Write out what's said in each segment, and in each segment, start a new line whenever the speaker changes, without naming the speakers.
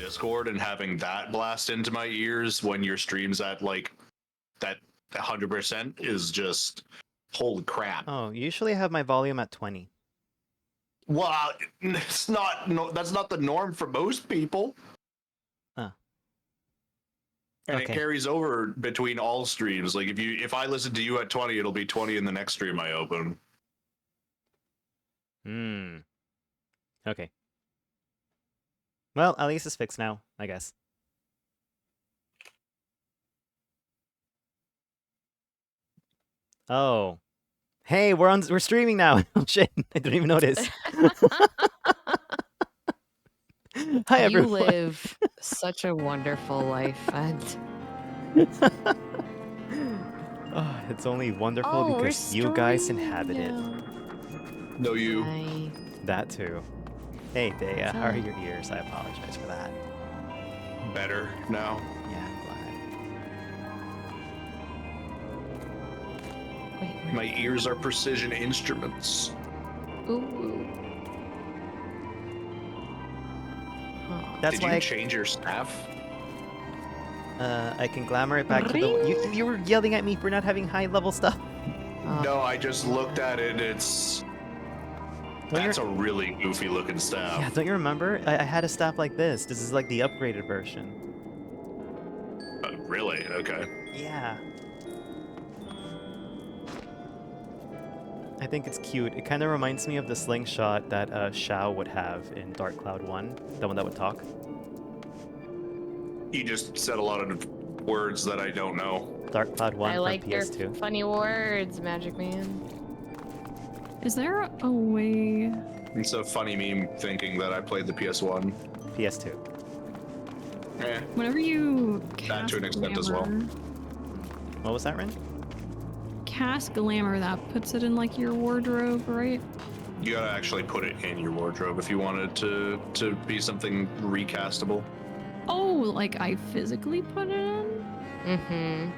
Discord and having that blast into my ears when your stream's at like that 100% is just holy crap.
Oh, usually I have my volume at 20.
Well, it's not. No, that's not the norm for most people.
Oh.
And
Okay.
it carries over between all streams. Like if I listen to you at 20, it'll be 20 in the next stream I open.
Okay. Well, at least it's fixed now, I guess. Oh. Hey, we're streaming now. Oh shit, I didn't even notice. Hi everyone.
You live such a wonderful life, Fend.
Oh, it's only wonderful
Oh, we're
because you guys
streaming
inhabit it.
now.
No, you.
Hi.
That too. Hey, Dea, how are your ears? I apologize for that.
Better now.
Yeah, I'm glad.
Wait,
My ears are precision instruments.
Ooh. Huh.
That's
Did
why
you change your staff?
I can glamour it back to the... You were yelling at me for not having high-level stuff.
No, I just looked at it. That's a really goofy looking staff.
Yeah, don't you remember? I had a staff like this. This is like the upgraded version.
Really? Okay.
Yeah. I think it's cute. It kind of reminds me of the slingshot that Shao would have in Dark Cloud 1. The one that would talk.
You just said a lot of words that I don't know.
Dark Cloud 1
I
from
like your
PS2.
funny words, Magic Man.
Is there a way?
It's a funny meme thinking that I played the PS1.
PS2.
Eh.
Whenever you
That to an extent as well.
What was that, Ren?
Cast glamour, that puts it in like your wardrobe, right?
You gotta actually put it in your wardrobe if you want it to be something recastable.
Oh, like I physically put it in?
Mm-hmm.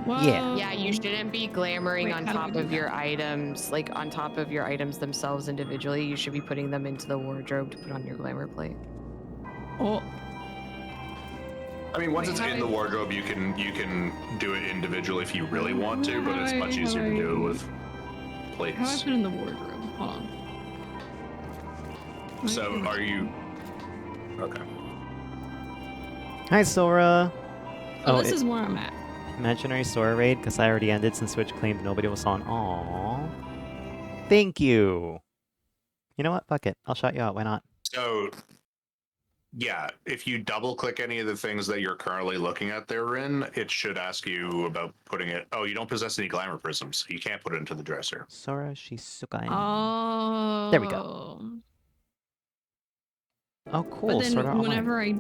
Whoa.
Yeah, you shouldn't be glamoring
Wait,
on
how do
top
we do
of your
that?
items, like on top of your items themselves individually. You should be putting them into the wardrobe to put on your glamour plate.
Oh,
I mean, once
Wait,
it's
how
in
do
the
I-
wardrobe, you can do it individually if you really want to, but it's much easier to do it with
how do I
plates.
put it in the wardrobe? Hold on.
So, are you? Okay.
Hi, Sora!
Oh, this is where I'm at.
Imaginary Sora raid, because I already ended since Switch claimed nobody was on. Aww. Thank you! You know what? Fuck it. I'll shout you out. Why not?
So, yeah, if you double click any of the things that you're currently looking at therein, it should ask you about putting it. Oh, you don't possess any glamour prisms. You can't put it into the dresser.
Sora Shizuka.
Oh.
There we go. Oh, cool.
But then
Sword Art Online.
whenever I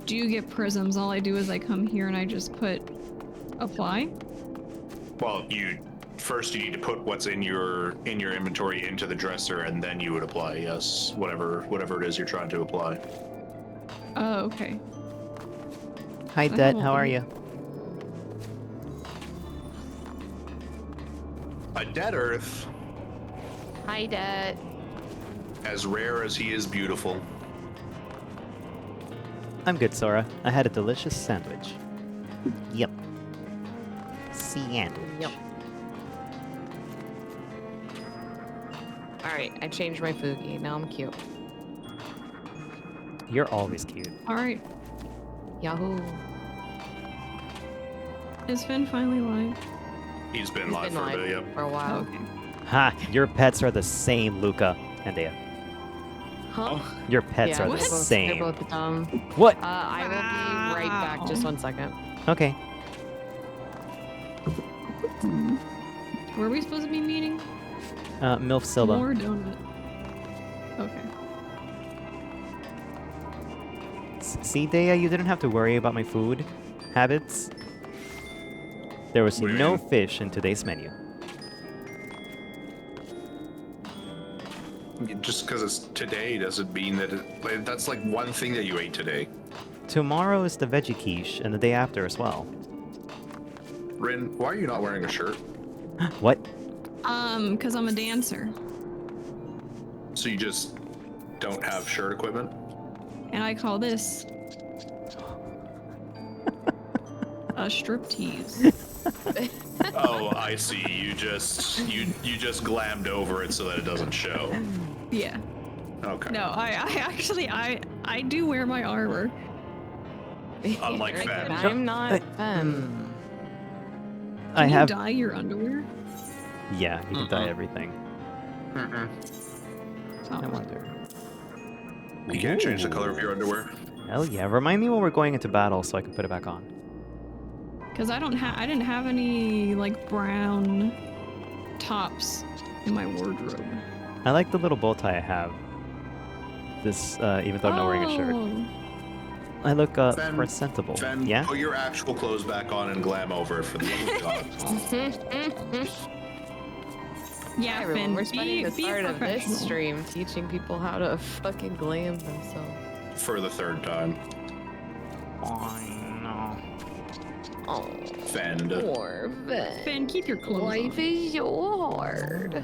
do get prisms, all I do is I come here and I just put apply.
Well, you need to put what's in your inventory into the dresser, and then you would apply. Yes, whatever it is you're trying to apply.
Oh, okay.
Hi, Det. How are you?
A dead Earth,
Hi, Dad.
as rare as he is beautiful.
I'm good, Sora. I had a delicious sandwich. Yep. Sandwich.
Yep. Alright, I changed my Fugi. Now I'm cute.
You're always cute.
All right.
Yahoo.
Is Finn finally live?
He's been
He's
live
been
for a
live
bit. Yep.
for a while.
Okay.
Ha! Your pets are the same, Luca and Dea.
Huh?
Your pets
Yeah,
are
they're
the
both-
same.
They're both dumb.
What?
I will be right back. Just 1 second.
Okay.
Were we supposed to be meeting?
MILF Silva.
More donut. Okay.
See, Dea, you didn't have to worry about my food habits. There was
What do you
no
mean?
fish in today's menu.
Just because it's today doesn't mean that that's like one thing that you ate today.
Tomorrow is the veggie quiche, and the day after as well.
Rin, why are you not wearing a shirt?
What?
Cause I'm a dancer.
So you just don't have shirt equipment?
And I call this a striptease.
Oh, I see. You just glammed over it so that it doesn't show.
Yeah.
Okay.
No, I actually I do wear my armor.
Unlike
Very
Fend.
good. I'm not Fend.
I
Can
have.
you dye your underwear?
Yeah, you can dye everything.
Mm-mm.
Oh.
I wonder.
You can't change the color of your underwear.
Hell yeah! Remind me when we're going into battle so I can put it back on.
Cause I didn't have any like brown tops in my wardrobe.
I like the little bow tie I have. This, even though I'm not wearing a shirt.
Oh.
I look
Fend-
presentable.
Fend,
Yeah.
put your actual clothes back on and glam over for the love of God.
Yeah,
Everyone,
Finn,
we're spending the
be
start
a
of this
professional.
stream teaching people how to fucking glam themselves.
For the third time.
Oh,
Fend.
poor Fend.
Finn, keep your clothes
Life
on.
is so hard.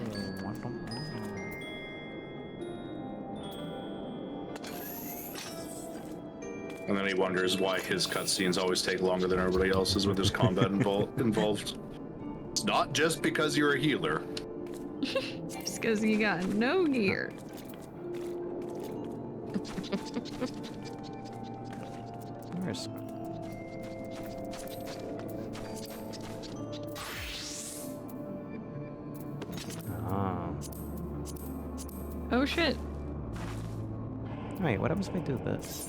And then he wonders why his cutscenes always take longer than everybody else's with his combat involved. It's not just because you're a healer.
Just because you got no gear.
Where's... Oh.
Oh shit.
Wait, what happens if I do this?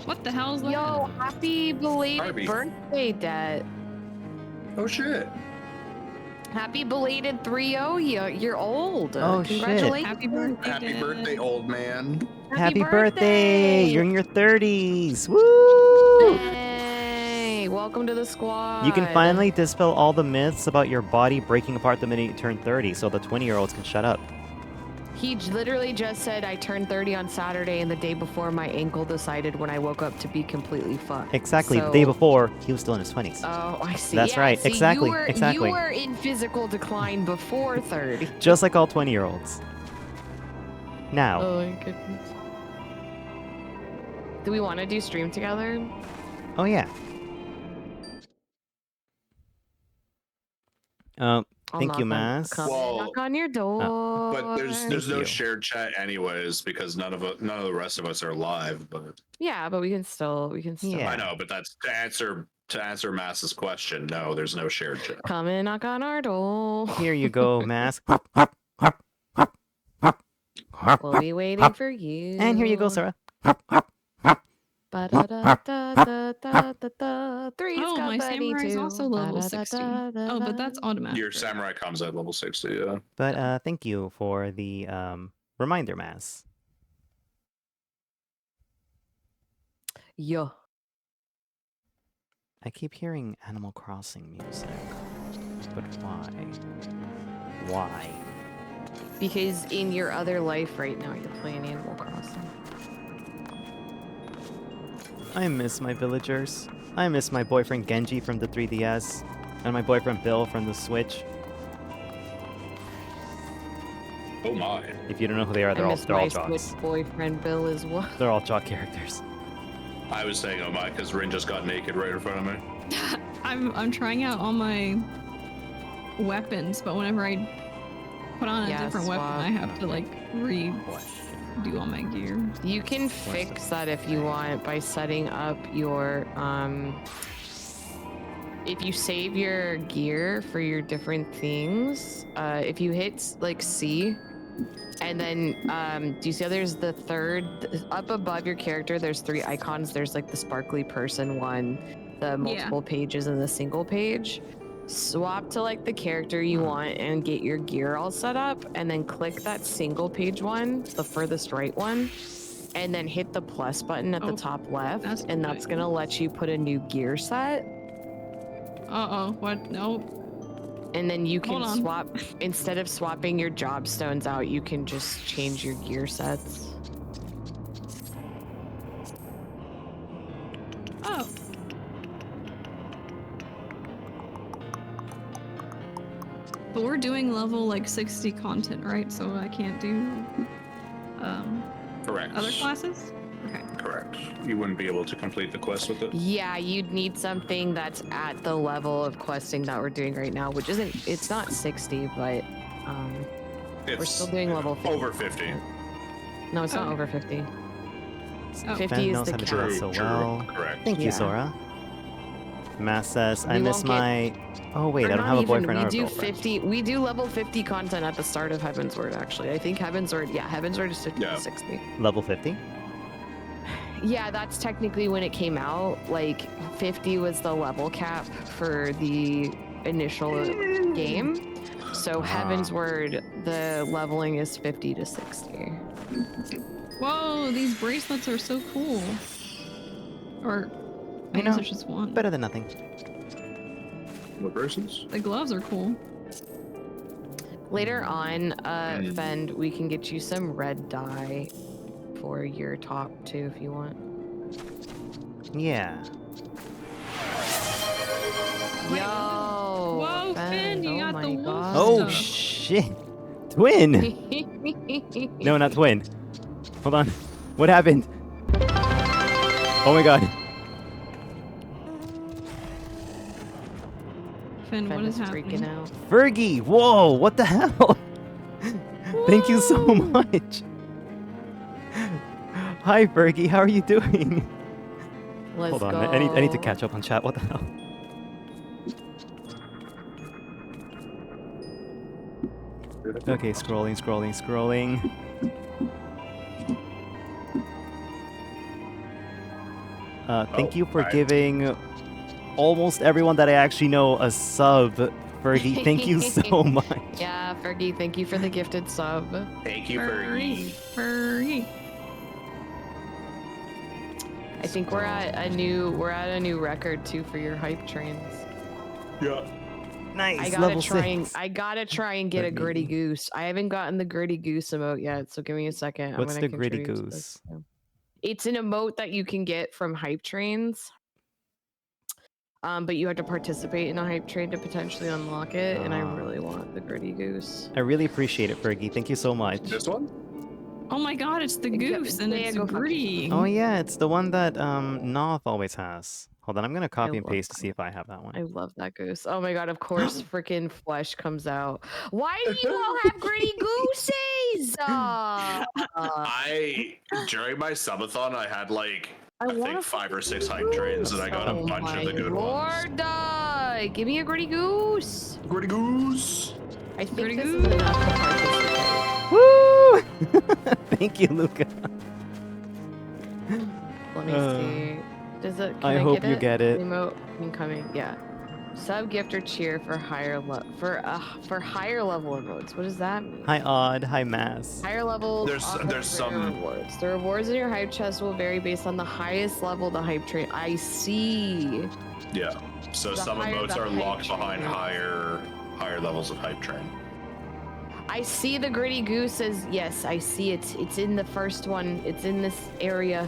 What the hell's that?
Yo, happy belated
Barbie.
birthday, Dad.
Oh shit.
Happy belated 3-0. You're old.
Oh, shit.
Congratulations.
Happy birthday,
Happy
Dad.
birthday, old man.
Happy birthday! You're in your 30s! Woo!
Hey, welcome to the squad.
You can finally dispel all the myths about your body breaking apart the minute you turn 30, so the 20-year-olds can shut up.
He literally just said I turned 30 on Saturday, and the day before my ankle decided when I woke up to be completely fucked.
Exactly, the
So-
day before, he was still in his 20s.
Oh, I see.
That's
Yeah,
right,
see,
exactly,
You were,
exactly.
You were in physical decline before 30.
Just like all 20-year-olds. Now.
Oh my goodness. Do we want to do stream together?
Oh, yeah.
I'll
Thank you,
knock on-
Maz.
come
Well,
knock on your door.
But there's
Thank
no
you.
shared chat anyways because none of the rest of us are live. But
Yeah, but we can still
Yeah.
I know, but that's to answer Mass's question. No, there's no shared chat.
come and knock on our door.
Here you go, Mask.
We'll be waiting for you.
And here you go, Sarah.
Ba-da-da-da-da-da-da-da. Three's
Oh,
got
my
buddy
samurai is
too.
also level 60. Oh, but that's automatic.
Your samurai comes at level 60. Yeah.
But thank you for the reminder, Mass.
Yo.
I keep hearing Animal Crossing music. But why? Why?
Because in your other life right now, you're playing Animal Crossing.
I miss my villagers. I miss my boyfriend Genji from the 3DS. And my boyfriend Bill from the Switch.
Oh my.
If you don't know who they are, they're
I
all
miss my
jocks.
Switch boyfriend Bill as well.
They're all jock characters.
I was saying oh my because Rin just got naked right in front of me.
I'm trying out all my weapons, but whenever I put on a
Yeah,
different weapon,
swap.
I have to like redo all my gear.
You can fix that if you want by setting up your if you save your gear for your different things, if you hit like C and then do you see how there's the third up above your character, there's 3 icons. There's like the sparkly person one, the multiple pages, and the single page. Swap to like the character you want and get your gear all set up, and then click that single page one, the furthest right one, and then hit the plus button at the
Oh,
top left,
that's
and that's gonna let you put a new gear set,
Uh-oh, what? No.
and then you can
Hold on.
swap. Instead of swapping your job stones out, you can just change your gear sets.
Oh. But we're doing level like 60 content, right? So I can't do
Correct.
other classes? Okay.
Correct. You wouldn't be able to complete the quest with it.
Yeah, you'd need something that's at the level of questing that we're doing right now, which isn't, it's not 60, but
It's
we're still doing level 50.
over 50.
No, it's not
Okay.
over 50.
Oh.
50
Fend
is
knows
the
how to do
cap.
that so
True.
well.
Correct.
Thank you,
Yeah.
Sora. Mass says, I
We
miss
won't get-
my... Oh, wait,
Or
I don't
not
have a
even,
boyfriend
we
or a
do
girlfriend.
50. We do level 50 content at the start of Heaven's Word. Actually, I think Heaven's Word. Yeah, Heaven's Word is 50
Yeah.
to 60.
Level 50?
Yeah, that's technically when it came out. Like 50 was the level cap for the initial game. So Heaven's Word, the leveling is 50 to 60.
Whoa, these bracelets are so cool. Or I
You
guess
know,
it's just one.
Better than nothing.
What versions?
The gloves are cool.
Later on, Fend, we can get you some red dye for your top too if you want.
Yeah.
Wait,
Yo!
Whoa, Finn, you got
my
the wolf
God.
Oh,
stuff.
shit. Twin! No, not twin. Hold on. What happened? Oh my god.
Finn, what
Fend
is
is freaking
happening?
out.
Fergie! Whoa, what the hell? Thank you so
Whoa.
much. Hi, Fergie. How are you doing?
Let's
Hold on.
go.
I need to catch up on chat. What the hell? Okay, scrolling. Thank you for
hi.
giving almost everyone that I actually know a sub, Fergie. Thank you so much.
Yeah, Fergie, thank you for the gifted sub.
Thank you,
Fergie.
Fergie.
Fergie.
I think we're at a new record too for your hype trains.
Yeah.
Nice.
I
Level
gotta
6.
try and get a
Let
gritty
me-
goose. I haven't gotten the gritty goose emote yet, so give me a second.
What's
I'm
the
gonna
gritty
contribute to this,
goose?
too. It's an emote that you can get from hype trains. But you have to participate in a hype train to potentially unlock it, and I
Ah.
really want the gritty goose.
I really appreciate it, Fergie. Thank you so much.
This one?
Oh my god, it's the
Yeah,
goose and
yeah,
it's
go fuck
gritty.
Oh yeah, it's the one that Noth always has. Hold on, I'm gonna copy and
love
paste to see if I have that one.
I love that goose. Oh my god, of course freaking flesh comes out. Why do you all have gritty gooses?
During my subathon, I had like I
wanna
think 5 or
fucking
6 hype trains, and I got a
Oh
bunch of the
my
good ones.
Lord, give me a gritty goose.
Gritty goose.
I think
Gritty
this
goose.
is enough to participate.
Woo! Thank you, Luca.
Let me see. Does it? Can
I
I
hope
get
you get it.
Remote incoming. Yeah. Sub gift or cheer for higher for higher level emotes. What does that mean?
Hi, Odd. Hi, Mass.
Higher level.
There's
rare
some-
rewards. The rewards in your hype chest will vary based on the highest level of the hype train. I see.
Yeah. So
The
some
higher
emotes
the
are
hype
locked behind
train is.
higher levels of hype train.
I see the gritty goose as yes. I see it. It's in the first one. It's in this area.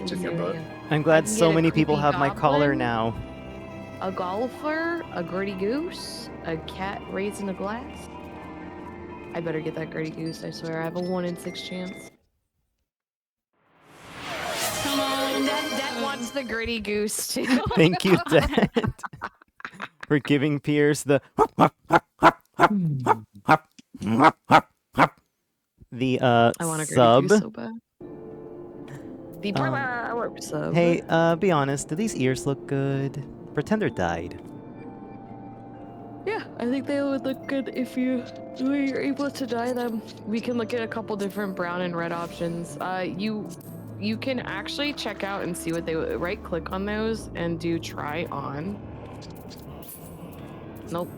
It's in your butt.
I'm
I
glad
can
so
get a
many people
creepy
have my collar
goblin.
now.
A golfer, a gritty goose, a cat raised in a glass. I better get that gritty goose, I swear. I have a 1 in 6 chance.
Come on.
That wants the gritty goose too.
Thank you, Dad, for giving Pierce the the
I want a gritty
sub.
goose so bad. The sub.
Hey, be honest, do these ears look good? Pretender died.
Yeah, I think they would look good if you're able to dye them. We can look at a couple different brown and red options. You can actually check out and see what they right click on those and do try on. Nope.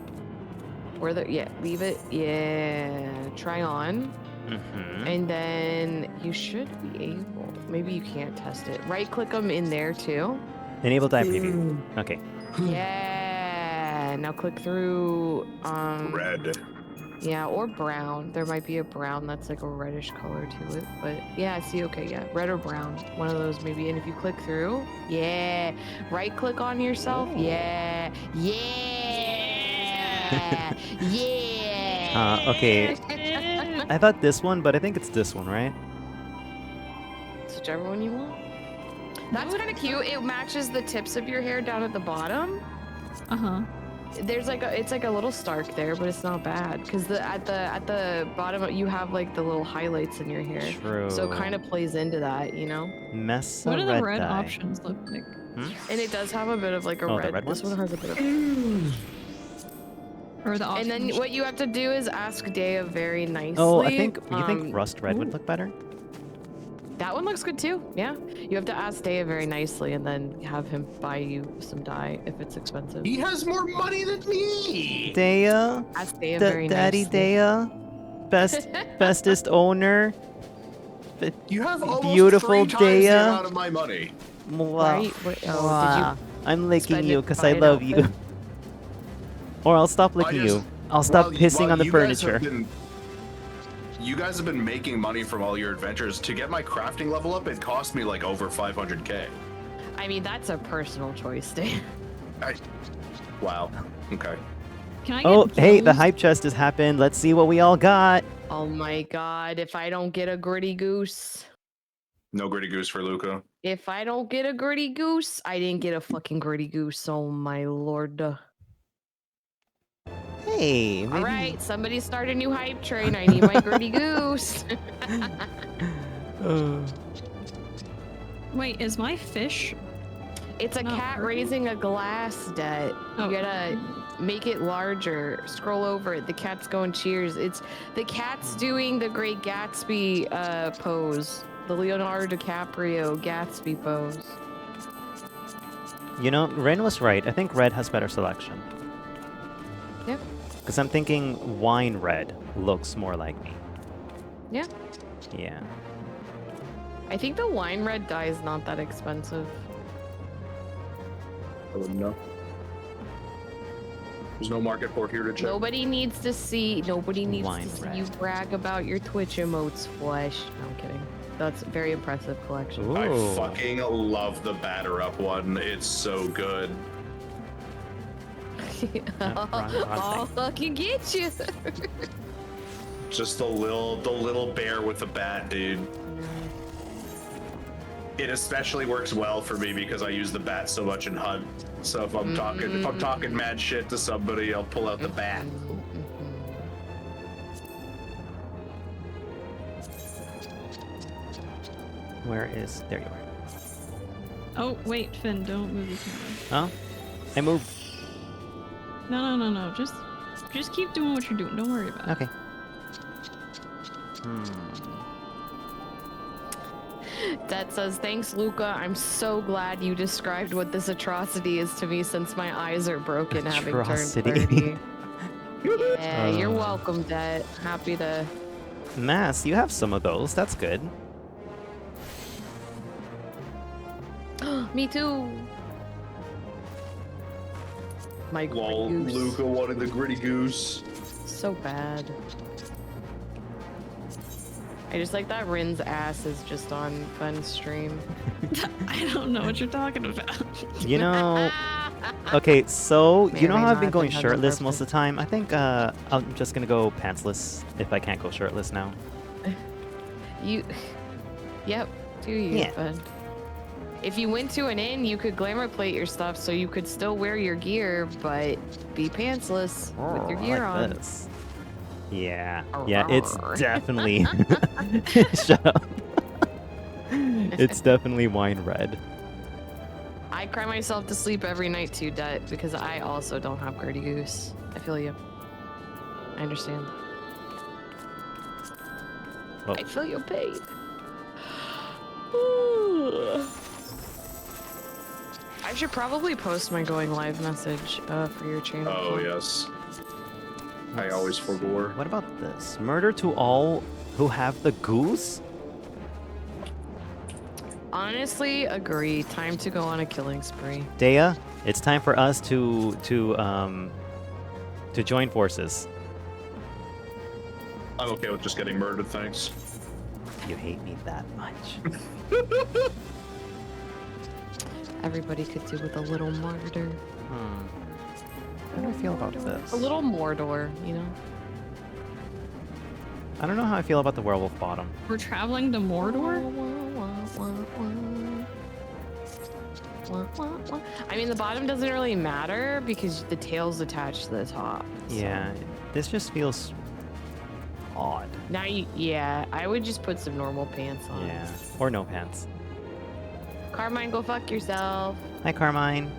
Where the leave it. Yeah, try on.
Mm-hmm.
And then you should be able. Maybe you can't test it. Right click them in there too.
Enable dye preview. Okay.
Yeah. Now click through
Red.
yeah, or brown. There might be a brown that's like a reddish color to it. But yeah, I see, okay, yeah. Red or brown. One of those maybe. And if you click through, yeah. Right click on yourself. Yeah. Yeah. Yeah. Yeah.
Okay. I thought this one, but I think it's this one, right?
It's whichever one you want. That's kind of cute. It matches the tips of your hair down at the bottom.
Uh-huh.
There's like it's like a little Stark there, but it's not bad because at the bottom you have like the little highlights in your hair.
True.
So it kind of plays into that, you know.
Mesa
What do the red
dye.
options look like?
And it does have a bit of like a
Oh, the
red.
red
This
ones?
one has a bit of.
Or the
And
options?
then what you have to do is ask Dea very nicely.
Oh, I think you think rust red would look better.
That one looks good too. Yeah, you have to ask Dea very nicely, and then have him buy you some dye if it's expensive.
He has more money than me.
Dea,
Ask Dea very
Daddy
nicely.
Dea, bestest owner.
You have almost
Beautiful
3 times
Dea.
the amount of my money.
Right? Wait,
Mwah. I'm licking
spend
you
it
because I
buying
love you.
outfit?
Or I'll stop licking
just-
you. I'll stop
Well,
pissing
well,
on the
you guys
furniture.
have been- You guys have been making money from all your adventures. To get my crafting level up, it cost me like over 500k.
I mean, that's a personal choice, Dea.
Wow. Okay.
Can I get
Oh, hey, the
gills?
hype chest has happened. Let's see what we all got.
Oh my god! If I don't get a gritty goose,
No gritty goose for Luca.
if I don't get a gritty goose, I didn't get a fucking gritty goose. Oh my lord!
Hey, maybe...
All right, somebody start a new hype train. I need my gritty goose.
Wait, is my fish?
It's a
No.
cat raising a glass debt.
Oh.
You gotta make it larger. Scroll over it. The cat's going cheers. It's the cat's doing the Great Gatsby pose. The Leonardo DiCaprio Gatsby pose.
You know, Ren was right. I think red has better selection.
Yep.
Because I'm thinking wine red looks more like me.
Yeah.
Yeah.
I think the wine red dye is not that expensive.
I wouldn't know. There's no market for it here to check.
Nobody needs to see. Nobody needs
Wine
to see
red.
you brag about your Twitch emotes, Flesh. No, I'm kidding. That's a very impressive collection.
Ooh.
I fucking love the batter up one. It's so good.
I'll fucking get you.
Just the little bear with the bat, dude. It especially works well for me because I use the bat so much in HUD. So if I'm talking mad shit to somebody, I'll pull out the bat.
Where is... There you are.
Oh, wait, Finn, don't move your camera.
Oh? I moved.
No. Just keep doing what you're doing. Don't worry about it.
Okay.
That says, thanks, Luca. I'm so glad you described what this atrocity is to me since my eyes are broken having turned
Atrocity.
30. Yeah, you're welcome, Det. Happy to...
Mass, you have some of those. That's good.
Me too. My
Lol,
gritty goose.
Luca wanted the gritty goose.
So bad. I just like that Rin's ass is just on Fun stream.
I don't know what you're talking about.
You know... Okay, so
May
you
or
know
may
how I've
not
been
have
going
been done on
shirtless most
purpose.
of the time? I think I'm just gonna go pantsless if I can't go shirtless now.
You... Yep, do you,
Yeah.
bud. If you went to an inn, you could glamour plate your stuff so you could still wear your gear, but be pantsless with your gear
like
on.
this. Yeah, it's
Arr.
definitely... Shut up. It's definitely wine red.
I cry myself to sleep every night too, Det, because I also don't have gritty goose. I feel you. I understand.
Oh.
I feel your pain. I should probably post my going live message for your channel.
Oh yes. I always forbore.
What about this? Murder to all who have the goose?
Honestly, agree. Time to go on a killing spree.
Dea, it's time for us to join forces.
I'm okay with just getting murdered, thanks.
You hate me that much.
Everybody could do with a little martyr.
How do I feel about this?
A little Mordor, you know?
I don't know how I feel about the werewolf bottom.
We're traveling to Mordor?
I mean, the bottom doesn't really matter because the tail's attached to the top. so-
Yeah, this just feels odd.
Now yeah, I would just put some normal pants on.
Yeah, or no pants.
Carmine, go fuck yourself.
Hi, Carmine.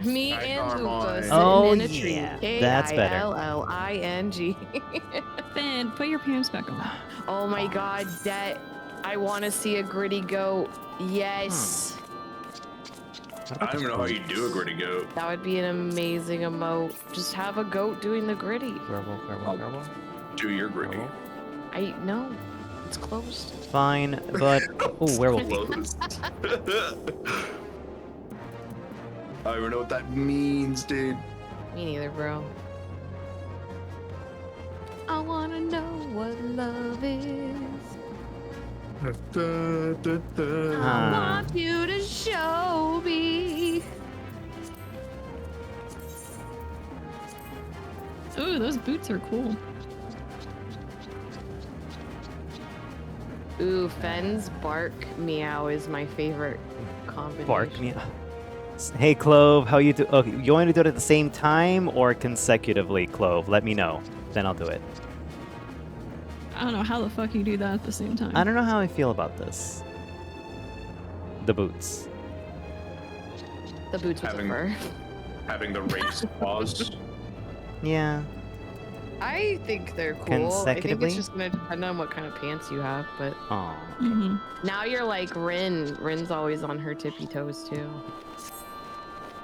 Me
Hi,
and Luca
Carmine.
sitting
Oh,
in a tree.
yeah, that's better.
K-I-L-L-I-N-G.
Fend, put your pants back on.
Oh my god, that I want to see a gritty goat. Yes.
What
I
about
don't even know how you do a gritty goat.
That would be an amazing emote. Just have a goat doing the gritty.
werewolf, werewolf, werewolf?
Do your gritty.
Werewolf?
I no, it's closed.
Fine, but oh, werewolf.
Closed. I don't even know what that means, dude.
Me neither, bro. I wanna know what love is. I want you to show me.
Ooh, those boots are cool.
Ooh, Fend's bark meow is my favorite combination.
Bark me. Hey, Clove, how you do? Okay, you want to do it at the same time or consecutively, Clove? Let me know. Then I'll do it.
I don't know how the fuck you do that at the same time.
I don't know how I feel about this. The boots.
The boots with the
Having-
fur.
Having the race pause.
Yeah.
I think they're cool. I think
Consecutively?
it's just gonna depend on what kind of pants you have, but
Oh.
Mm-hmm.
now you're like Rin. Rin's always on her tippy toes too.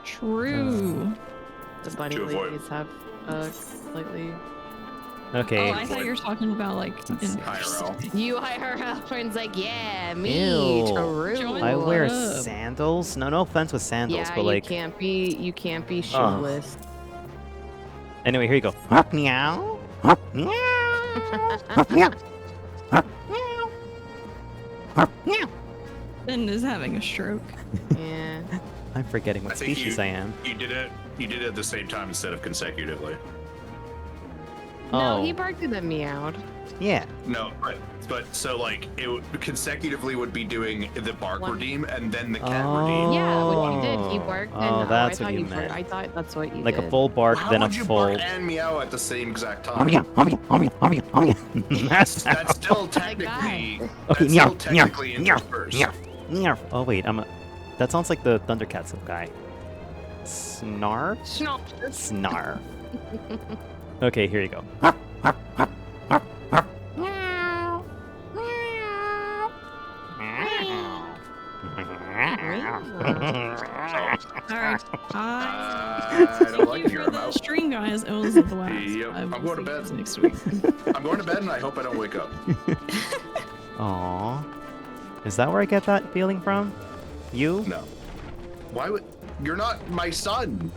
True.
The bunny
To avoid-
ladies have slightly.
Okay.
Oh, I thought you were talking about like in
IRL.
You IRL. Rin's like, yeah, me,
Ew.
true.
Join
I
the
wear
club.
sandals. No offense with sandals,
Yeah,
but like.
you can't be shoeless.
Anyway, here you go. Meow. Meow. Meow.
Ben is having a stroke.
Yeah.
I'm forgetting
I
what
think
species
you-
I am.
You did it at the same time instead of consecutively.
No,
Oh,
he barked and then meowed.
yeah.
No, but so like it consecutively would be doing the bark
One.
redeem and then the cat
Oh.
redeem.
Yeah, what you did. He barked and
Oh, that's
I
what
thought
you
you barked.
meant.
I thought that's what you
Like
did.
a full bark,
How
then a
would you
full.
bark and meow at the same exact
Oh,
time?
yeah.
That's still technically
Okay,
that's
meow,
still technically
meow,
interspersed.
meow. Meow. Oh wait, that sounds like the Thundercats guy. Snarf?
Snarf.
Snarf. Okay, here you go.
All right.
I don't like
Thank
it
you
here.
for
I'm
the
out.
stream, guys. It was a blast.
Yep,
I
I'm
will
going to
see you
bed.
guys next week.
I'm going to bed and I hope I don't wake up.
Aw. Is that where I get that feeling from? You?
No. Why would you're not my son?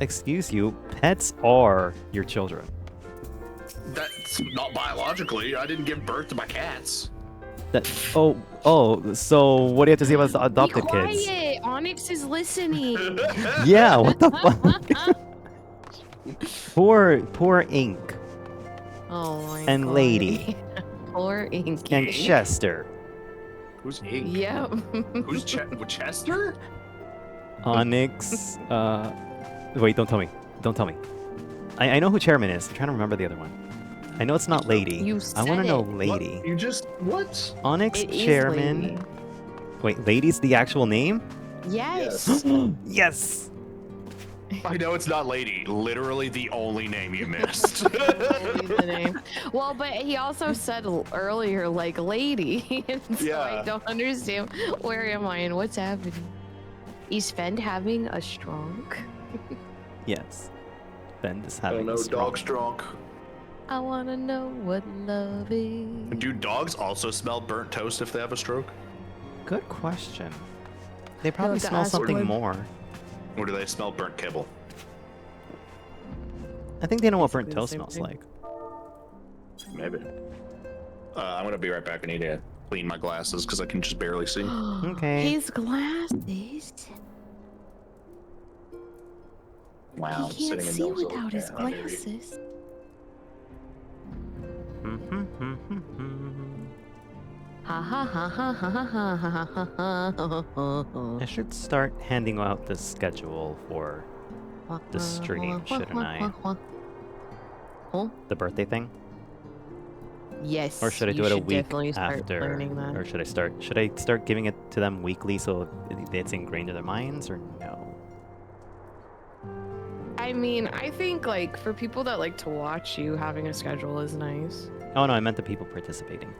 Excuse you. Pets are your children.
That's not biologically. I didn't give birth to my cats.
Oh, so what do you have to say about the adopted
Be
kids?
quiet. Onyx is listening.
Yeah, what the fuck? Poor Ink
Oh my
and
God.
Lady
Poor Inky.
and Chester.
Who's Ink?
Yep.
Who's Chester?
Onyx. Wait, don't tell me. Don't tell me. I know who Chairman is. I'm trying to remember the other one. I know it's not Lady.
You
I want to
said
know
it.
Lady.
What? You just what?
Onyx
It is
Chairman.
Lady.
Wait, Lady's the actual name?
Yes.
Yes.
I know it's not Lady. Literally the only name you missed.
Only the name. Well, but he also said earlier, like, lady. And so
Yeah.
I don't understand. Where am I and what's happening? Is Fend having a stroke?
Yes. Ben is
Oh
having
no,
a stroke.
dog's drunk.
I want to know what love is.
Do dogs also smell burnt toast if they have a stroke?
Good question. They probably
have to
smell
ask
something
Wood.
more.
Or do they smell burnt kibble?
I think they know what burnt
Basically the
toast
same
smells
thing.
like.
Maybe. I'm gonna be right back. I need to clean my glasses because I can just barely see.
Okay.
His glasses.
Wow,
He can't
sitting in
see
Noah's
without his
Ark, baby.
glasses.
Ha ha ha ha ha ha ha ha ha ha.
I should start handing out the schedule for the stream, shouldn't I?
Huh?
The birthday thing?
Yes.
Or should I do
you
it a
should
week
definitely start
after?
learning that.
Or should I start giving it to them weekly so it's ingrained in their minds, or no?
I mean, I think like for people that like to watch you, having a schedule is nice.
Oh no, I meant the people participating.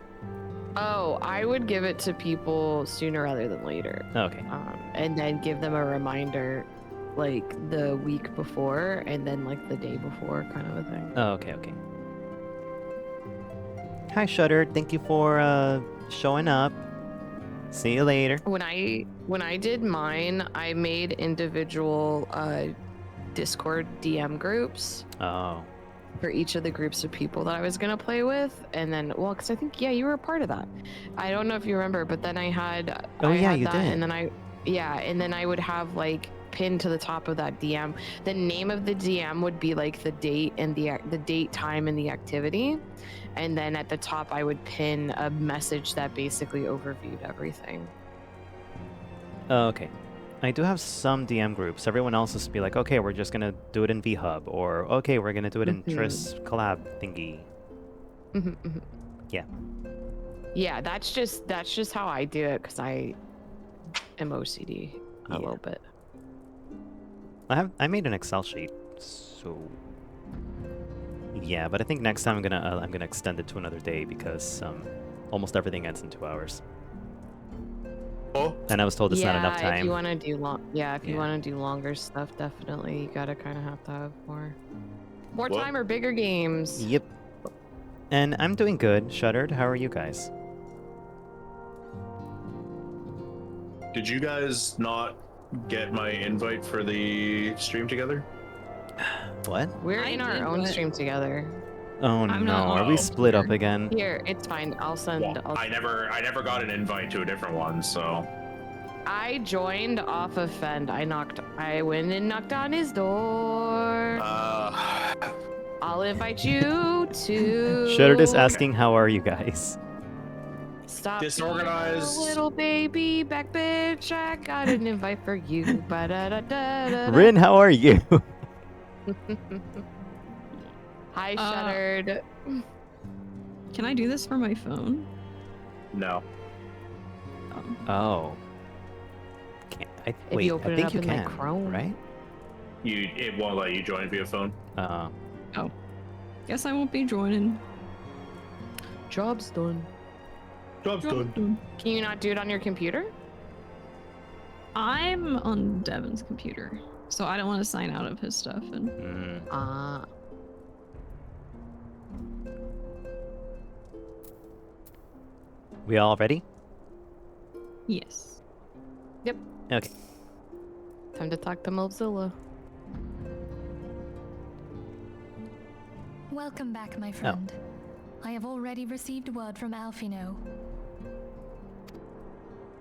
Oh, I would give it to people sooner rather than later.
Oh, okay.
And then give them a reminder like the week before and then like the day before kind of a thing.
Oh, okay, okay. Hi, Shudder. Thank you for showing up. See you later.
When I did mine, I made individual Discord DM groups
Oh.
for each of the groups of people that I was gonna play with, and then because I think you were a part of that. I don't know if you remember, but then I had
Oh, yeah,
had
you
that,
did.
and then I would have like pinned to the top of that DM. The name of the DM would be like the date and the date, time, and the activity, and then at the top I would pin a message that basically overviewed everything.
Oh, okay. I do have some DM groups. Everyone else is be like, okay, we're just gonna do it in VHub, or okay, we're gonna do it in Tris collab thingy. Yeah.
Yeah, that's just how I do it because I am OCD a
Yeah.
little bit.
I made an Excel sheet, so yeah. But I think next time I'm gonna extend it to another day because almost everything ends in 2 hours.
Oh,
And I was told it's not enough
If
time.
you want to do if you
Yeah.
want to do longer stuff, definitely you gotta kind of have to have more
Well-
time or bigger games.
Yep. And I'm doing good. Shuddered. How are you guys?
did you guys not get my invite for the stream together?
What?
We're
I
in our
did,
own
but-
stream together.
Oh
I'm
no,
not
are we
on
split up
here.
again?
Here, it's fine. I'll send.
Well, I never got an invite to a different one, so
I joined off of Fend. I went and knocked on his door. I'll invite you to.
Shuddered is asking, how are you guys?
Stop.
Disorganized.
being a little baby back bitch. I got an invite for you. Ba-da-da-da-da-da.
Rin, how are you?
Hi, Shuttered.
Can I do this for my phone?
no.
Oh. Can't,
If
wait,
you open
I
it
think
up
you
in,
can,
like, Chrome.
right?
It won't let you join via phone.
Guess I won't be joining.
Job's done.
Job's done.
Can you not do it on your computer?
I'm on Devin's computer, so I don't want to sign out of his stuff. And
Mm. We all ready?
yes.
Okay.
Time to talk to Mozilla.
Welcome back, my friend. I have already received word from Alfino.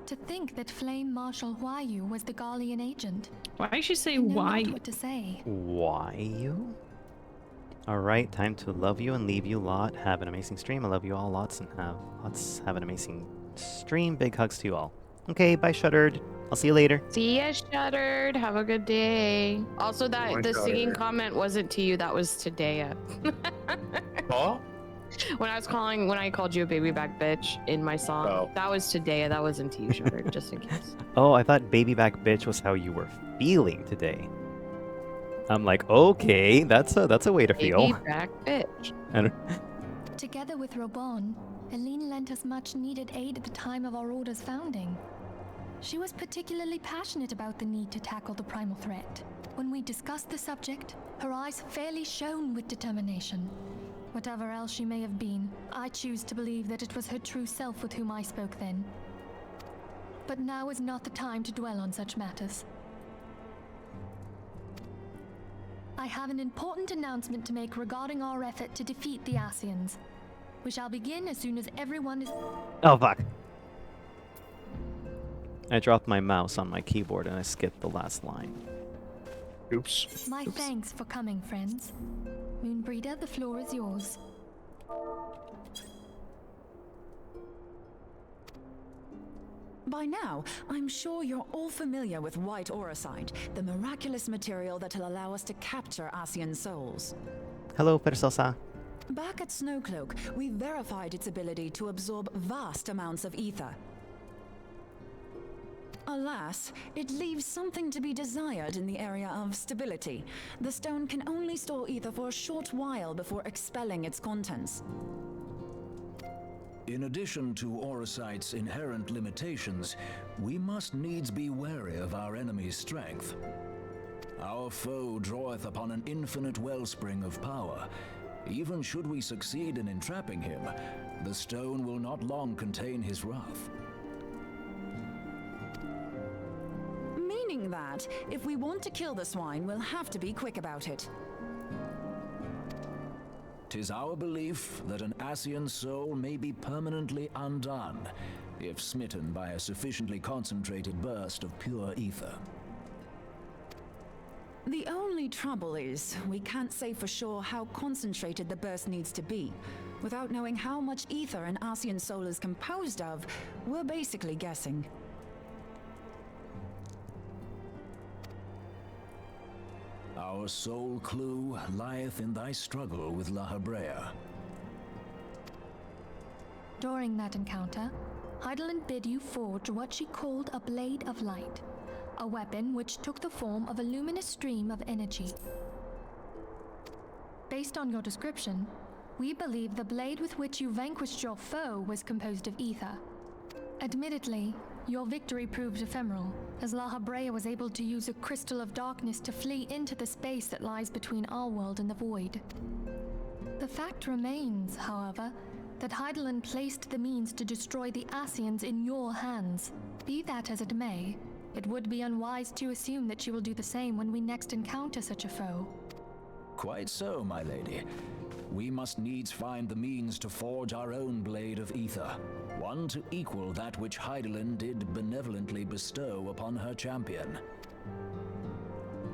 To think that Flame Marshal Huayu was the Garlean agent.
Why did she say
I know
why?
not what to say.
Why you? Alright, time to love you and leave you lot. Have an amazing stream. I love you all lots and have an amazing stream. Big hugs to you all. Okay, bye Shuddered. I'll see you later.
See ya, Shuttered. Have a good day. Also,
Bye,
the singing
Shuttered.
comment wasn't to you. That was to Dea.
Oh?
when I called you a baby back bitch in my song,
Oh.
that was to Dea. That wasn't to you, Shuttered. Just in case.
Oh, I thought baby back bitch was how you were feeling today. I'm like, okay, that's a way to
Baby
feel.
back bitch.
And
Together with Robon, Aline lent us much needed aid at the time of our order's founding. She was particularly passionate about the need to tackle the primal threat. When we discussed the subject, her eyes fairly shone with determination. Whatever else she may have been, I choose to believe that it was her true self with whom I spoke then. But now is not the time to dwell on such matters. I have an important announcement to make regarding our effort to defeat the Asians. We shall begin as soon as everyone is...
oh fuck. I dropped my mouse on my keyboard and I skipped the last line.
Oops.
My thanks for coming, friends. Moonbreeder, the floor is yours.
By now, I'm sure you're all familiar with white auracite, the miraculous material that'll allow us to capture Asian souls.
Hello, Persosa.
Back at Snowcloak, we verified its ability to absorb vast amounts of ether. Alas, it leaves something to be desired in the area of stability. The stone can only store ether for a short while before expelling its contents.
In addition to auracite's inherent limitations, we must needs be wary of our enemy's strength. Our foe draweth upon an infinite wellspring of power. Even should we succeed in entrapping him, the stone will not long contain his wrath.
Meaning that, if we want to kill the swine, we'll have to be quick about it.
'Tis our belief that an Asian soul may be permanently undone, if smitten by a sufficiently concentrated burst of pure ether.
The only trouble is, we can't say for sure how concentrated the burst needs to be. Without knowing how much ether an Asian soul is composed of, we're basically guessing.
Our sole clue lieth in thy struggle with La Habrea.
During that encounter, Heidelin bid you forge what she called a blade of light, a weapon which took the form of a luminous stream of energy. Based on your description, we believe the blade with which you vanquished your foe was composed of ether. Admittedly, your victory proved ephemeral, as La Habrea was able to use a crystal of darkness to flee into the space that lies between our world and the void. The fact remains, however, that Heidelin placed the means to destroy the Asians in your hands. Be that as it may, it would be unwise to assume that she will do the same when we next encounter such a foe.
Quite so, my lady. We must needs find the means to forge our own blade of ether, one to equal that which Heidelin did benevolently bestow upon her champion.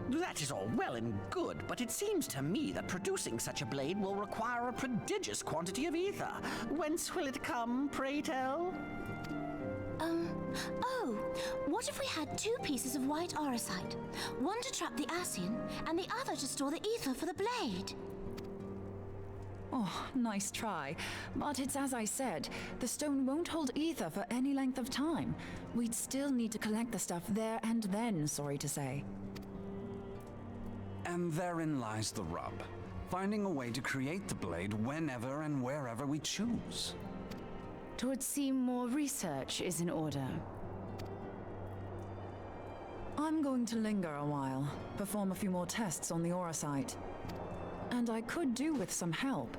That is all well and good, but it seems to me that producing such a blade will require a prodigious quantity of ether. Whence will it come, pray tell?
Oh, what if we had two pieces of white auracite? One to trap the Asian, and the other to store the ether for the blade.
Oh, nice try. But it's as I said, the stone won't hold ether for any length of time. We'd still need to collect the stuff there and then, sorry to say.
And therein lies the rub. Finding a way to create the blade whenever and wherever we choose.
It would seem more research is in order.
I'm going to linger a while, perform a few more tests on the auracite. And I could do with some help.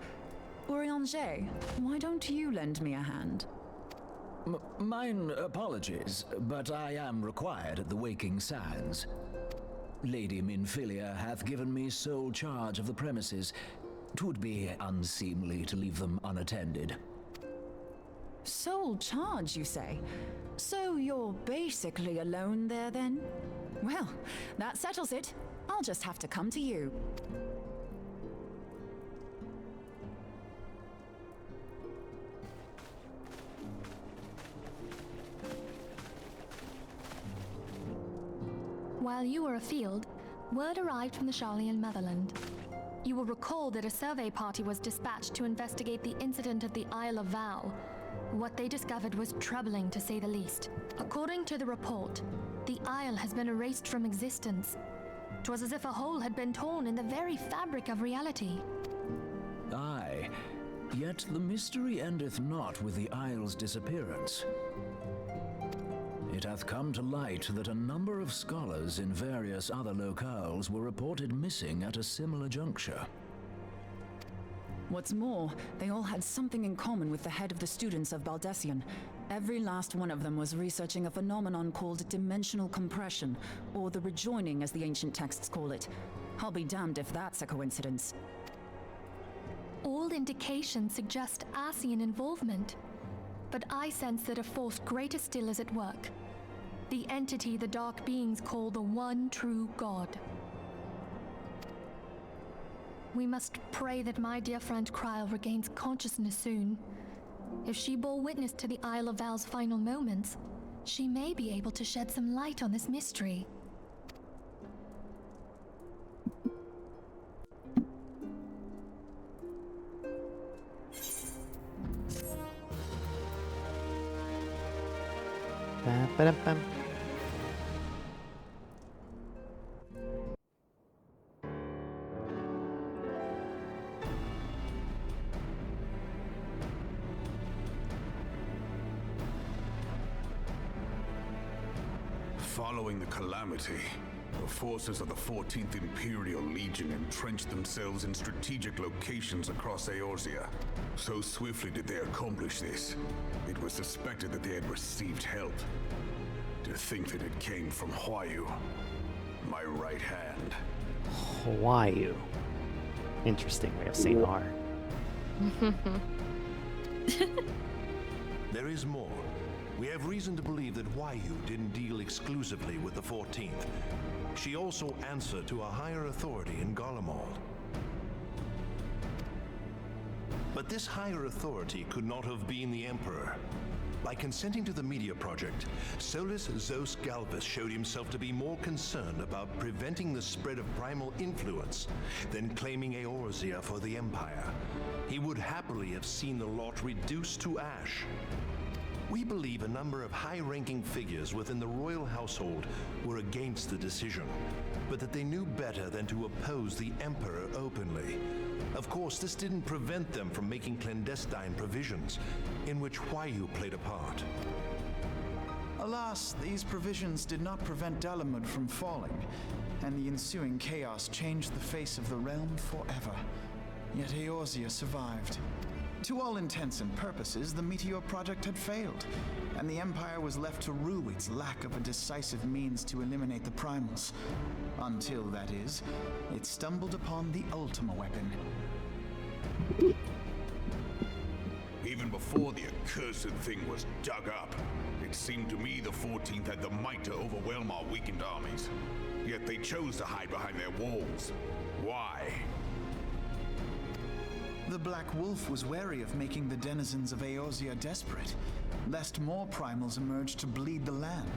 Urianger, why don't you lend me a hand?
Mine apologies, but I am required at the Waking Sands. Lady Minfilia hath given me sole charge of the premises. 'Twould be unseemly to leave them unattended.
Sole charge, you say? So you're basically alone there, then? Well, that settles it. I'll just have to come to you.
While you were afield, word arrived from the Charlian motherland. You will recall that a survey party was dispatched to investigate the incident at the Isle of Val. What they discovered was troubling, to say the least. According to the report, the isle has been erased from existence. 'Twas as if a hole had been torn in the very fabric of reality.
Aye, yet the mystery endeth not with the isle's disappearance. It hath come to light that a number of scholars in various other locales were reported missing at a similar juncture.
What's more, they all had something in common with the head of the students of Baldessian. Every last one of them was researching a phenomenon called dimensional compression, or the rejoining as the ancient texts call it. I'll be damned if that's a coincidence.
All indications suggest Asian involvement, but I sense that a force greater still is at work. The entity the dark beings call the one true God. We must pray that my dear friend Kryle regains consciousness soon. If she bore witness to the Isle of Val's final moments, she may be able to shed some light on this mystery.
Ba-ba-dum-bum.
Following the calamity, the forces of the 14th Imperial Legion entrenched themselves in strategic locations across Eorzea. So swiftly did they accomplish this, it was suspected that they had received help. To think that it came from Huayu, my right hand.
Huayu. Interesting way of saying R.
There is more. We have reason to believe that Huayu didn't deal exclusively with the 14th. She also answered to a higher authority in Garlemald. But this higher authority could not have been the Emperor. By consenting to the Media Project, Solus Zos Galvus showed himself to be more concerned about preventing the spread of primal influence than claiming Eorzea for the Empire. He would happily have seen the lot reduced to ash. We believe a number of high-ranking figures within the royal household were against the decision, but that they knew better than to oppose the Emperor openly. Of course, this didn't prevent them from making clandestine provisions, in which Huayu played a part.
Alas, these provisions did not prevent Dalamud from falling, and the ensuing chaos changed the face of the realm forever. Yet Eorzea survived. To all intents and purposes, the Meteor Project had failed, and the Empire was left to rue its lack of a decisive means to eliminate the primals. Until, that is, it stumbled upon the Ultima weapon.
Even before the accursed thing was dug up, it seemed to me the 14th had the might to overwhelm our weakened armies. Yet they chose to hide behind their walls. Why?
The Black Wolf was wary of making the denizens of Eorzea desperate, lest more primals emerge to bleed the land.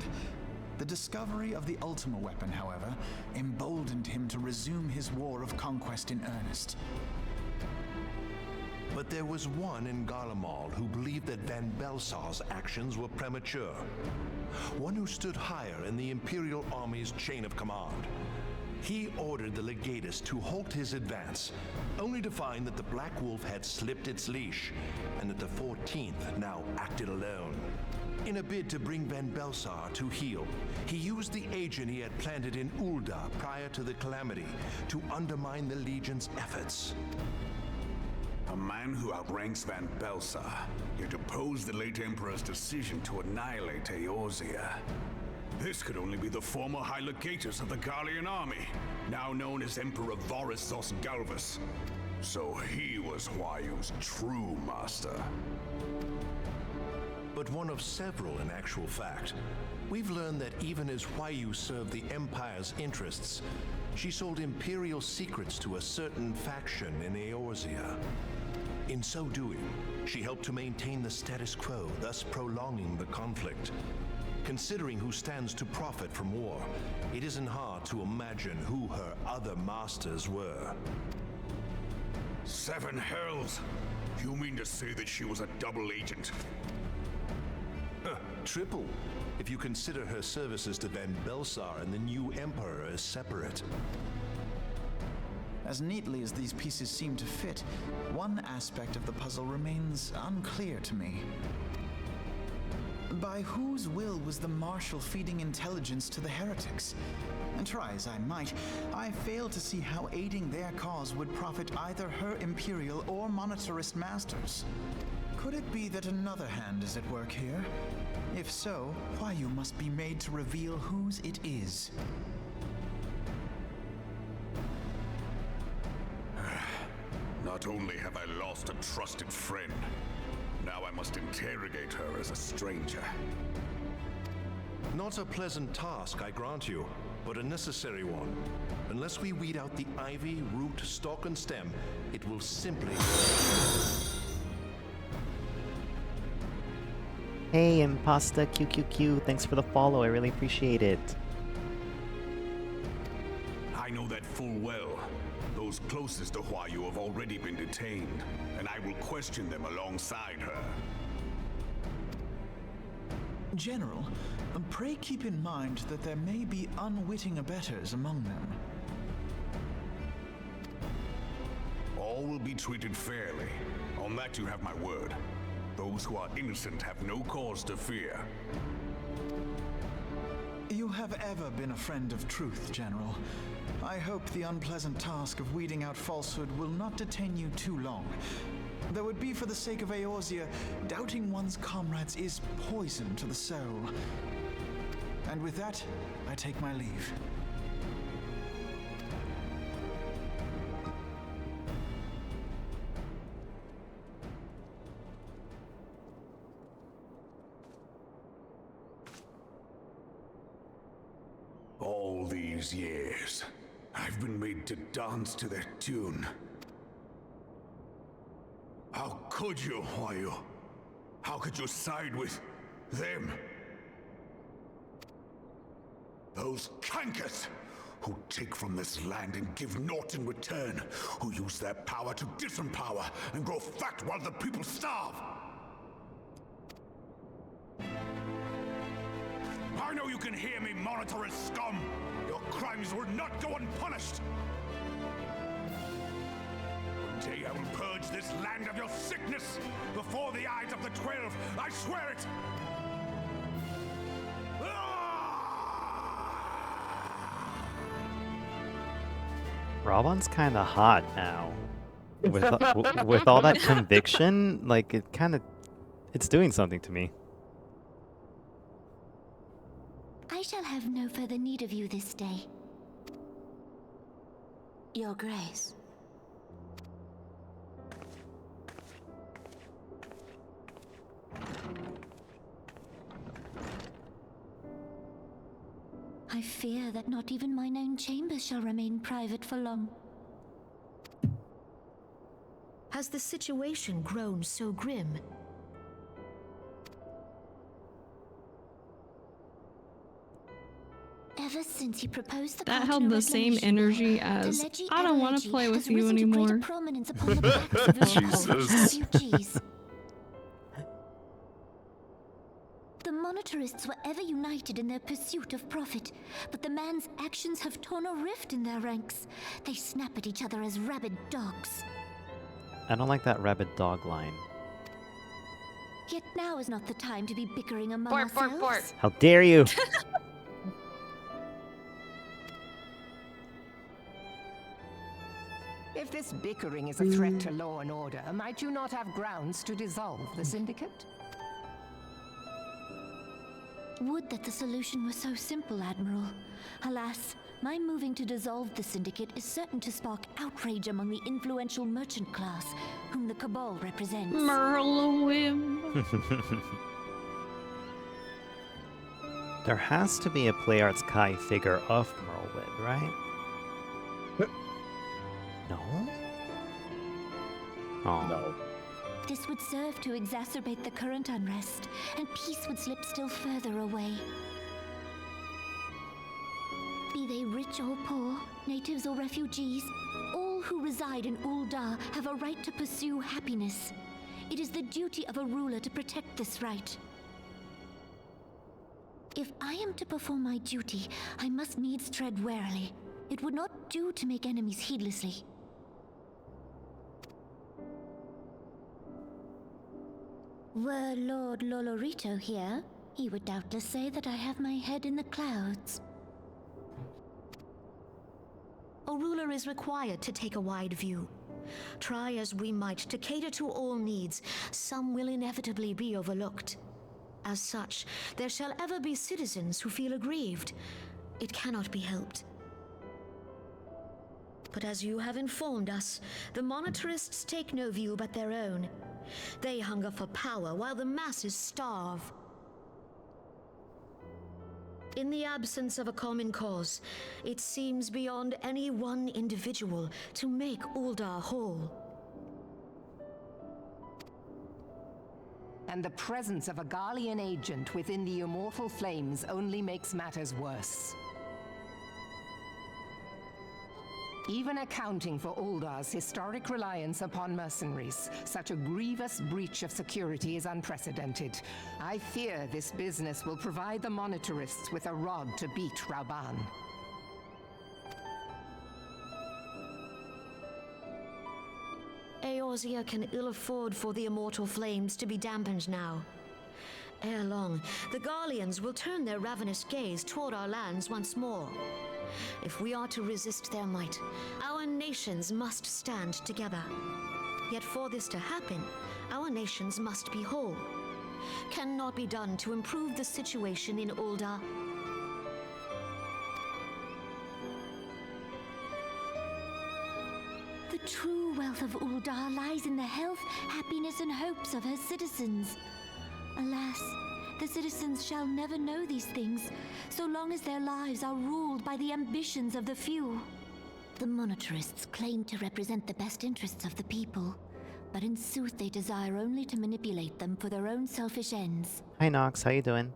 The discovery of the Ultima weapon, however, emboldened him to resume his war of conquest in earnest.
But there was one in Garlemald who believed that Van Belsar's actions were premature. One who stood higher in the Imperial Army's chain of command. He ordered the Legatus to halt his advance, only to find that the Black Wolf had slipped its leash, and that the 14th now acted alone. In a bid to bring Van Belsar to heel, he used the agent he had planted in Ul'dah prior to the calamity to undermine the Legion's efforts.
A man who outranks Van Belsar, yet opposed the late Emperor's decision to annihilate Eorzea. This could only be the former High Legatus of the Garlean army, now known as Emperor Varus Zos Galvus. So he was Huayu's true master.
But one of several in actual fact. We've learned that even as Huayu served the Empire's interests, she sold Imperial secrets to a certain faction in Eorzea. In so doing, she helped to maintain the status quo, thus prolonging the conflict. Considering who stands to profit from war, it isn't hard to imagine who her other masters were.
Seven hells! You mean to say that she was a double agent?
Triple, if you consider her services to Van Belsar and the new Emperor as separate.
As neatly as these pieces seem to fit, one aspect of the puzzle remains unclear to me. By whose will was the Marshal feeding intelligence to the heretics? And try as I might, I fail to see how aiding their cause would profit either her Imperial or monetarist masters. Could it be that another hand is at work here? If so, Huayu must be made to reveal whose it is.
Not only have I lost a trusted friend, now I must interrogate her as a stranger.
Not a pleasant task, I grant you, but a necessary one. Unless we weed out the ivy, root, stalk, and stem, it will simply...
Hey, Impasta QQQ, thanks for the follow. I really appreciate it.
I know that full well. Those closest to Huayu have already been detained, and I will question them alongside her.
General, pray keep in mind that there may be unwitting abettors among them.
All will be treated fairly. On that you have my word. Those who are innocent have no cause to fear.
You have ever been a friend of truth, General. I hope the unpleasant task of weeding out falsehood will not detain you too long. Though it be for the sake of Eorzea, doubting one's comrades is poison to the soul. And with that, I take my leave.
All these years, I've been made to dance to their tune. How could you, Huayu? How could you side with them? Those cankers who take from this land and give naught in return, who use their power to disempower and grow fat while the people starve. I know you can hear me, monitoring scum. Your crimes will not go unpunished. One day I will purge this land of your sickness before the eyes of the 12. I swear it.
Ravan's kind of hot now. With with all that conviction, like it's doing something to me.
I shall have no further need of you this day. Your Grace. I fear that not even mine own chambers shall remain private for long.
Has the situation grown so grim?
Ever since he proposed the
That held the same energy as, I don't want to play with you anymore.
Jesus.
Refugees. The monitorists were ever united in their pursuit of profit, but the man's actions have torn a rift in their ranks. They snap at each other as rabid dogs.
I don't like that rabid dog line.
Yet now is not the time to be bickering among ourselves.
How dare you!
If this bickering is a threat to law and order, might you not have grounds to dissolve the syndicate?
Would that the solution were so simple, Admiral. Alas, my moving to dissolve the syndicate is certain to spark outrage among the influential merchant class, whom the Cabal represents.
Merlwim.
There has to be a Play Arts Kai figure of Merlwyn, right? No? Oh.
No.
This would serve to exacerbate the current unrest, and peace would slip still further away. Be they rich or poor, natives or refugees, all who reside in Ul'dah have a right to pursue happiness. It is the duty of a ruler to protect this right. If I am to perform my duty, I must needs tread warily. It would not do to make enemies heedlessly. Were Lord Lolorito here, he would doubtless say that I have my head in the clouds.
A ruler is required to take a wide view. Try as we might to cater to all needs, some will inevitably be overlooked. As such, there shall ever be citizens who feel aggrieved. It cannot be helped. But as you have informed us, the monitorists take no view but their own. They hunger for power while the masses starve. In the absence of a common cause, it seems beyond any one individual to make Uldar whole.
And the presence of a Garlean agent within the immortal flames only makes matters worse. Even accounting for Uldar's historic reliance upon mercenaries, such a grievous breach of security is unprecedented. I fear this business will provide the monitorists with a rod to beat Rauban.
Eorzea can ill afford for the immortal flames to be dampened now. Ere long, the Garleans will turn their ravenous gaze toward our lands once more. If we are to resist their might, our nations must stand together. Yet for this to happen, our nations must be whole. Cannot be done to improve the situation in Uldar.
The true wealth of Uldar lies in the health, happiness, and hopes of her citizens. Alas, the citizens shall never know these things, so long as their lives are ruled by the ambitions of the few. The monitorists claim to represent the best interests of the people, but in sooth they desire only to manipulate them for their own selfish ends.
Hi Nox, how you doing?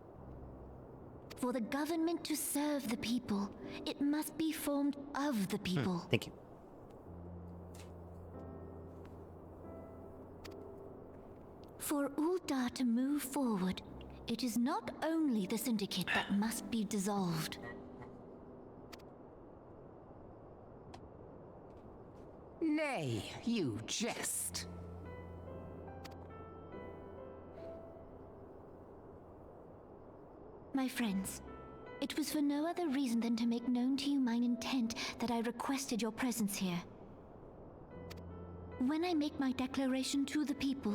For the government to serve the people, it must be formed of the people.
Thank you.
For Uldar to move forward, it is not only the Syndicate that must be dissolved.
Nay, you jest.
My friends, it was for no other reason than to make known to you mine intent that I requested your presence here. When I make my declaration to the people,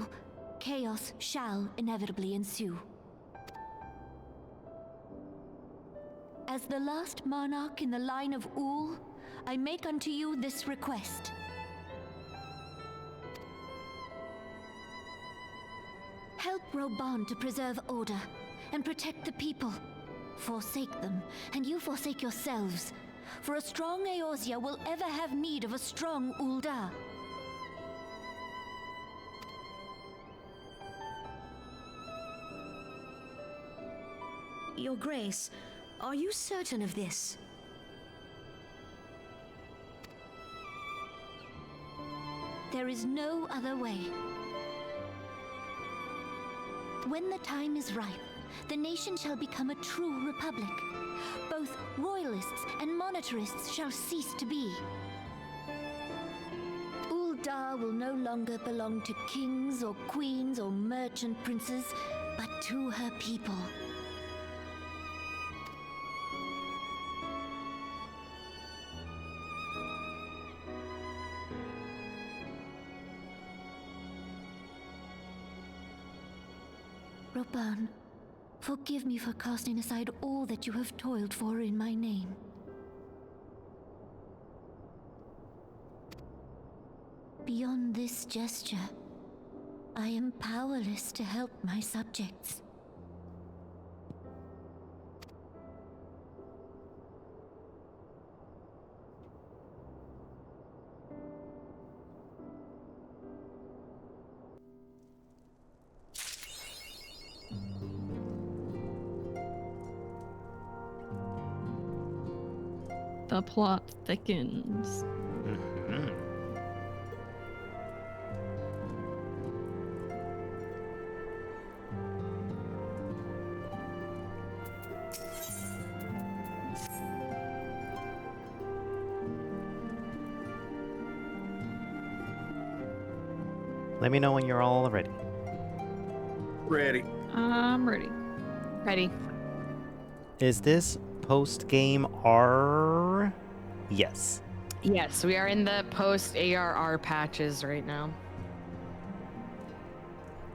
chaos shall inevitably ensue. As the last monarch in the line of Ul, I make unto you this request. Help Rauban to preserve order and protect the people. Forsake them, and you forsake yourselves. For a strong Eorzea will ever have need of a strong Uldar.
Your Grace, are you certain of this?
There is no other way. When the time is ripe, the nation shall become a true republic. Both royalists and monitorists shall cease to be. Uldar will no longer belong to kings or queens or merchant princes, but to her people. Rauban, forgive me for casting aside all that you have toiled for in my name. Beyond this gesture, I am powerless to help my subjects.
The plot thickens.
Let me know when you're all ready.
Ready.
I'm ready.
Ready.
Is this post-game R? Yes.
Yes, we are in the post ARR patches right now.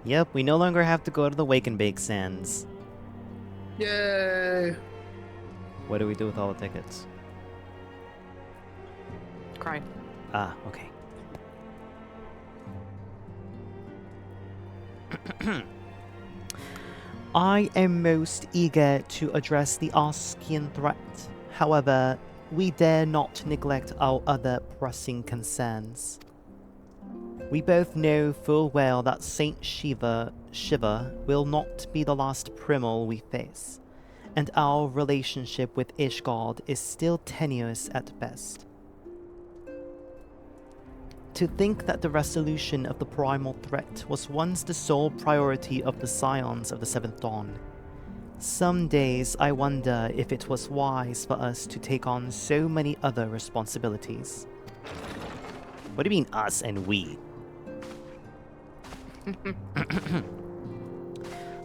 Yep, we no longer have to go to the Wake and Bake Sands.
Yay!
What do we do with all the tickets?
Cry.
Ah, okay. I am most eager to address the Oskian threat. However, we dare not neglect our other pressing concerns. We both know full well that Saint Shiva will not be the last primal we face, and our relationship with Ishgard is still tenuous at best. To think that the resolution of the primal threat was once the sole priority of the Scions of the Seventh Dawn. Some days I wonder if it was wise for us to take on so many other responsibilities. What do you mean us and we?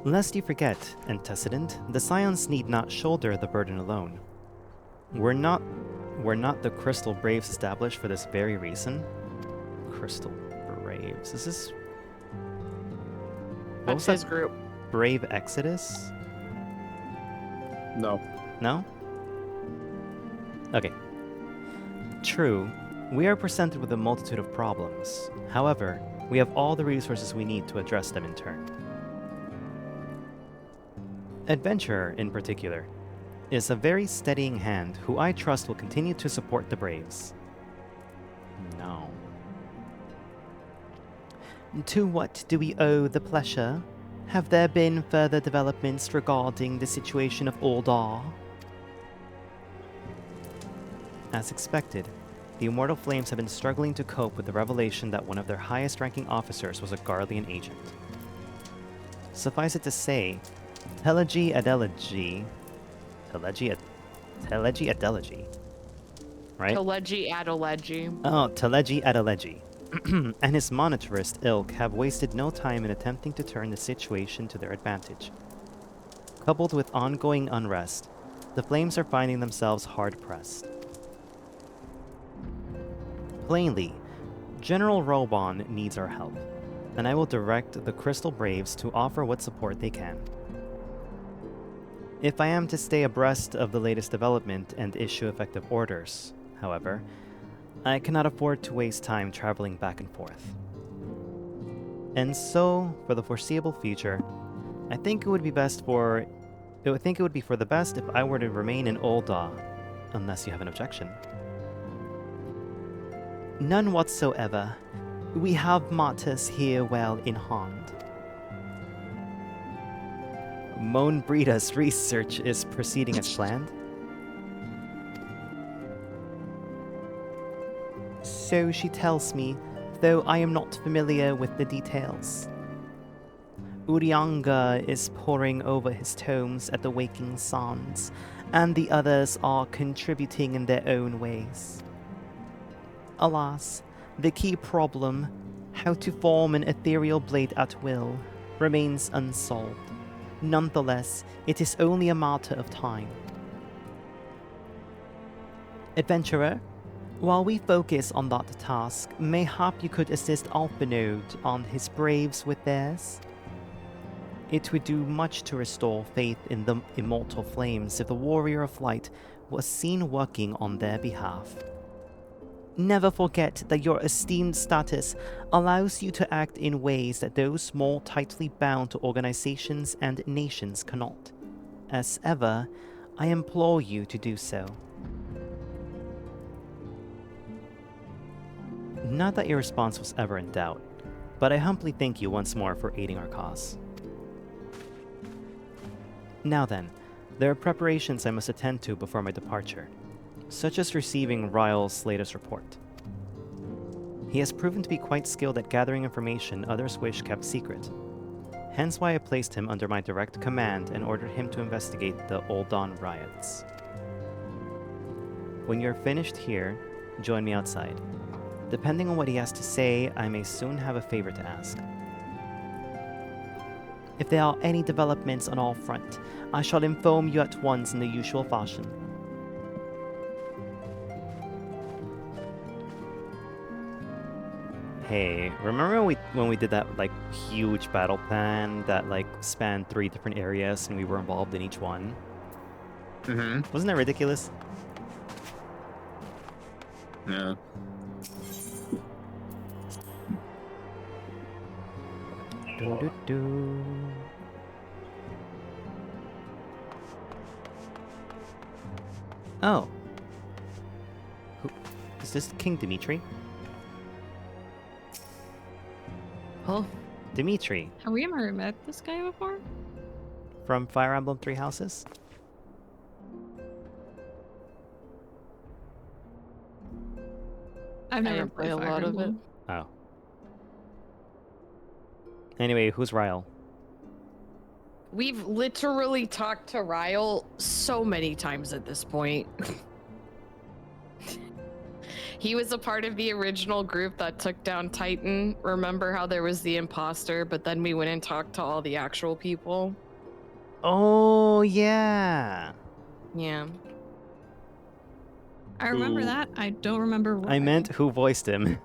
Lest you forget, antecedent, the Scions need not shoulder the burden alone. Were not the Crystal Braves established for this very reason? Crystal Braves. Is this... What was
That's his
that?
group.
Brave Exodus?
No.
No? Okay. True, we are presented with a multitude of problems. However, we have all the resources we need to address them in turn. Adventurer, in particular, is a very steadying hand who I trust will continue to support the Braves. No. To what do we owe the pleasure? Have there been further developments regarding the situation of Uldar? As expected, the Immortal Flames have been struggling to cope with the revelation that one of their highest-ranking officers was a Garlean agent. Suffice it to say, Telegy Adelegy, right?
Telegy Adelegy.
Oh, Telegy Adelegy. And his monetarist ilk have wasted no time in attempting to turn the situation to their advantage. Coupled with ongoing unrest, the Flames are finding themselves hard-pressed. Plainly, General Robon needs our help, and I will direct the Crystal Braves to offer what support they can. If I am to stay abreast of the latest development and issue effective orders, however, I cannot afford to waste time traveling back and forth. And so, for the foreseeable future, I think it would be for the best if I were to remain in Uldar, unless you have an objection. None whatsoever. We have martyrs here well in hand. Moan Breeda's research is proceeding as planned. So she tells me, though I am not familiar with the details. Urianga is poring over his tomes at the Waking Sands, and the others are contributing in their own ways. Alas, the key problem, how to form an ethereal blade at will, remains unsolved. Nonetheless, it is only a matter of time. Adventurer, while we focus on that task, mayhap you could assist Alphanode on his Braves with theirs? It would do much to restore faith in the Immortal Flames if the Warrior of Light was seen working on their behalf. Never forget that your esteemed status allows you to act in ways that those more tightly bound to organizations and nations cannot. As ever, I implore you to do so. Not that your response was ever in doubt, but I humbly thank you once more for aiding our cause. Now then, there are preparations I must attend to before my departure, such as receiving Ryle's latest report. He has proven to be quite skilled at gathering information others wish kept secret, hence why I placed him under my direct command and ordered him to investigate the Uldan riots. When you're finished here, join me outside. Depending on what he has to say, I may soon have a favor to ask. If there are any developments on our front, I shall inform you at once in the usual fashion. Hey, remember when we did that huge battle plan that spanned 3 different areas and we were involved in each one?
Mm-hmm.
Wasn't that ridiculous?
Yeah.
Oh. Who, is this King Dimitri?
Oh.
Dimitri.
Have we ever met this guy before?
From Fire Emblem Three Houses?
I've never
didn't play
played
a
Fire
lot of it.
Emblem.
Oh. Anyway, who's Ryle?
We've literally talked to Ryle so many times at this point. He was a part of the original group that took down Titan. Remember how there was the imposter, but then we went and talked to all the actual people?
Oh, yeah.
Yeah.
I remember that. I don't remember
I meant who voiced him.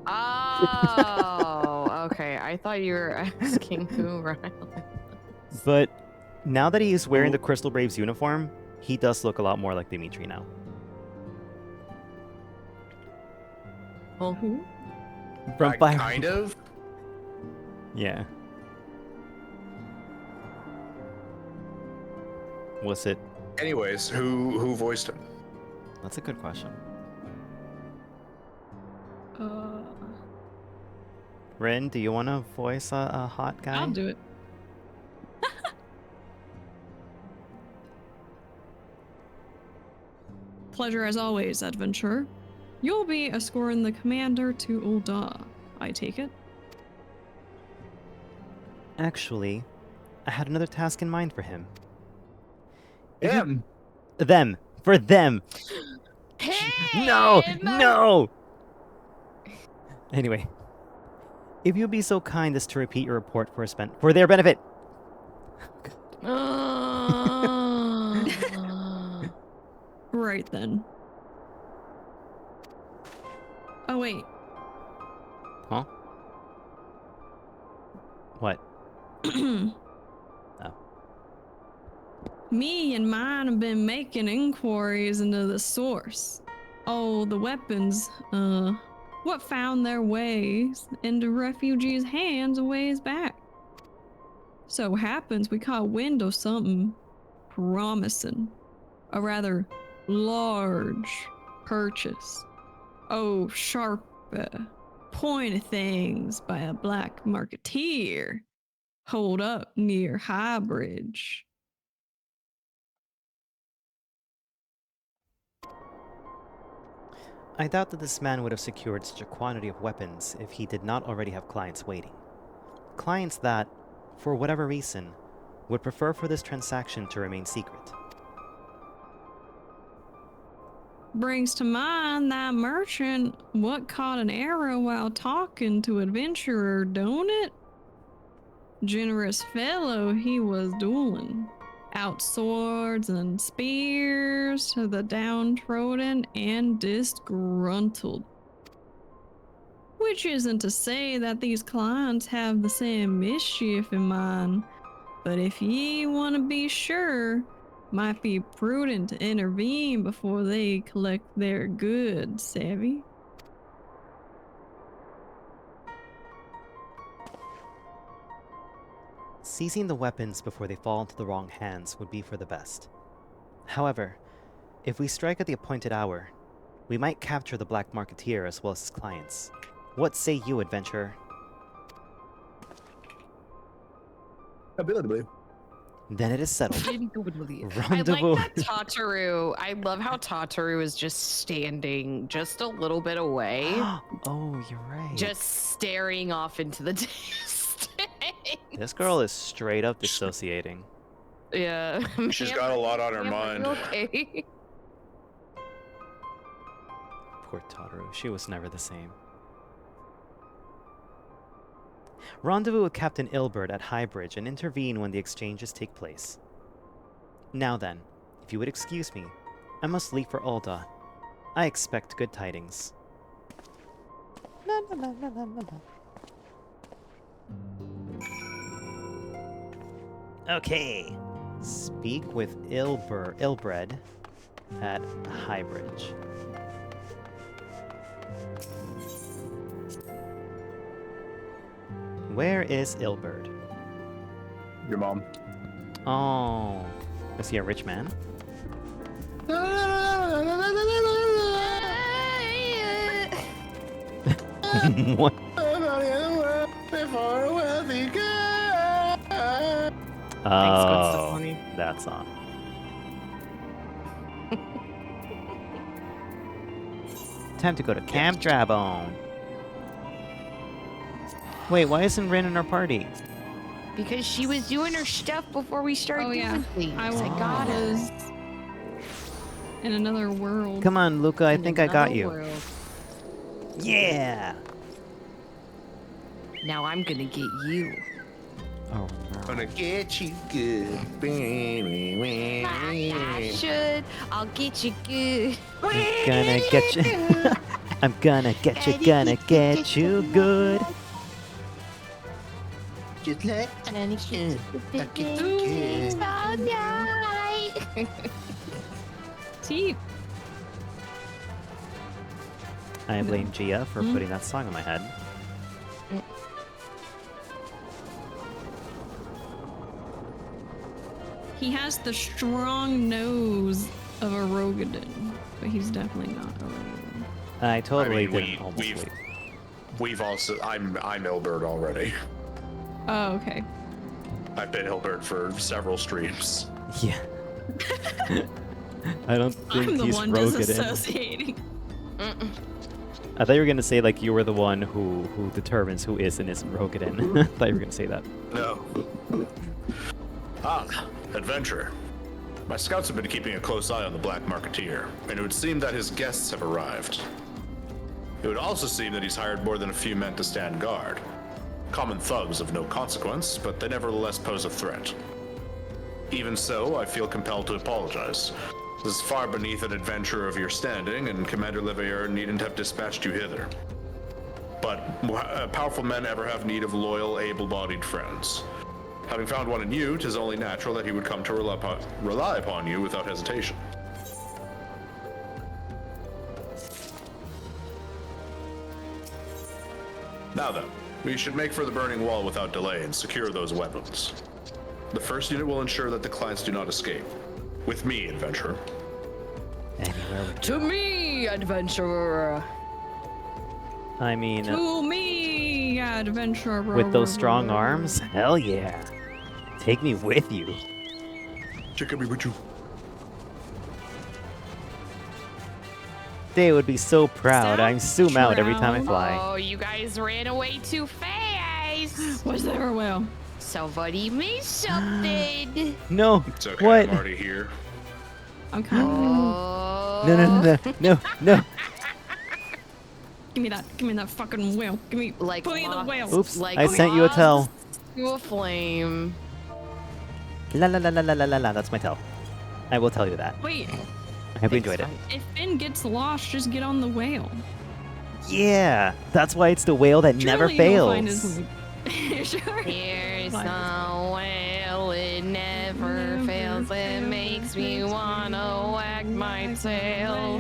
Oh, okay. I thought you were asking who Ryle.
But now that he is wearing the Crystal Braves uniform, he does look a lot more like Dimitri now.
Well, who?
From Fire
Kind of.
Yeah. Was it?
Anyways, who voiced him?
That's a good question. Rin, do you want to voice a hot guy?
I'll do it. Pleasure as always, adventurer. You'll be escorting the commander to Ul'dah, I take it?
Actually, I had another task in mind for him.
Him?
Them. For them. No! No! Anyway. If you'd be so kind as to repeat your report for their benefit.
Right then. Oh, wait.
Huh? What? Oh.
Me and mine have been making inquiries into the source. Oh, the weapons, what found their ways into refugees' hands a ways back. So happens we caught wind of something promising. A rather large purchase. Oh, sharp, pointy things by a black marketeer. Hold up near High Bridge.
I doubt that this man would have secured such a quantity of weapons if he did not already have clients waiting. Clients that, for whatever reason, would prefer for this transaction to remain secret.
Brings to mind that merchant what caught an arrow while talking to adventurer, don't it? Generous fellow he was dueling. Out swords and spears to the downtrodden and disgruntled. Which isn't to say that these clients have the same mischief in mind, but if ye want to be sure, might be prudent to intervene before they collect their goods, savvy?
Seizing the weapons before they fall into the wrong hands would be for the best. However, if we strike at the appointed hour, we might capture the black marketeer as well as his clients. What say you, adventurer? Then it is settled.
Rendezvous.
Rendezvous.
I like that Tataru. I love how Tataru is just standing just a little bit away.
Oh, you're right.
Just staring off into the distance.
This girl is straight up dissociating.
Yeah.
She's got a lot on her mind.
Okay.
Poor Tataru. She was never the same. Rendezvous with Captain Ilbert at High Bridge and intervene when the exchanges take place. Now then, if you would excuse me, I must leave for Ul'dah. I expect good tidings. La, la, la, la, la, la. Okay. Speak with Ilbred at High Bridge. Where is Ilberd?
Your mom.
Oh. Is he a rich man? What? Oh, that song. Time to go to Camp Drabone. Wait, why isn't Rin in our party?
Because she was doing her stuff before we started doing things.
I
got her.
was in another world.
Come on, Luca, I think I got you.
World.
Yeah!
Now I'm gonna get you.
Oh, no.
Gonna get you good, baby.
I should. I'll get you good.
I'm gonna get you. I'm gonna get you good.
Just let
See?
I blame Gia for putting that song in my head.
He has the strong nose of a Rogadin, but he's definitely not a Rogadin.
I totally
I mean,
didn't almost wait.
We've also I'm Ilbert already.
Oh, okay.
I've been Ilbert for several streams.
Yeah. I don't think
I'm the
he's
one
Rogadin.
disassociating.
I thought you were gonna say like you were the one who determines who is and isn't Rogadin. I thought you were gonna say that.
No. Adventurer. My scouts have been keeping a close eye on the Black Marketeer, and it would seem that his guests have arrived. It would also seem that he's hired more than a few men to stand guard. Common thugs of no consequence, but they nevertheless pose a threat. Even so, I feel compelled to apologize. This is far beneath an adventurer of your standing, and Commander Livier needn't have dispatched you hither. But powerful men ever have need of loyal, able-bodied friends. Having found one in you, 'tis only natural that he would come to rely upon you without hesitation. Now then, we should make for the burning wall without delay and secure those weapons. The first unit will ensure that the clients do not escape. With me, adventurer.
To me, adventurer.
I mean,
To me, adventurer.
with those strong arms, hell yeah. Take me with you.
Take me with you.
They would be so proud. I zoom out every time I fly.
Oh, you guys ran away too fast.
Was there a whale?
Somebody missed something.
No.
It's okay,
What?
I'm already here.
I'm coming.
No.
Give me that fucking whale. Give me,
Like
put me in the whale.
Oops,
Like
I sent you a tell.
To a flame.
La la la la la la la la, that's my tell. I will tell you that.
Wait,
I hope you enjoyed it.
if Finn gets lost, just get on the whale.
Yeah, that's why it's the whale that never
Surely you'll find his
fails.
way. Sure.
Here's
Find
a whale, it never fails. It makes me wanna wag my tail.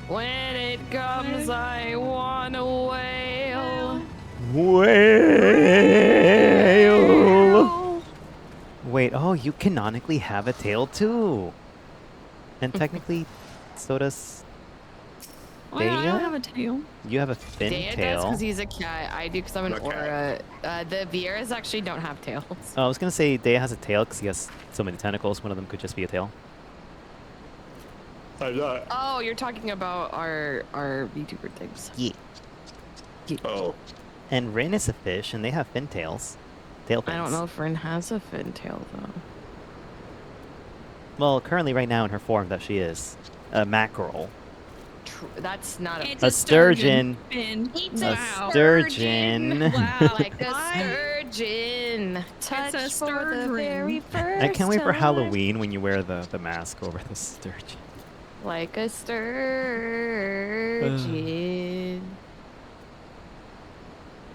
When it comes, I wanna wail.
Whale! Wait, oh, you canonically have a tail too. And technically, so does
Oh, yeah, I
Dea?
don't have a tail.
You have a fin
Dea does
tail.
because he's a cat. I do because I'm an
Okay.
aura. The Vieras actually don't have tails.
Oh, I was gonna say Dea has a tail because he has so many tentacles. One of them could just be a tail.
Oh, you're talking about our VTuber things.
Yeah.
Oh.
And Rin is a fish, and they have fin tails. Tail fins.
I don't know if Rin has a fin tail though.
Well, currently, right now, in her form that she is, a mackerel.
That's not a.
It's
A sturgeon.
Finn.
It's
A
a
sturgeon.
Wow.
Like a sturgeon. Touch
It's a
for the very first
I can't wait for
time.
Halloween when you wear the mask over the sturgeon.
Like a sturgeon.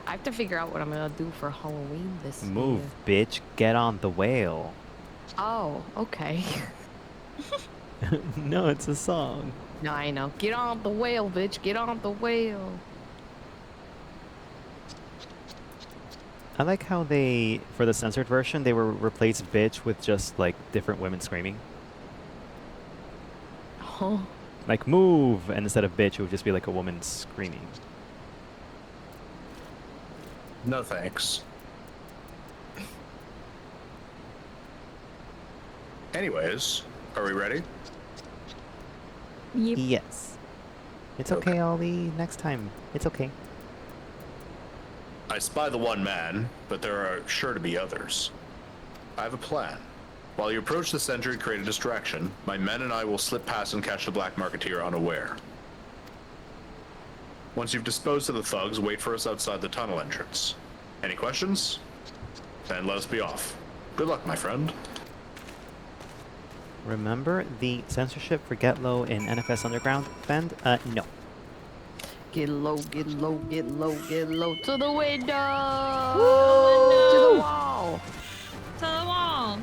I have to figure out what I'm gonna do for Halloween this
Move,
year.
bitch. Get on the whale.
Oh, okay.
No, it's a song.
No, I know. Get on the whale, bitch. Get on the whale.
I like how they, for the censored version, they were replaced bitch with just like different women screaming. Like, move! And instead of bitch, it would just be like a woman screaming.
No thanks. Anyways, are we ready?
Yep.
Yes. It's okay, Ollie. Next time. It's okay.
I spy the one man, but there are sure to be others. I have a plan. While you approach the center and create a distraction, my men and I will slip past and catch the Black Marketeer unaware. Once you've disposed of the thugs, wait for us outside the tunnel entrance. Any questions? Then let us be off. Good luck, my friend.
Remember the censorship for Get Low in NFS Underground, Fend? No.
Get low, get low, get low, get low. To the window!
Woo!
To the wall!
To the wall!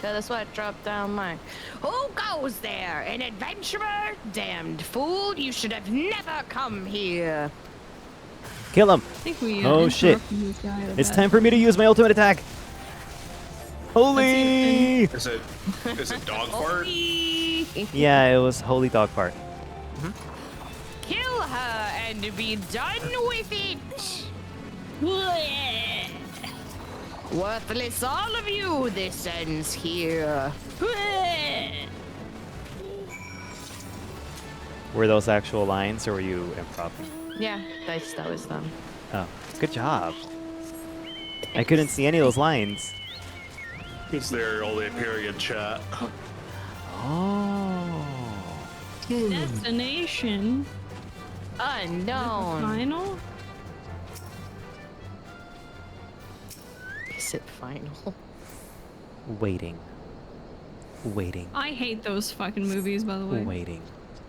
To the sweat drop down mine. Who goes there? An adventurer? Damned fool, you should have never come here.
Kill him!
I think we,
oh shit.
this guy a
It's
bit.
time for me to use my ultimate attack! Holy!
Is it dog fart?
Yeah, it was holy dog fart.
Kill her and be done with it. Worthless all of you, this ends here.
Were those actual lines, or were you improv?
Yeah, that was them.
Oh, good job. I couldn't see any of those lines.
It's there only appearing in chat.
Oh.
Destination.
Unknown.
Final?
Is it final?
Waiting. Waiting.
I hate those fucking movies, by the way.
Waiting.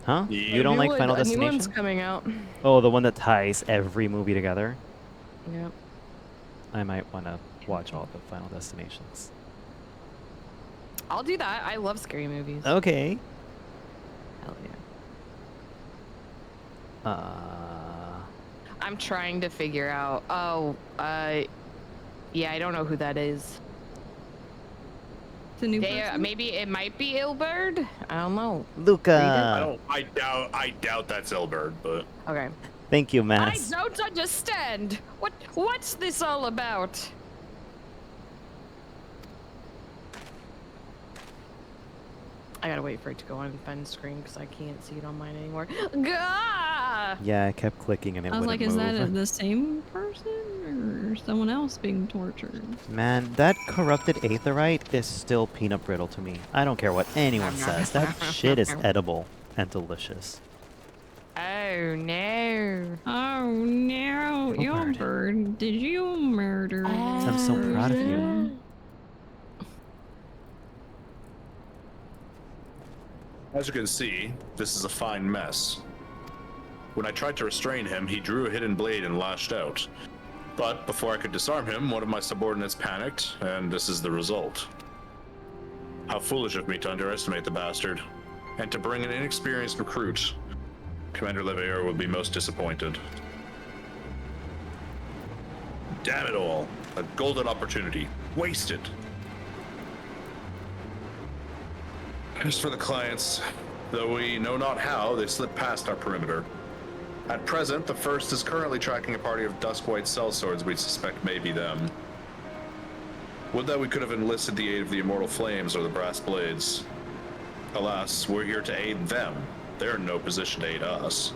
Huh?
Yeah.
You don't like Final
A new
Destination?
one's coming out.
Oh, the one that ties every movie together?
Yep.
I might want to watch all the Final Destinations.
I'll do that. I love scary movies.
Okay.
Hell yeah. I'm trying to figure out. Yeah, I don't know who that is.
The new
maybe it might be Ilbird. I don't know.
Luca.
I doubt that's Ilbird, but
Okay.
Thank you,
I
Mass.
don't understand. What's this all about? I gotta wait for it to go on Fend's screen because I can't see it on mine anymore. Gah!
Yeah, I kept clicking and it
I was
wouldn't
like, is
move.
that the same person or someone else being tortured?
Man, that corrupted aetherite is still peanut brittle to me. I don't care what anyone says. That shit is edible and delicious.
Oh no.
Oh no, Ilbird, did you murder
I'm so proud of you.
as you can see, this is a fine mess. When I tried to restrain him, he drew a hidden blade and lashed out. But before I could disarm him, one of my subordinates panicked, and this is the result. How foolish of me to underestimate the bastard, and to bring an inexperienced recruit. Commander Leveilleur would be most disappointed. Damn it all. A golden opportunity. Wasted. As for the clients, though we know not how, they slip past our perimeter. At present, the first is currently tracking a party of dusk-white sellswords we suspect may be them. Would that we could have enlisted the aid of the Immortal Flames or the Brass Blades. Alas, we're here to aid them. They're in no position to aid us.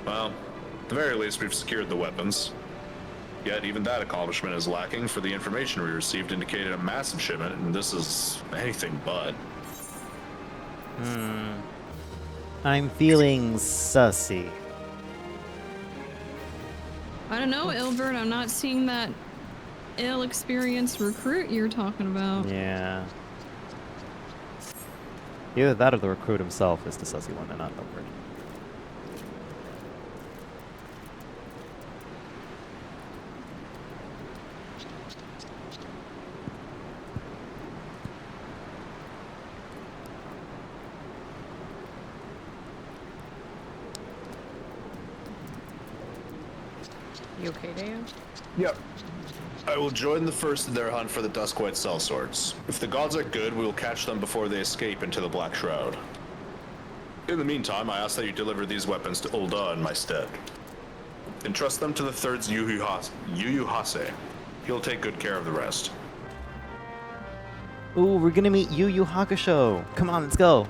Well, at the very least, we've secured the weapons. Yet even that accomplishment is lacking, for the information we received indicated a massive shipment, and this is anything but.
I'm feeling sussy.
I don't know, Ilbird, I'm not seeing that ill-experienced recruit you're talking about.
Yeah. Either that or the recruit himself is the sussy one and not Ilbird.
You okay, Dan?
Yep. I will join the first in their hunt for the Duskwhite sellswords. If the gods are good, we will catch them before they escape into the Black Shroud. In the meantime, I ask that you deliver these weapons to Ulda in my stead. Entrust them to the third Yu Yu Hase. He'll take good care of the rest.
Ooh, we're gonna meet Yu Yu Hakusho. Come on, let's go.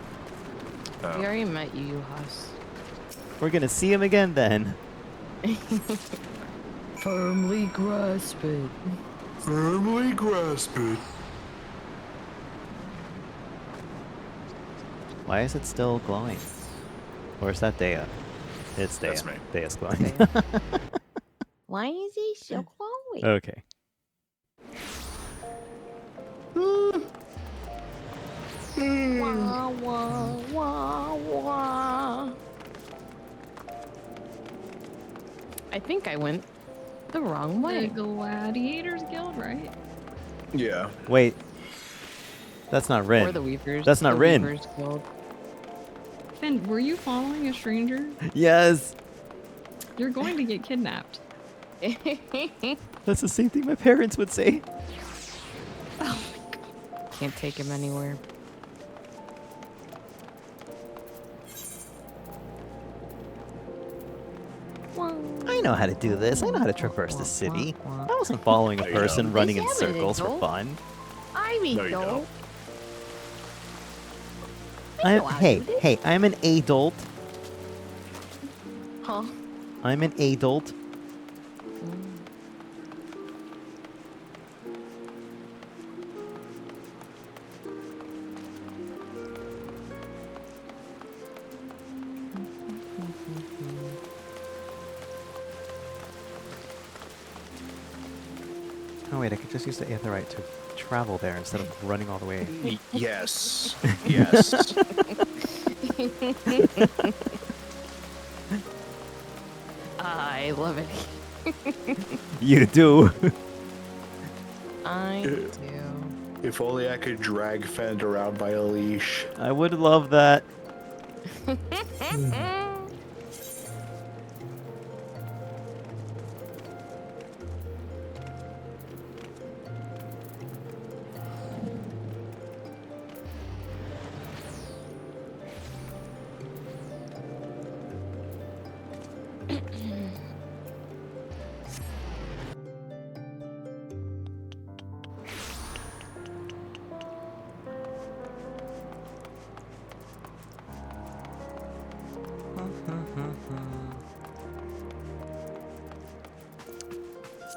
We already met Yu Yu Has.
We're gonna see him again then.
Firmly grasp it.
Firmly grasp it.
Why is it still glowing? Or is that Dea? It's Dea.
That's me.
Dea's glowing.
Why is he so glowing?
Okay.
Wah, wah, wah, wah. I think I went the wrong way.
The Gladiators Guild, right?
Yeah.
Wait. That's not Rin.
Or the Weavers.
That's not
the
Rin.
Weavers Guild.
Fend, were you following a stranger?
Yes.
You're going to get kidnapped.
That's the same thing my parents would say.
Can't take him anywhere.
I know how to do this. I know how to traverse the city. I wasn't following a person running in circles for fun.
I mean,
No, you don't.
Hey, I'm an adult.
Huh?
I'm an adult. Oh wait, I could just use the aetherite to travel there instead of running all the way.
Yes. Yes.
I love it.
You do.
I do.
If only I could drag Fend around by a leash.
I would love that.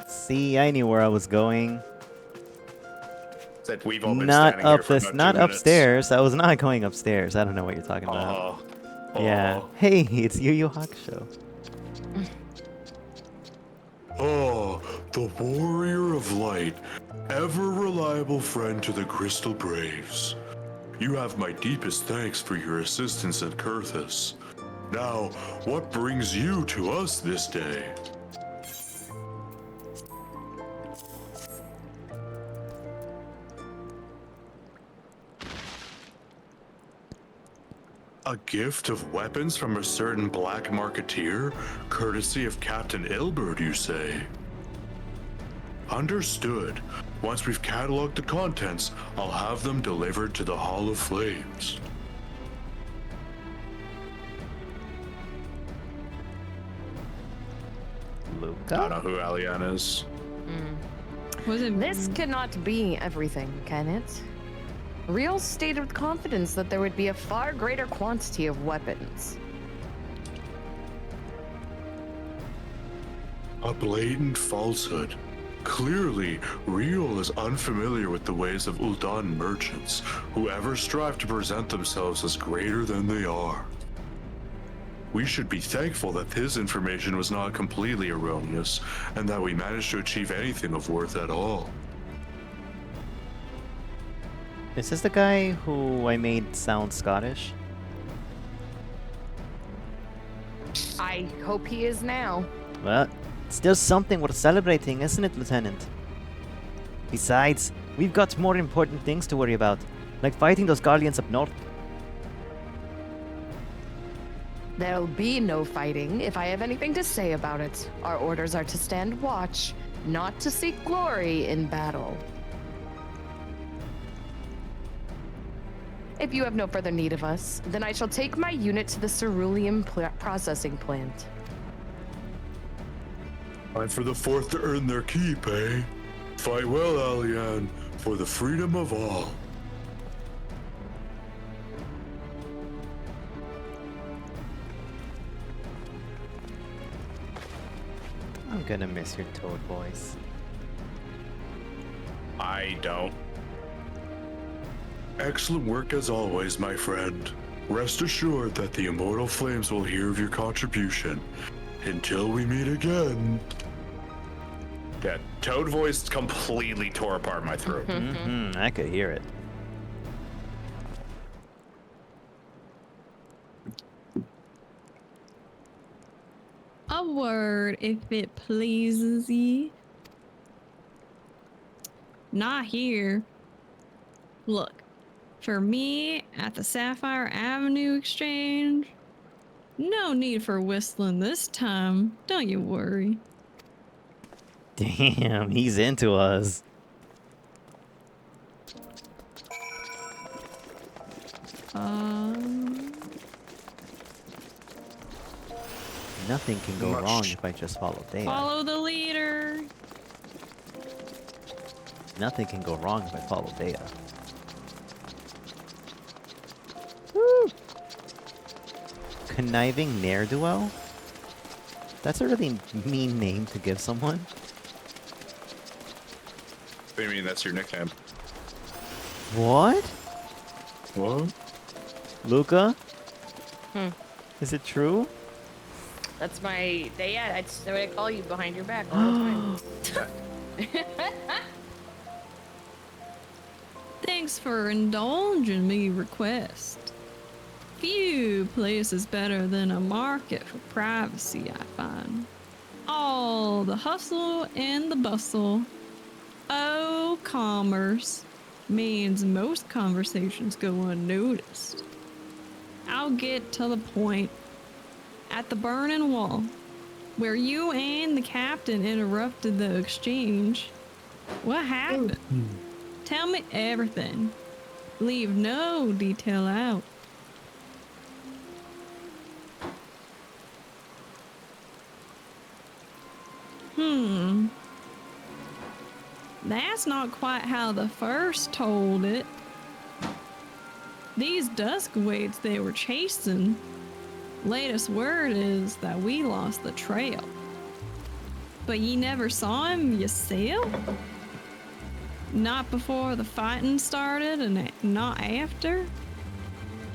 See, I knew where I was going.
That we've all been
Not
standing here
up
for
this,
about
not
2 minutes.
upstairs. I was not going upstairs. I don't know what you're talking about. Yeah. Hey, it's Yu Yu Hakusho.
Oh, the warrior of light, ever reliable friend to the Crystal Braves. You have my deepest thanks for your assistance at Kurthus. Now, what brings you to us this day? A gift of weapons from a certain black marketeer, courtesy of Captain Ilbert, you say? Understood. Once we've cataloged the contents, I'll have them delivered to the Hall of Flames.
Luca?
I don't know who Alian is.
This cannot be everything, can it? Real stated with confidence that there would be a far greater quantity of weapons.
A blatant falsehood. Clearly, Real is unfamiliar with the ways of Uldan merchants, who ever strive to present themselves as greater than they are. We should be thankful that his information was not completely erroneous, and that we managed to achieve anything of worth at all.
Is this the guy who I made sound Scottish?
I hope he is now.
Well, it's still something worth celebrating, isn't it, Lieutenant? Besides, we've got more important things to worry about, like fighting those guardians up north.
There'll be no fighting if I have anything to say about it. Our orders are to stand watch, not to seek glory in battle. If you have no further need of us, then I shall take my unit to the cerulean processing plant.
Time for the fourth to earn their keep, eh? Fight well, Alian, for the freedom of all.
I'm gonna miss your toad voice.
I don't.
Excellent work as always, my friend. Rest assured that the immortal flames will hear of your contribution. Until we meet again.
That toad voice completely tore apart my throat.
I could hear it.
A word, if it pleases ye. Not here. Look, for me at the Sapphire Avenue Exchange, no need for whistling this time. Don't you worry.
Damn, he's into us. Nothing can go wrong if I just follow Dea.
Follow the leader.
Nothing can go wrong if I follow Dea. Woo! Conniving ne'er-do-well? That's a really mean name to give someone.
What do you mean that's your nickname?
What?
What?
Luca? Is it true?
That's my that's what I call you behind your back all the time.
Thanks for indulging me request. Few places better than a market for privacy, I find. All the hustle and the bustle. Oh, commerce means most conversations go unnoticed. I'll get to the point. At the burning wall, where you and the captain interrupted the exchange, what happened? Tell me everything. Leave no detail out. That's not quite how the first told it. These Duskwaits they were chasing, latest word is that we lost the trail. But ye never saw him yourself? Not before the fighting started and not after?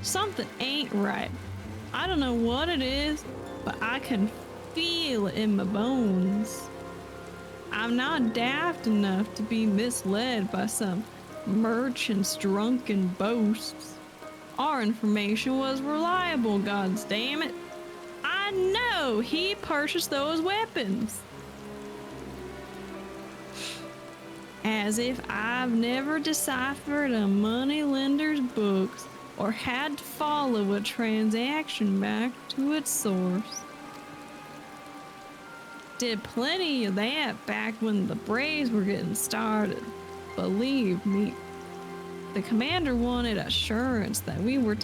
Something ain't right. I don't know what it is, but I can feel it in my bones. I'm not daft enough to be misled by some merchant's drunken boasts. Our information was reliable, gods damn it. I know he purchased those weapons. As if I've never deciphered a moneylender's books or had to follow a transaction back to its source. Did plenty of that back when the Braves were getting started. Believe me. The commander wanted assurance that we were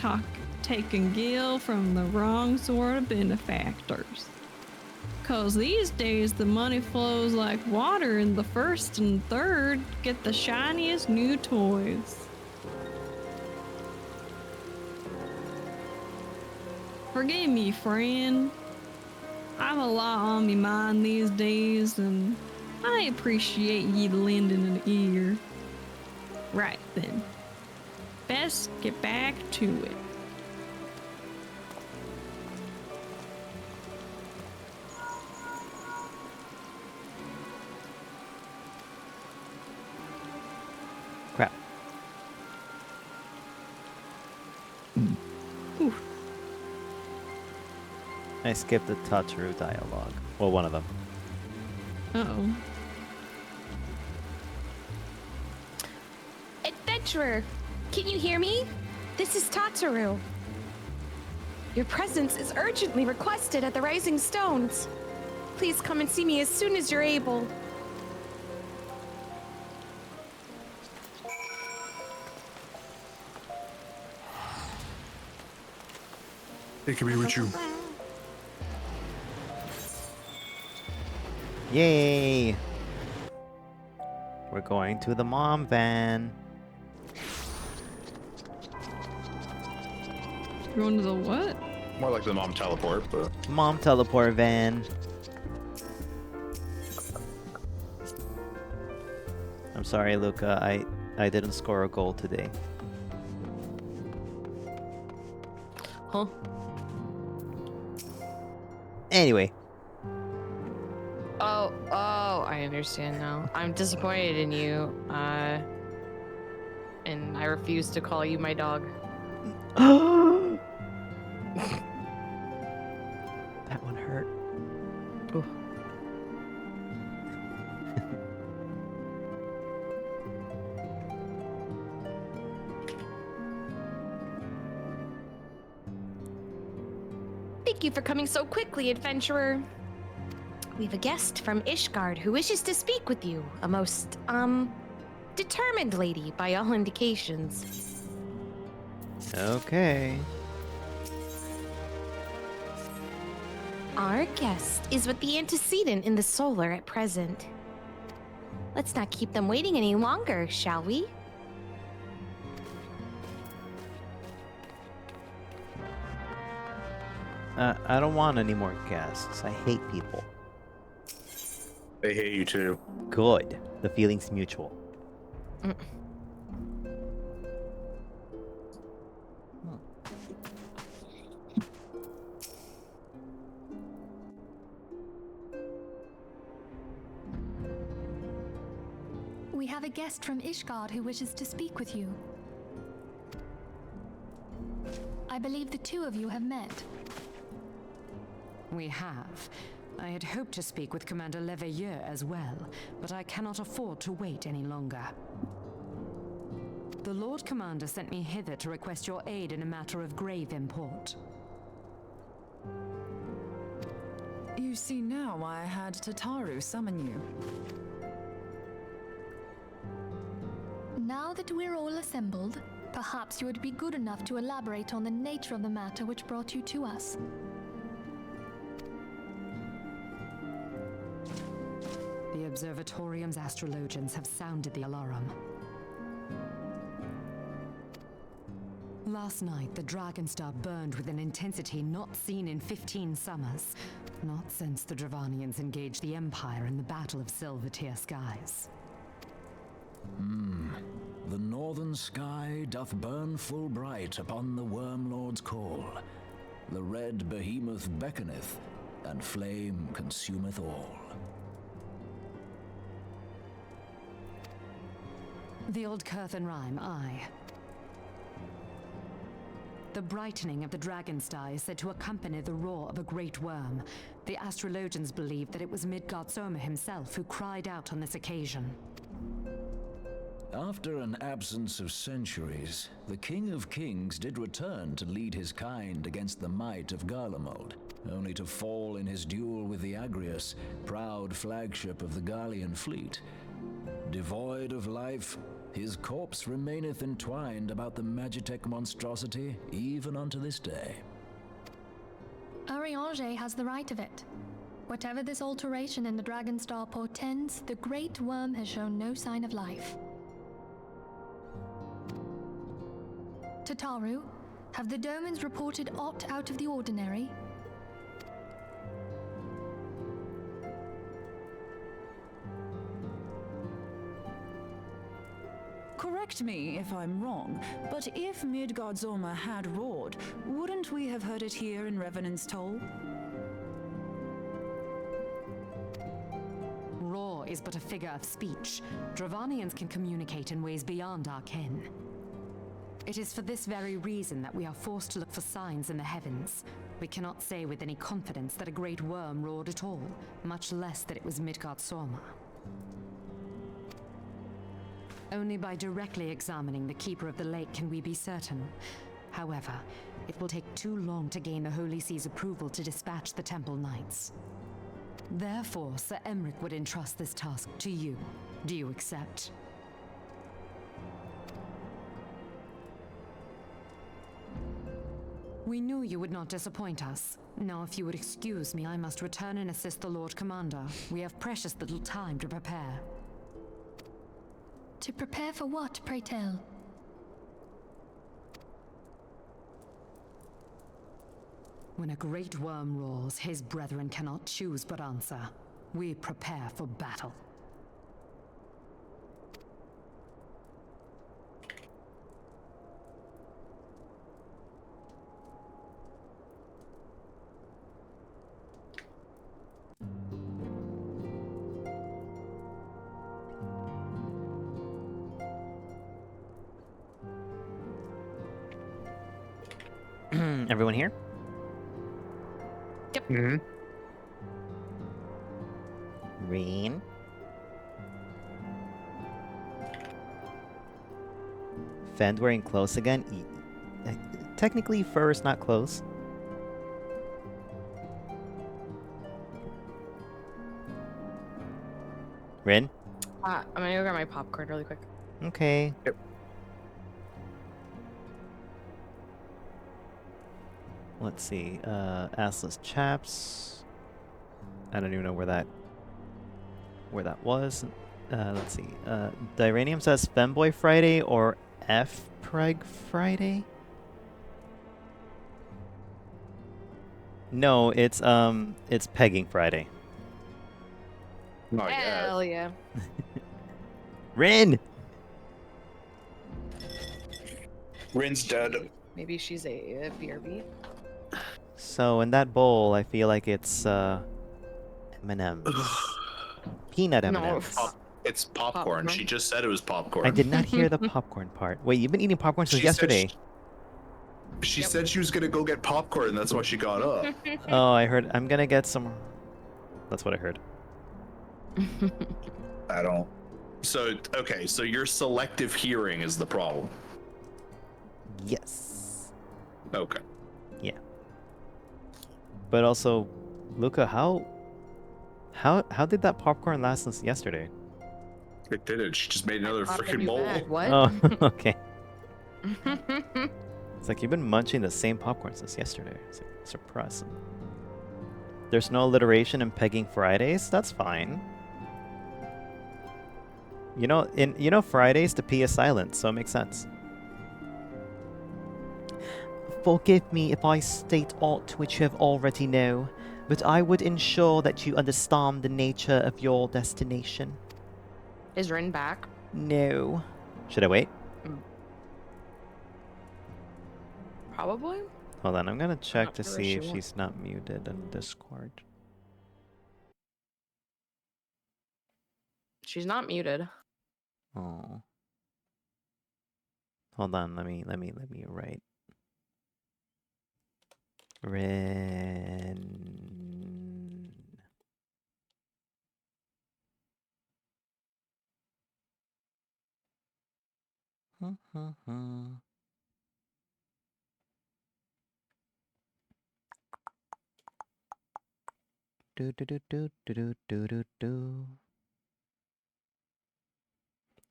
taking Gil from the wrong sort of benefactors. 'Cause these days the money flows like water and the first and third get the shiniest new toys. Forgive me, friend. I've a lot on me mind these days and I appreciate ye lending an ear. Right then. Best get back to it.
Crap.
Oof.
I skipped the Tataru dialogue. Well, one of them.
Uh-oh.
Adventurer, can you hear me? This is Tataru. Your presence is urgently requested at the Rising Stones. Please come and see me as soon as you're able.
Taking me with you.
Yay! We're going to the mom van.
Going to the what?
More like the mom teleport, but
Mom teleport van. I'm sorry, Luca. I didn't score a goal today.
Huh?
Anyway.
Oh, I understand now. I'm disappointed in you, and I refuse to call you my dog.
That one hurt.
Ooh.
Thank you for coming so quickly, adventurer. We've a guest from Ishgard who wishes to speak with you. A most, determined lady by all indications.
Okay.
Our guest is with the antecedent in the solar at present. Let's not keep them waiting any longer, shall we?
I don't want any more guests. I hate people.
they hate you too.
Good. The feeling's mutual.
We have a guest from Ishgard who wishes to speak with you. I believe the two of you have met.
We have. I had hoped to speak with Commander Leveilleur as well, but I cannot afford to wait any longer. The Lord Commander sent me hither to request your aid in a matter of grave import. You see now why I had Tataru summon you.
Now that we're all assembled, perhaps you would be good enough to elaborate on the nature of the matter which brought you to us.
The Observatorium's astrologians have sounded the alarm. Last night, the Dragon Star burned with an intensity not seen in 15 summers. Not since the Dravanians engaged the Empire in the Battle of Silvertear Skies.
The northern sky doth burn full bright upon the Wormlord's call. The red behemoth beckoneth, and flame consumeth all.
The old Curthan rhyme, aye. The brightening of the Dragon Star is said to accompany the roar of a great worm. The astrologians believe that it was Midgard Soma himself who cried out on this occasion.
After an absence of centuries, the King of Kings did return to lead his kind against the might of Garlemald, only to fall in his duel with the Agrius, proud flagship of the Garlean fleet. Devoid of life, his corpse remaineth entwined about the Magitech monstrosity even unto this day.
Ariange has the right of it. Whatever this alteration in the Dragon Star portends, the Great Worm has shown no sign of life. Tataru, have the Domans reported aught out of the ordinary?
Correct me if I'm wrong, but if Midgard Soma had roared, wouldn't we have heard it here in Revenant's Toll? Roar is but a figure of speech. Dravanians can communicate in ways beyond our ken. It is for this very reason that we are forced to look for signs in the heavens. We cannot say with any confidence that a great worm roared at all, much less that it was Midgard Soma. Only by directly examining the Keeper of the Lake can we be certain. However, it will take too long to gain the Holy See's approval to dispatch the Temple Knights. Therefore, Sir Emric would entrust this task to you. Do you accept?
We knew you would not disappoint us. Now, if you would excuse me, I must return and assist the Lord Commander. We have precious little time to prepare.
To prepare for what, pray tell?
When a great worm roars, his brethren cannot choose but answer. We prepare for battle.
Everyone here?
Yep.
Mm-hmm. Green. Fend wearing clothes again? Technically, fur is not clothes. Rin?
I'm gonna go grab my popcorn really quick.
Okay.
Yep.
Let's see. Assless chaps. I don't even know where that was. Let's see. Diranium says Femboy Friday or F-Preg Friday? No, it's Pegging Friday.
Oh,
Hell yeah.
Rin!
Rin's dead.
Maybe she's a BRB.
So in that bowl, I feel like it's M&M's. Peanut M&M's.
No,
it's popcorn.
Popcorn.
She just said it was popcorn.
I did not hear the popcorn part. Wait, you've been eating popcorn since
She said
yesterday.
She said she was gonna go get popcorn, and that's why she got up.
Oh, I heard. I'm gonna get some. That's what I heard.
I don't. So, okay, so your selective hearing is the problem.
Yes.
Okay.
Yeah. But also, Luca, how did that popcorn last since yesterday?
It didn't. She just made another freaking bowl.
What?
Oh, okay. It's like you've been munching the same popcorn since yesterday. It's like, surprising. There's no alliteration in Pegging Fridays? That's fine. You know Fridays to P is silent, so it makes sense. Forgive me if I state aught which you have already know, but I would ensure that you understand the nature of your destination.
Is Rin back?
No. Should I wait?
Probably.
Hold on, I'm gonna check to
sure
see
she
if
won't.
she's not muted in Discord.
She's not muted.
Oh. Hold on, let me write. Ren. Do do do do do do do do do.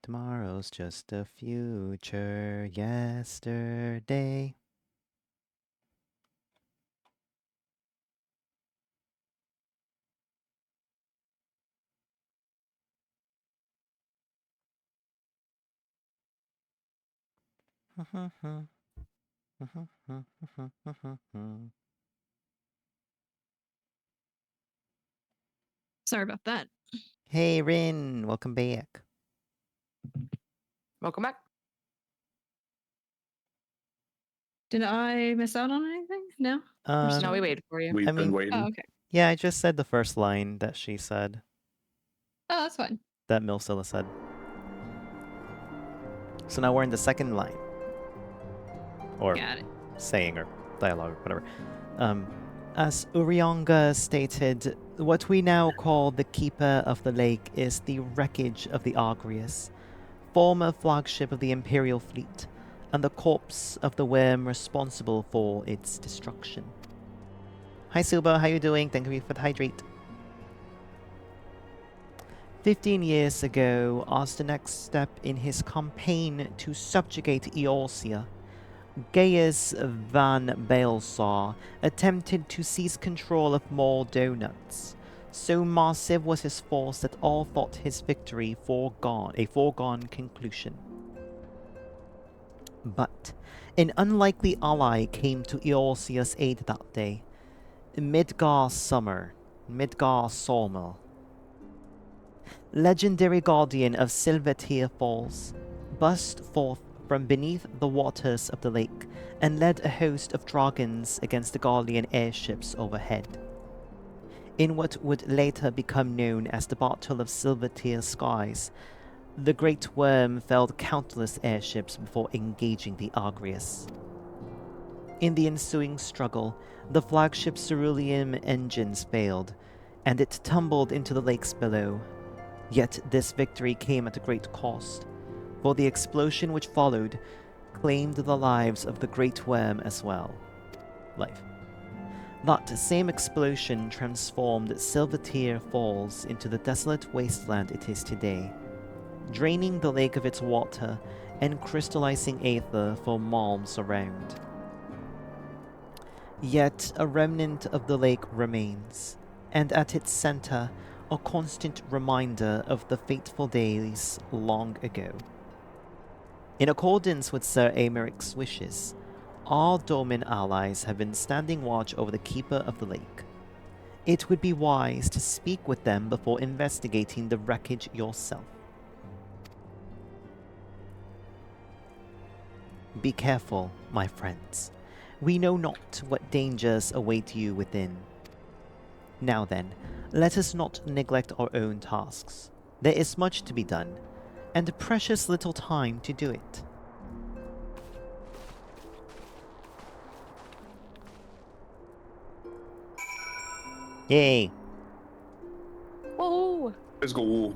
Tomorrow's just a future yesterday.
Sorry about that.
Hey Rin, welcome back.
Welcome back.
Did I miss out on anything? No?
No, we waited for you.
We've been waiting.
Oh, okay.
Yeah, I just said the first line that she said.
Oh, that's fine.
That Milsilla said. So now we're in the second line. Or
Got it.
saying or dialogue or whatever. As Urianga stated, what we now call the Keeper of the Lake is the wreckage of the Argrius, former flagship of the Imperial fleet, and the corpse of the worm responsible for its destruction. Hi Suba, how you doing? Thank you for the hydrate. 15 years ago, as the next step in his campaign to subjugate Eorzea, Gaius van Baelsaw attempted to seize control of more donuts. So massive was his force that all thought his victory a foregone conclusion. But an unlikely ally came to Eorzea's aid that day. Midgar Sawmill, legendary guardian of Silvertier Falls, burst forth from beneath the waters of the lake and led a host of dragons against the Garlean airships overhead. In what would later become known as the Battle of Silvertier Skies, the Great Worm felled countless airships before engaging the Agrius. In the ensuing struggle, the flagship Cerulean engines failed, and it tumbled into the lakes below. Yet this victory came at a great cost, for the explosion which followed claimed the lives of the Great Worm as well. That same explosion transformed Silvertier Falls into the desolate wasteland it is today, draining the lake of its water and crystallizing aether for miles around. Yet a remnant of the lake remains, and at its center, a constant reminder of the fateful days long ago. In accordance with Sir Americ's wishes, our Domin allies have been standing watch over the Keeper of the Lake. It would be wise to speak with them before investigating the wreckage yourself. Be careful, my friends. We know not what dangers await you within. Now then, let us not neglect our own tasks. There is much to be done, and precious little time to do it. Yay!
Whoa!
Let's go.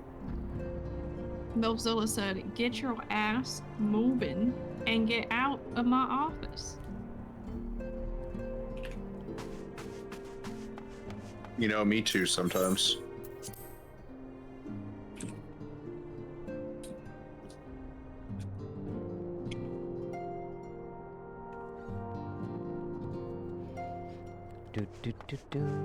Belzilla said, "Get your ass moving and get out of my office."
You know, me too sometimes.
Do do do do.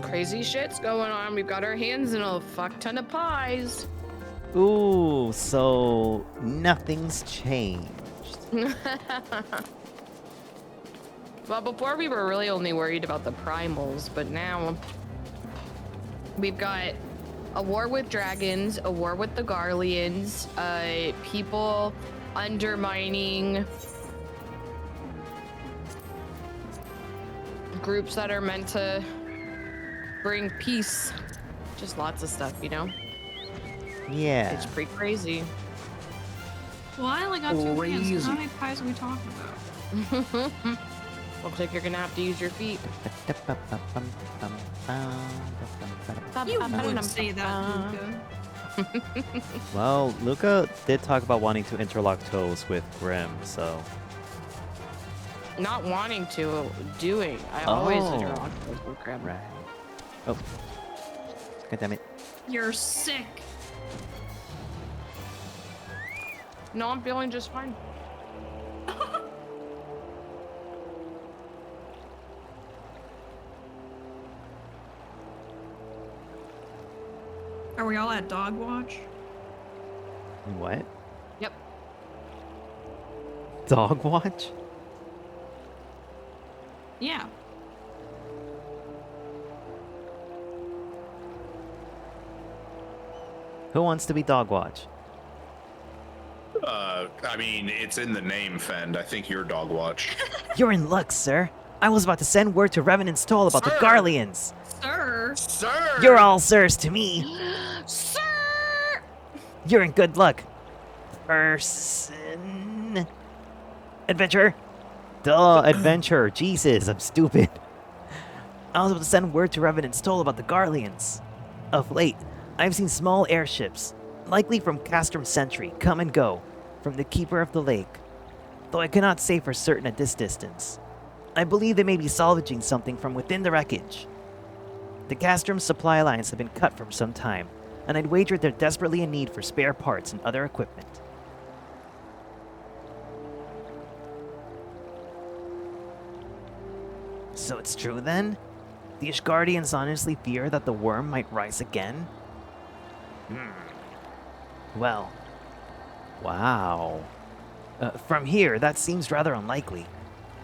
Crazy shit's going on. We've got our hands in a fuck ton of pies.
Ooh, so nothing's changed.
Well, before we were really only worried about the primals, but now we've got a war with dragons, a war with the Garleans, people undermining groups that are meant to bring peace. Just lots of stuff, you know?
Yeah.
It's pretty crazy.
Well, I only got 2 hands, so how many pies are we talking about?
Looks like you're gonna have to use your feet.
You would say that, Luca.
Well, Luca did talk about wanting to interlock toes with Grim, so...
Not wanting to, doing. I always interlock toes with Grim.
Right. Oh. God damn it.
You're sick.
No, I'm feeling just fine.
Are we all at dog watch?
What?
Yep.
Dog watch?
Yeah.
Who wants to be dog watch?
I mean, it's in the name, Fend. I think you're dog watch.
You're in luck, sir. I was about to send word to Revenant's Toll about the Garleans.
Sir.
Sir.
You're all sirs to me.
Sir.
You're in good luck. Person. Adventure. Duh, adventure. Jesus, I'm stupid. I was about to send word to Revenant's Toll about the Garleans. Of late, I've seen small airships, likely from Castrum Sentry, come and go from the Keeper of the Lake, though I cannot say for certain at this distance. I believe they may be salvaging something from within the wreckage. The Castrum's supply lines have been cut for some time, and I'd wager they're desperately in need for spare parts and other equipment. So it's true then? The Ishgardians honestly fear that the worm might rise again? Well, wow. From here, that seems rather unlikely.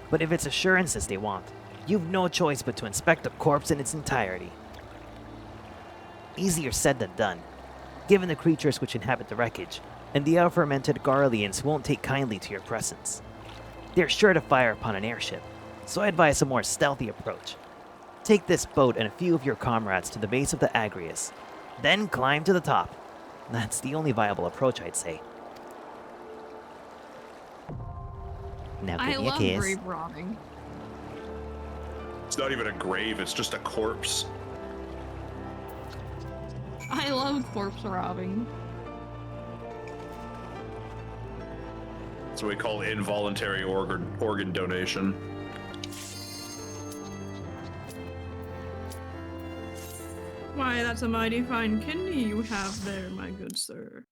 But if it's assurances they want, you've no choice but to inspect the corpse in its entirety. Easier said than done, given the creatures which inhabit the wreckage, and the aforementioned Garleans won't take kindly to your presence. They're sure to fire upon an airship, so I advise a more stealthy approach. Take this boat and a few of your comrades to the base of the Agrius, then climb to the top. That's the only viable approach, I'd say. Now
I
give me a
love
kiss.
grave robbing.
It's not even a grave, it's just a corpse.
I love corpse robbing.
That's what we call involuntary organ donation.
Why, that's a mighty fine kidney you have there, my good sir.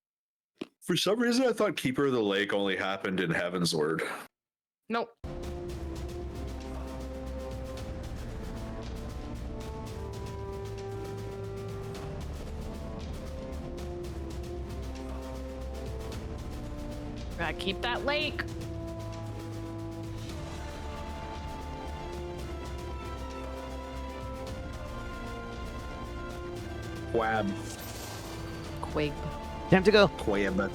For some reason, I thought Keeper of the Lake only happened in Heavensward.
Nope. Gotta keep that lake.
Quab.
Quig.
Time to go.
Quab.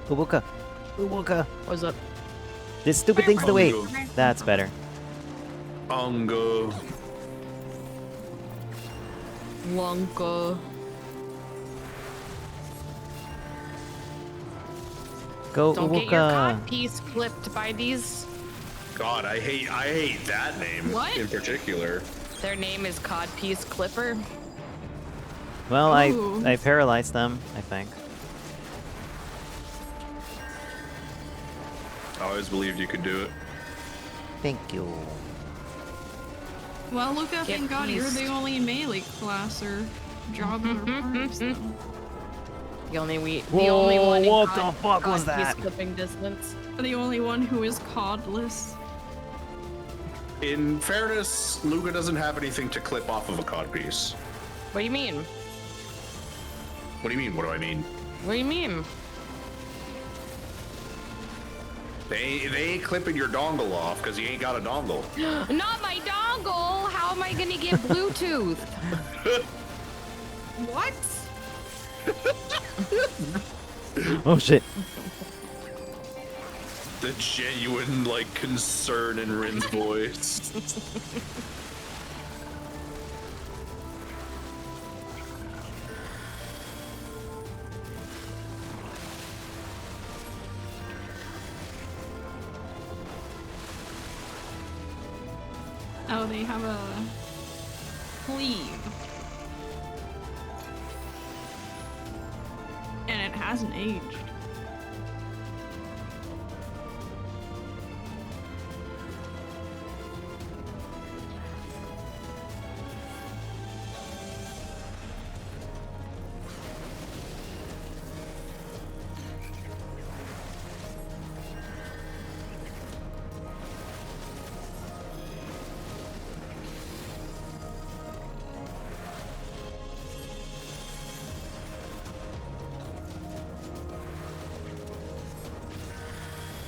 Ubuka. Ubuka.
What's up?
This stupid thing's the way. That's better.
Ungo.
Lunka.
Go
Don't get your
Ubuka.
codpiece clipped by these.
God, I hate that name
What?
in particular.
Their name is Codpiece Clipper.
Well,
Ooh.
I paralyzed them, I think.
I always believed you could do it.
Thank you.
Well, Luca,
Get
thank God you're
pieced.
the only melee classer. Joggler parties, though.
The only
Whoa,
one in
what the fuck was
codpiece
that?
clipping distance.
The only one who is codless.
In fairness, Luca doesn't have anything to clip off of a codpiece.
What do you mean?
What do you mean? What do I mean?
What do you mean?
They ain't clipping your dongle off because you ain't got a dongle.
Not my dongle! How am I gonna get Bluetooth? What?
Oh shit.
The genuine, concern in Rin's voice.
Oh, they have a cleave. And it hasn't aged.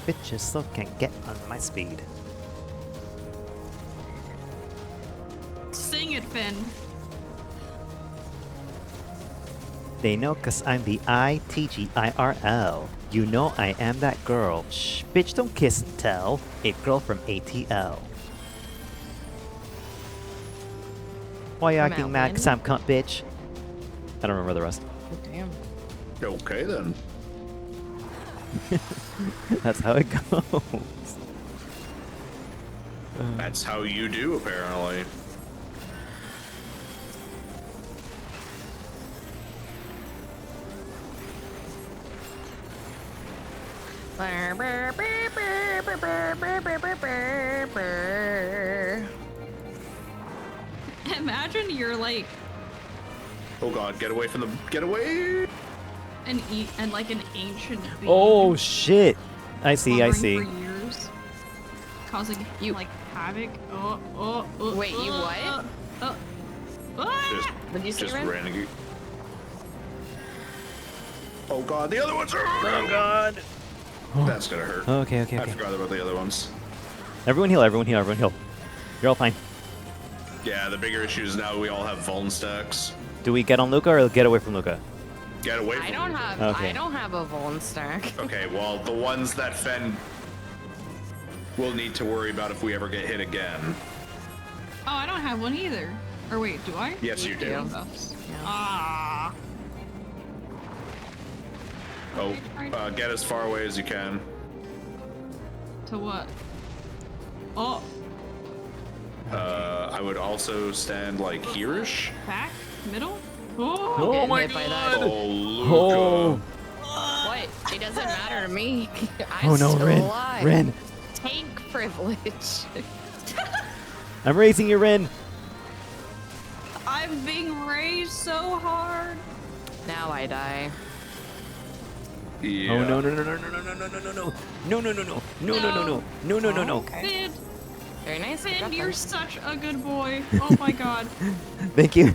Bitches still can't get on my speed.
Sing it, Fend.
They know 'cause I'm the ITGIRL. You know I am that girl. Shh, bitch, don't kiss and tell. It girl from ATL. Why you acting mad 'cause I'm cunt, bitch? I don't remember the rest.
Oh, damn.
Okay then.
That's how it goes.
That's how you do, apparently.
when you're like
Oh god, get away from the... Get away!
an ancient being
Oh shit! I see. I
hovering
see.
for years, causing like havoc.
Wait, you what?
Just,
What did you say, Ren?
randomly. Oh god, the other ones are...
Oh god!
That's gonna hurt.
Okay.
I forgot about the other ones.
Everyone heal. Everyone heal. Everyone heal. You're all fine.
Yeah, the bigger issue is now we all have vuln stacks.
Do we get on Luca or get away from Luca?
Get away from
I don't have.
Okay.
I don't have a vuln stack.
Okay, well, the ones that Fend will need to worry about if we ever get hit again.
Oh, I don't have one either. Or wait, do I?
Yes, you do.
Ah.
Oh, get as far away as you can.
To what? Oh.
I would also stand like here-ish.
Back? Middle? Oh,
Oh my
hit by
god!
that.
Oh, Luca.
What? It doesn't matter to me. I'm
Oh no,
still
Ren!
alive.
Ren!
Tank privilege.
I'm raising you, Ren!
I'm being raised so hard.
Now I die.
Yeah.
Oh no!
Finn,
Very nice. good
Finn,
job,
you're
Finn.
such a good boy. Oh my god.
Thank you.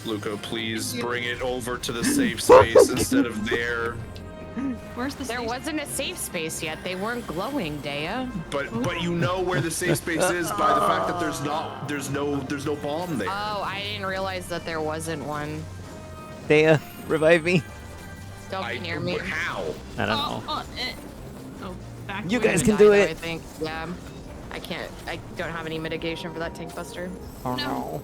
Luca, please bring it over to the safe space instead of there.
Where's the
There
safe-
wasn't a safe space yet. They weren't glowing, Dea.
But you know where the safe space is by the fact that there's no bomb there.
Oh, I didn't realize that there wasn't one.
Dea, revive me.
Don't be near me.
How?
I don't know.
Oh, back
You
way.
guys can
Die,
do
though,
it.
I think. Yeah. I can't. I don't have any mitigation for that tank buster.
Oh
No.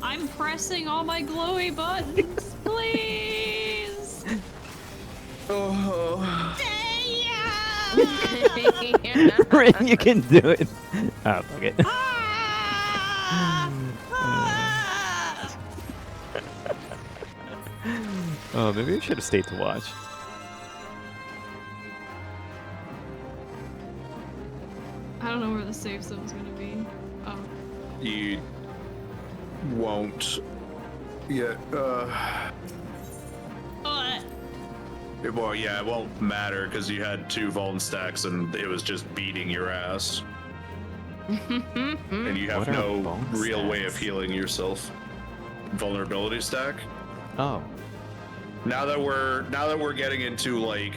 I'm pressing all my glowy buttons, please.
Oh.
Ren, you can do it. Oh, fuck it. Oh, maybe I should have stayed to watch.
I don't know where the safe zone's gonna be. Oh.
You won't. Yeah. Well, yeah, it won't matter because you had 2 vuln stacks and it was just beating your ass. And you have
What are
no
vuln
real way
stacks?
of healing yourself. Vulnerability stack.
Oh.
Now that we're getting into like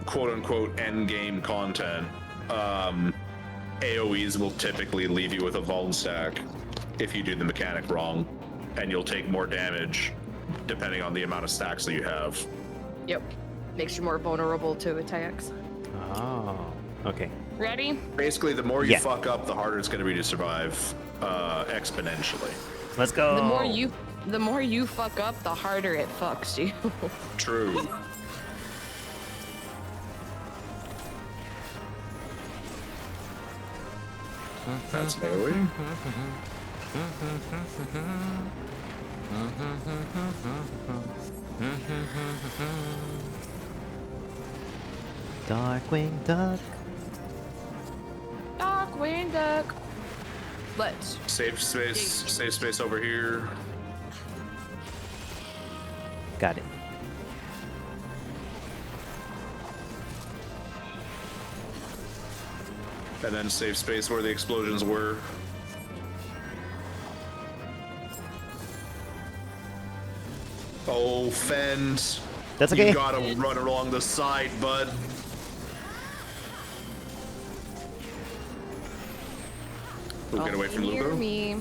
quote unquote end game content, AoEs will typically leave you with a vuln stack if you do the mechanic wrong, and you'll take more damage depending on the amount of stacks that you have.
Yep. Makes you more vulnerable to attacks.
Oh. Okay.
Ready?
Basically, the more you
Yeah.
fuck up, the harder it's going to be to survive exponentially.
Let's go.
The more you fuck up, the harder it fucks you.
True. That's AoE.
Darkwing Duck.
Darkwing Duck. Let's.
Safe space over here.
Got it.
And then safe space where the explosions were. Oh, Fend.
That's okay.
You gotta run along the side, bud. We'll get away from
Hear
Luca.
me.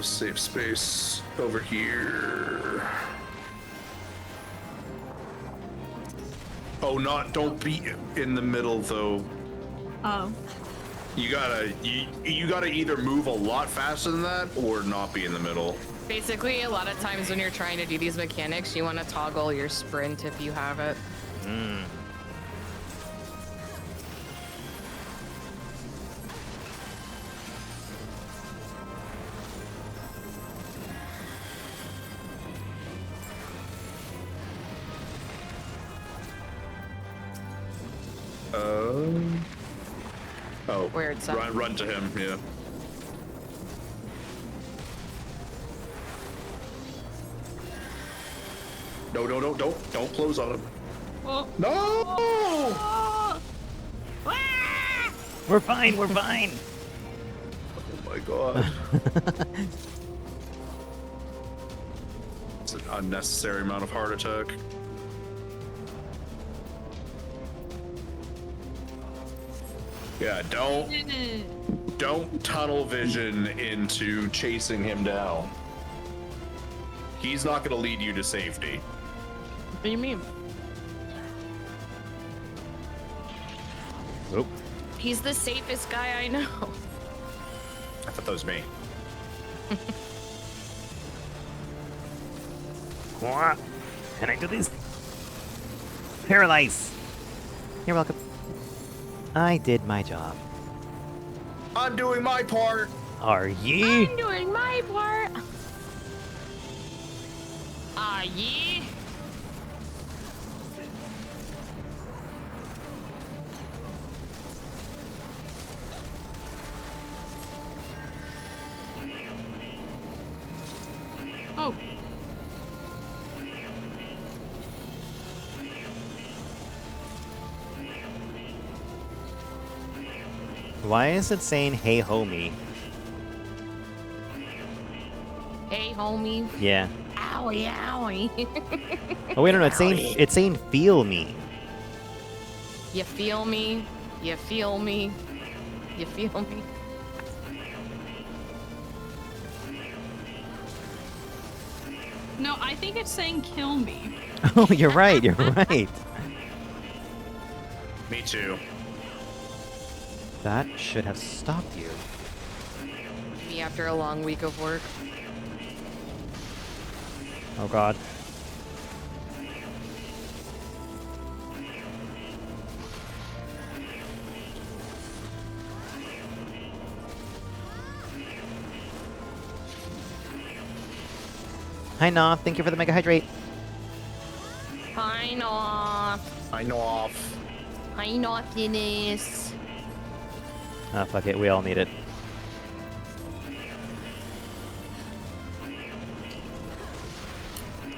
Safe space over here. Oh, don't be in the middle though.
Oh.
You gotta either move a lot faster than that or not be in the middle.
Basically, a lot of times when you're trying to do these mechanics, you want to toggle your sprint if you have it. where it's at.
Run to him, yeah. No, don't close on him.
Oh.
No!
Oh.
We're fine, we're fine.
Oh my god. It's an unnecessary amount of heart attack. Yeah, don't tunnel vision into chasing him down. He's not going to lead you to safety.
What do you mean?
Nope.
He's the safest guy I know.
I thought that was me.
What? Can I do this? Paralyze. You're welcome. I did my job.
I'm doing my part.
Are ye?
I'm doing my part. Are ye?
Oh.
Why is it saying hey homie?
Hey, homie.
Yeah.
Owie, owie.
Oh wait, no, it's saying feel me.
You feel me? You feel me? You feel me?
No, I think it's saying kill me.
Oh, you're right, you're right.
Me too.
That should have stopped you.
Me after a long week of work.
Oh god. Hi Noth, thank you for the mega hydrate.
Hi, Noth.
I know off.
Hi, Nothiness.
Ah, fuck it, we all need it.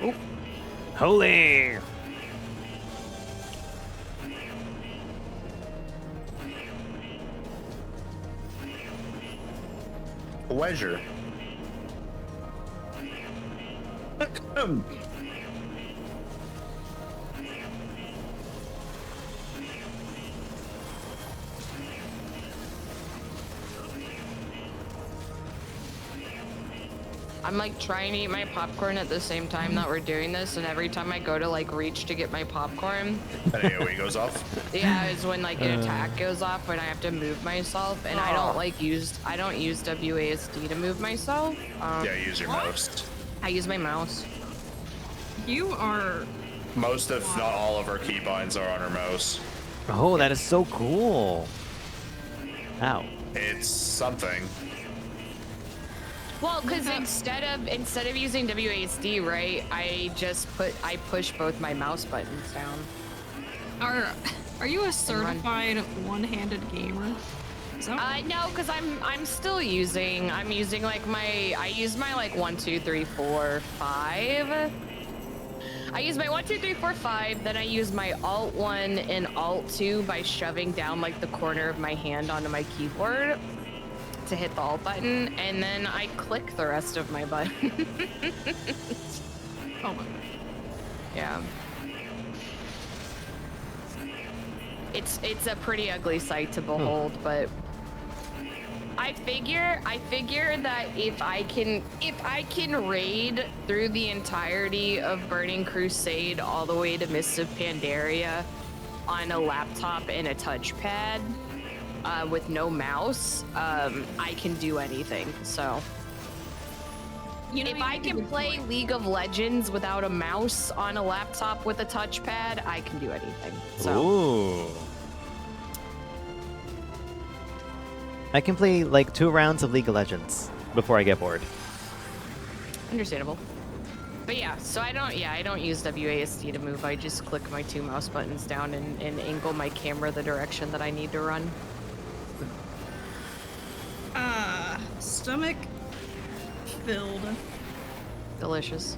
Oh.
Holy!
Pleasure.
I'm like trying to eat my popcorn at the same time that we're doing this, and every time I go to like reach to get my popcorn,
An AoE goes off.
yeah, is when like an attack goes off when I have to move myself, and I don't use WASD to move myself.
Yeah, use your mouse.
I use my mouse.
You are.
Most, if not all, of our keybinds are on our mouse.
Oh, that is so cool. Ow.
It's something.
Well, because instead of using WASD, right, I push both my mouse buttons down.
Are you a certified one-handed gamer?
No, because I'm still using like I use my like 1, 2, 3, 4, 5. I use my 1, 2, 3, 4, 5. Then I use my Alt 1 and Alt 2 by shoving down like the corner of my hand onto my keyboard to hit the Alt button, and then I click the rest of my button.
Oh my.
Yeah. It's a pretty ugly sight to behold, but I figure that if I can raid through the entirety of Burning Crusade all the way to Mists of Pandaria on a laptop and a touchpad with no mouse, I can do anything. So if I can play League of Legends without a mouse on a laptop with a touchpad, I can do anything. So.
Ooh. I can play like 2 rounds of League of Legends before I get bored.
Understandable. But yeah, so I don't use WASD to move. I just click my 2 mouse buttons down and angle my camera the direction that I need to run.
Stomach filled.
Delicious.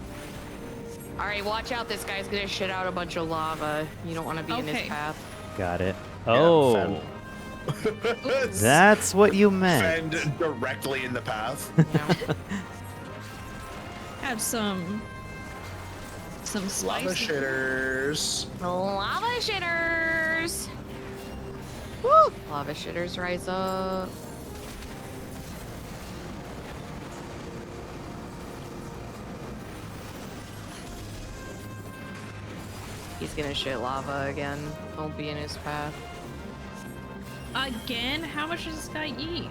All right, watch out. This guy's gonna shit out a bunch of lava. You don't want to be in his path.
Got it. Oh. That's what you meant.
Fend directly in the path.
Had some spicy.
Lava shitters.
Lava shitters. Woo! Lava shitters rise up. He's gonna shit lava again. Don't be in his path.
Again? How much does this guy eat?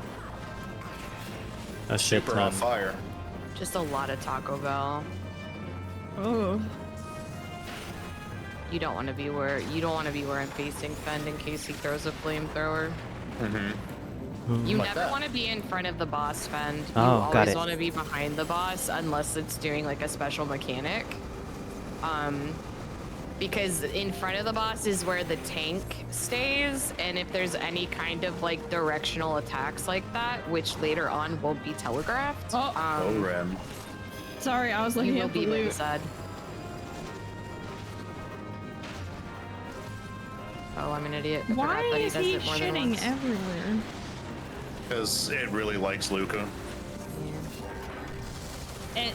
A shit
Super
ton.
on fire.
Just a lot of Taco Bell.
Oh.
You don't want to be where I'm facing Fend in case he throws a flamethrower. You
Like
never
that.
want to be in front of the boss, Fend. You
Oh, got
always
it.
want to be behind the boss unless it's doing like a special mechanic. Because in front of the boss is where the tank stays, and if there's any kind of like directional attacks like that, which later on will be telegraphed.
Ram.
Sorry, I was
You
looking
will
at the
be
loot.
inside. Oh, I'm an idiot. I
Why
forgot that
is
does
he
it more than
shitting
once.
everywhere?
Because it really likes Luca.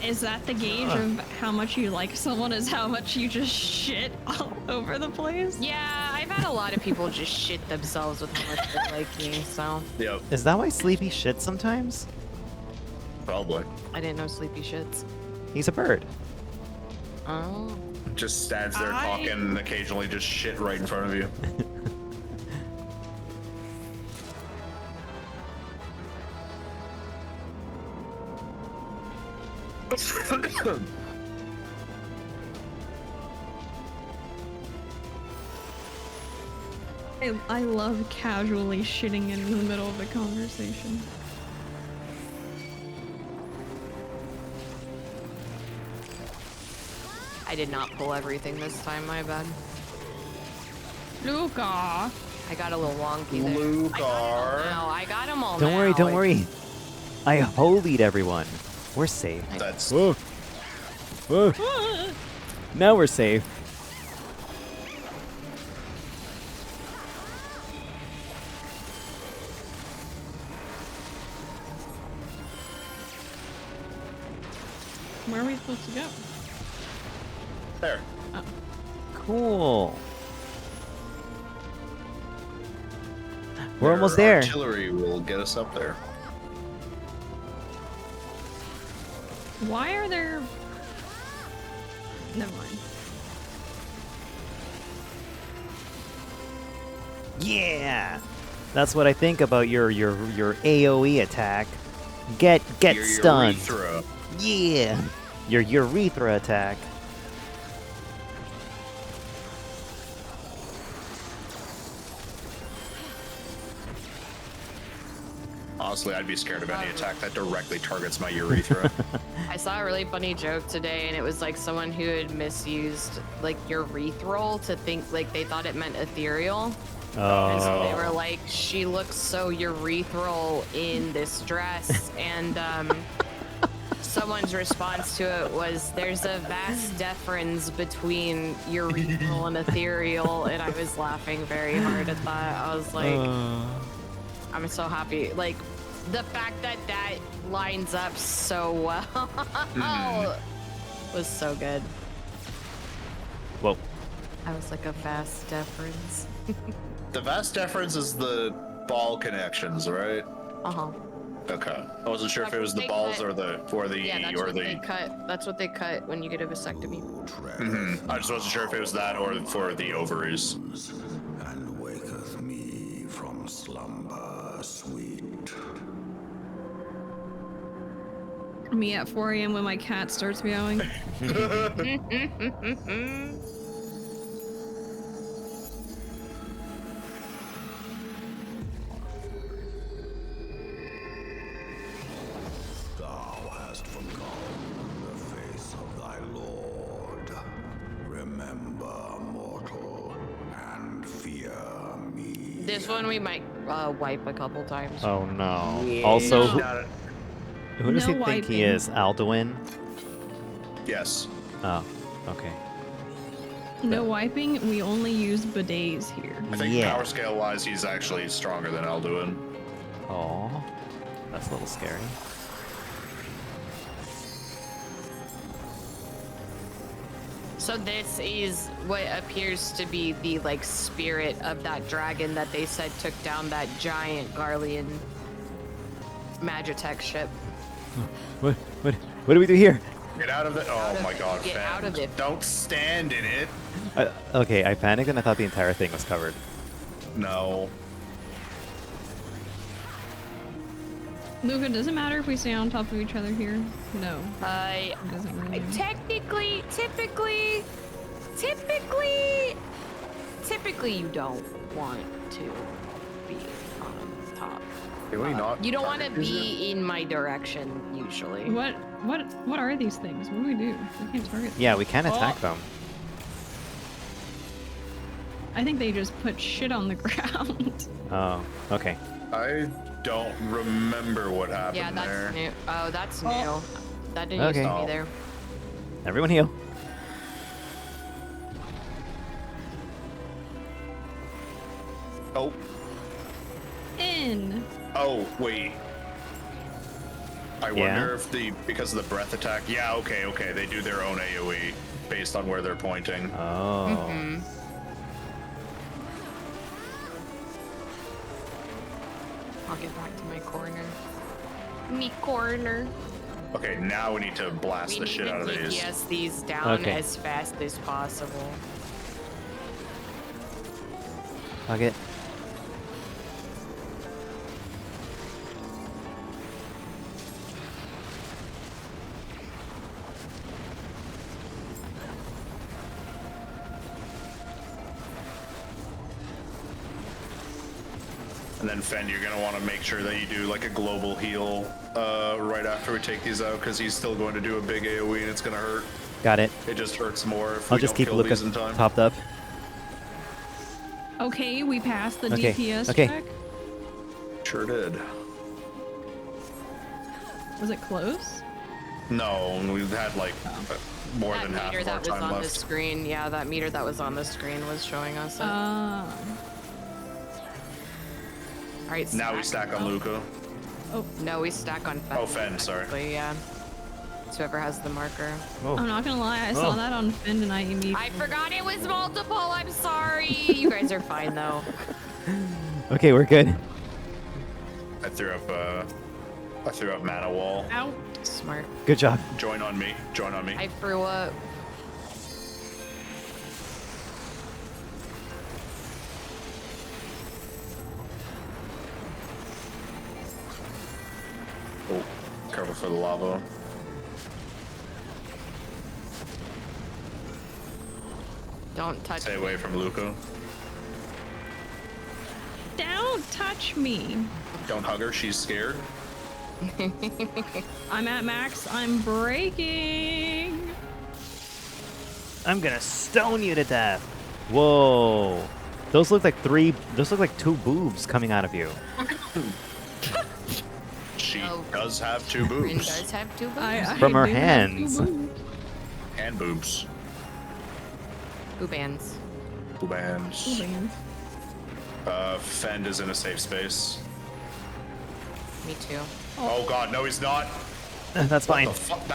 Is that the gauge of how much you like someone? Is how much you just shit all over the place?
Yeah, I've had a lot of people just shit themselves with how much they like me, so.
Yep.
Is that why Sleepy shits sometimes?
Probably.
I didn't know Sleepy shits.
He's a bird.
Oh.
Just stands there talking and occasionally just shit right in front of you.
I love casually shitting in the middle of the conversation.
I did not pull everything this time, my bad.
Luca!
I got a little wonky there.
Luca!
No, I got them all
Don't
now.
worry, don't worry. I holied everyone. We're safe.
That's...
Whoa. Whoa. Now we're safe.
Where are we supposed to go?
There.
Cool. We're almost there.
Artillery will get us up there.
Why are there... Never mind.
Yeah. That's what I think about your AoE attack. Get
Your
stunned.
urethra.
Yeah. Your urethra attack.
Honestly, I'd be scared of any attack that directly targets my urethra.
I saw a really funny joke today, and it was like someone who had misused like urethral to think like they thought it meant ethereal. And so they were like, she looks so urethral in this dress. And someone's response to it was, there's a vast difference between urethral and ethereal. And I was laughing very hard at that. I was like, I'm so happy. Like, the fact that that lines up so well was so good.
Whoa.
I was like, a vast difference.
The vast deference is the ball connections, right?
Uh-huh.
Okay. I wasn't sure if it was the balls or the
Yeah, that's
or
what they
the.
cut. That's what they cut when you get a vasectomy.
I just wasn't sure if it was that or for the ovaries.
And waketh me from slumber sweet.
Me at 4 a.m. when my cat starts meowing.
Thou hast forgotten the face of thy Lord. Remember, mortal, and fear me.
This one we might wipe a couple times.
Oh no.
Yeah.
Also, Who does
No
he think he
wiping.
is? Alduin?
Yes.
Oh, okay.
No wiping. We only use bidets here.
I think
Yeah.
power scale wise, he's actually stronger than Alduin.
Oh, that's a little scary.
So this is what appears to be the like spirit of that dragon that they said took down that giant Garlean Magitech ship.
What do we do here?
Get out of it! Oh my God,
Get
Fend.
out of it.
Don't stand in it.
Okay, I panicked and I thought the entire thing was covered.
No.
Luca, does it matter if we stay on top of each other here? No.
It
doesn't really.
Typically, you don't want to be on top.
Can we not?
You don't want to be in my direction usually.
What are these things? What do we do? We can't target them.
Yeah, we can attack them.
I think they just put shit on the ground.
Oh, okay.
I don't remember what happened
Yeah, that's
there.
new. Oh, that's new. That didn't used to
Okay.
be there.
Everyone heal.
Oh.
In.
Oh, wait. I
Yeah?
wonder if because of the breath attack. Yeah, okay. They do their own AoE based on where they're pointing.
Oh.
I'll get back to my corner. Me corner.
Okay, now we need to blast
We
the
need
shit
to
out of these.
DPS these down
Okay.
as fast as possible.
Fuck it.
And then Fend, you're gonna want to make sure that you do like a global heal right after we take these out, because he's still going to do a big AoE and it's gonna hurt.
Got it.
It just hurts more if
I'll
we
just
don't
keep
kill
Luca
these in time.
topped up.
Okay, we passed the
Okay,
DPS
okay.
check.
Sure did.
Was it close?
No, we've had like more
That
than half
meter
of our
that was
time
on the
left.
screen, yeah, that meter that was on the screen was showing us it. Alright,
Now we stack on Luca.
Oh, no, we stack on Fend.
Oh, Fend, sorry.
technically, Yeah. It's whoever has the marker.
I'm not gonna lie, I saw that on Fend and I immediately.
I forgot it was multiple. I'm sorry. You guys are fine though.
Okay, we're good.
I threw up mana wall.
Ow.
Smart.
Good job.
Join on me.
I threw up.
Oh, careful for the lava.
Don't touch
Stay away from Luca.
Don't touch me.
Don't hug her, she's scared.
I'm at max. I'm breaking.
I'm gonna stone you to death. Whoa. Those look like two boobs coming out of you.
She does have two
Rin
boobs.
does have two boobs.
From her hands.
And boobs.
Boobans.
Boobans. Fend is in a safe space.
Me too.
Oh god, no he's not.
That's fine.
What the fuck?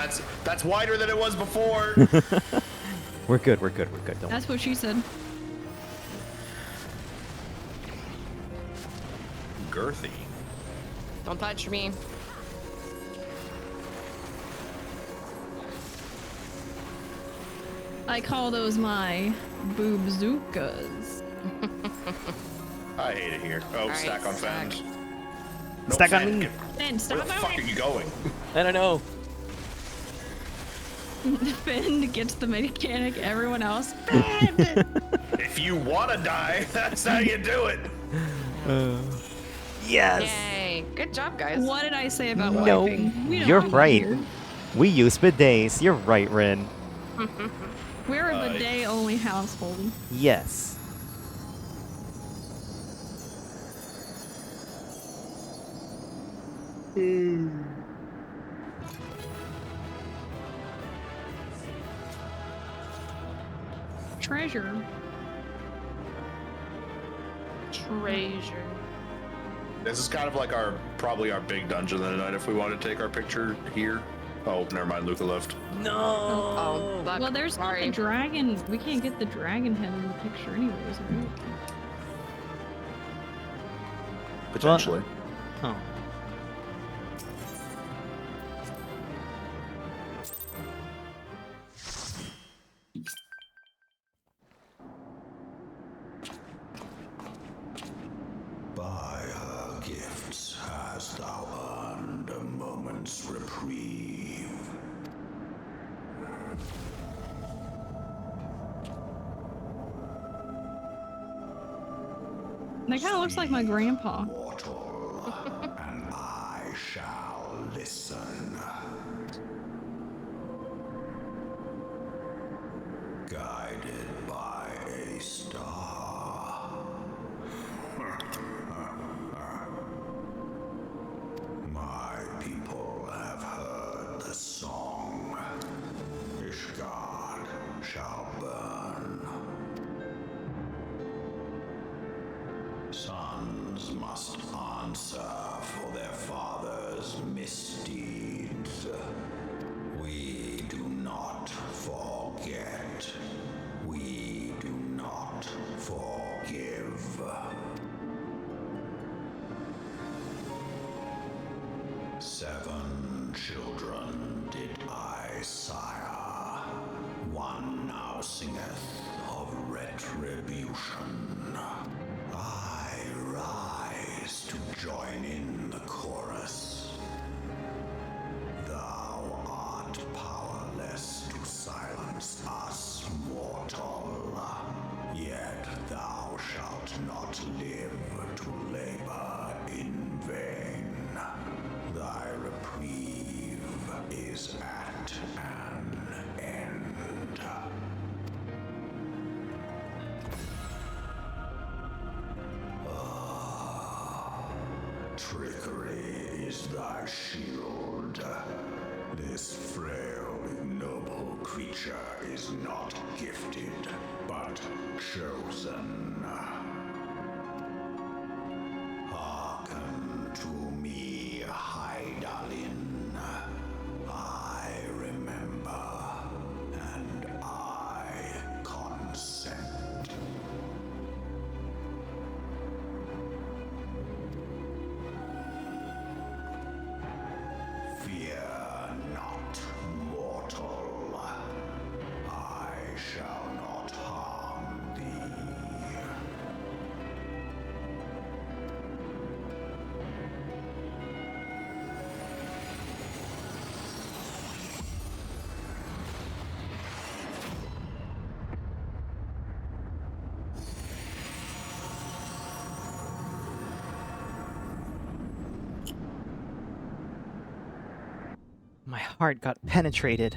That's wider than it was before.
We're good. Don't
That's what she said.
Girthy.
Don't touch me.
I call those my boobzookas.
I hate it here. Oh,
All right,
stack on
stack.
Fend.
Stack on
Fend,
me.
get-
Fend, stop
Where the fuck are you going?
I don't know.
Fend gets the mechanic. Everyone else.
If you wanna die, that's how you do it.
Yes.
Yay. Good job, guys.
What did I say about
No,
wiping? We don't
you're
need
right.
here.
We use bidets. You're right, Rin.
We're a bidet only household.
Yes.
treasure.
Treasure.
This is kind of like probably our big dungeon of the night if we want to take our picture here. Oh, never mind, Luca left.
No.
Oh,
Well, there's not the dragon. We can't get the dragon head in the picture anyways, right?
Potentially.
Oh.
By her gifts hast thou earned a moment's reprieve.
That kind of looks like my grandpa.
And I shall listen. Guided by a star. My people have heard the song. Ishgard shall burn. Sons must answer for their father's misdeeds. We do not forget. We do not forgive. Seven children did I sire. One now singeth of retribution. I rise to join in the chorus. Thou art powerless to silence us, mortal. Yet thou shalt not live to labor in vain. Thy reprieve is at an end. Trickery is thy shield. This frail, ignoble creature is not gifted, but chosen. Hearken to me, Hydaelyn. I remember, and I consent. Fear not, mortal. I shall not harm thee.
My heart got penetrated.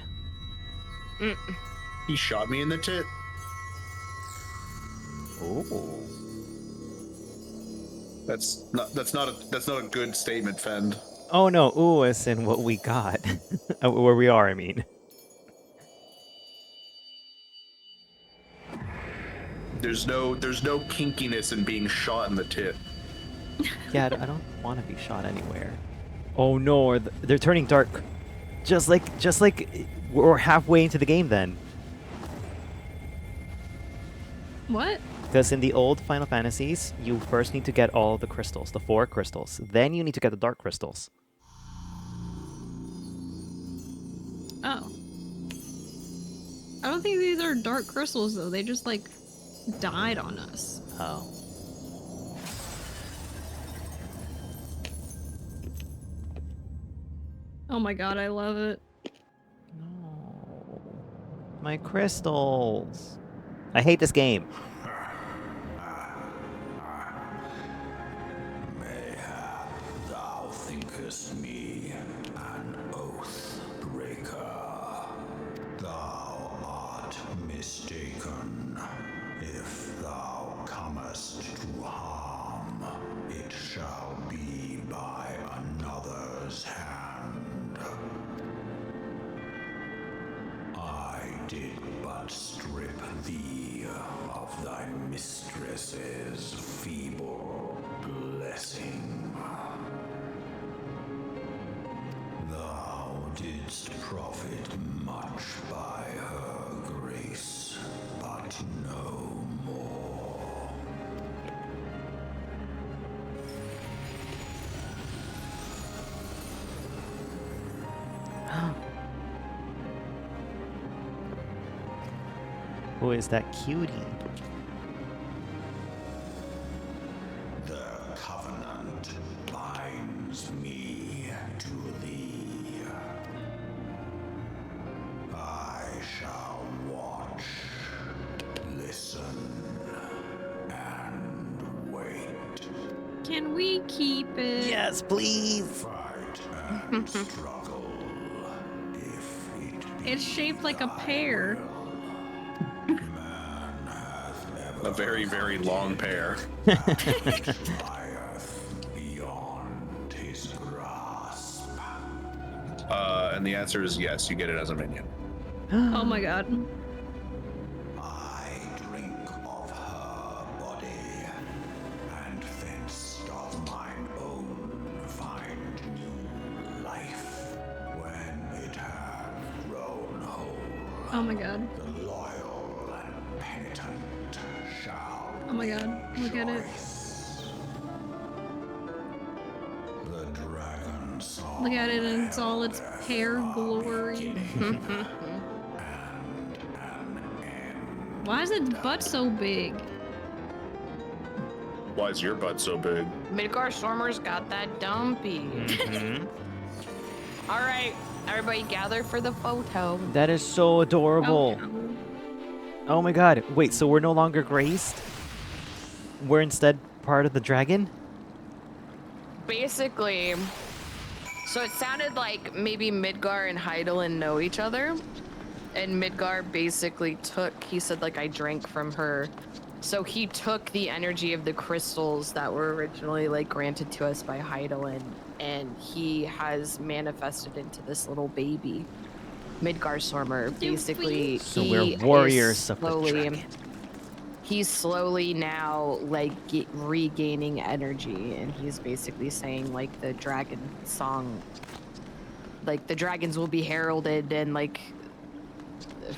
He shot me in the tit.
Oh.
That's not a good statement, Fend.
Oh no, ooh as in what we got. Where we are, I mean.
There's no kinkiness in being shot in the tit.
Yeah, I don't want to be shot anywhere. Oh no, or they're turning dark. Just like we're halfway into the game then.
What?
Because in the old Final Fantasies, you first need to get all the crystals, the 4 crystals. Then you need to get the dark crystals.
Oh. I don't think these are dark crystals though. They just like died on us.
Oh.
Oh my god, I love it.
No. My crystals. I hate this game.
Mayhap thou thinkest me an oath breaker. Thou art mistaken. If thou comest to harm, it shall be by another's hand. I did but
but strip thee of thy mistress's feeble blessing. Thou didst profit much by her grace, but no more.
Who is that cutie?
The covenant binds me to thee. I shall watch, listen, and wait.
Can we keep it?
Yes, please.
Fight and struggle. If it
It's shaped like a pear.
A very, very long pear.
beyond his grasp.
And the answer is yes, you get it as a minion.
Oh my god.
I drink of her body, and thence doth mine own find new life when it hath grown whole.
Oh my god.
The loyal and penitent shall.
Oh my god. Look at it.
The dragon saw.
Look at it in all its pear glory. Why is its butt so big?
Why is your butt so big?
Midgar Stormer's got that dumpy. All right, everybody gather for the photo.
That is so adorable. Oh my god. Wait, so we're no longer graced? We're instead part of the dragon?
Basically, so it sounded like maybe Midgar and Hydaelyn know each other. And Midgar basically he said like I drank from her. So he took the energy of the crystals that were originally like granted to us by Hydaelyn, and he has manifested into this little baby. Midgar Stormer, basically.
So we're warriors of the dragon.
He's slowly now like regaining energy, and he's basically saying like the dragon song, like the dragons will be heralded and like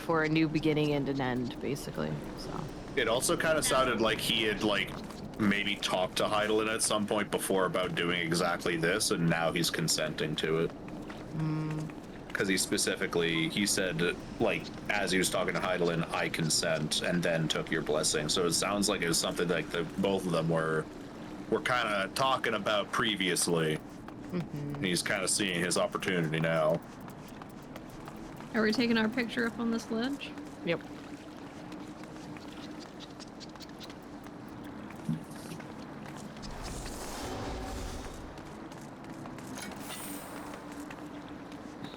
for a new beginning and an end, basically. So
it also kind of sounded like he had like maybe talked to Hydaelyn at some point before about doing exactly this, and now he's consenting to it. Because he said, like, as he was talking to Hydaelyn, I consent, and then took your blessing. So it sounds like it was something like both of them were kind of talking about previously. And he's kind of seeing his opportunity now.
Are we taking our picture up on this ledge?
Yep.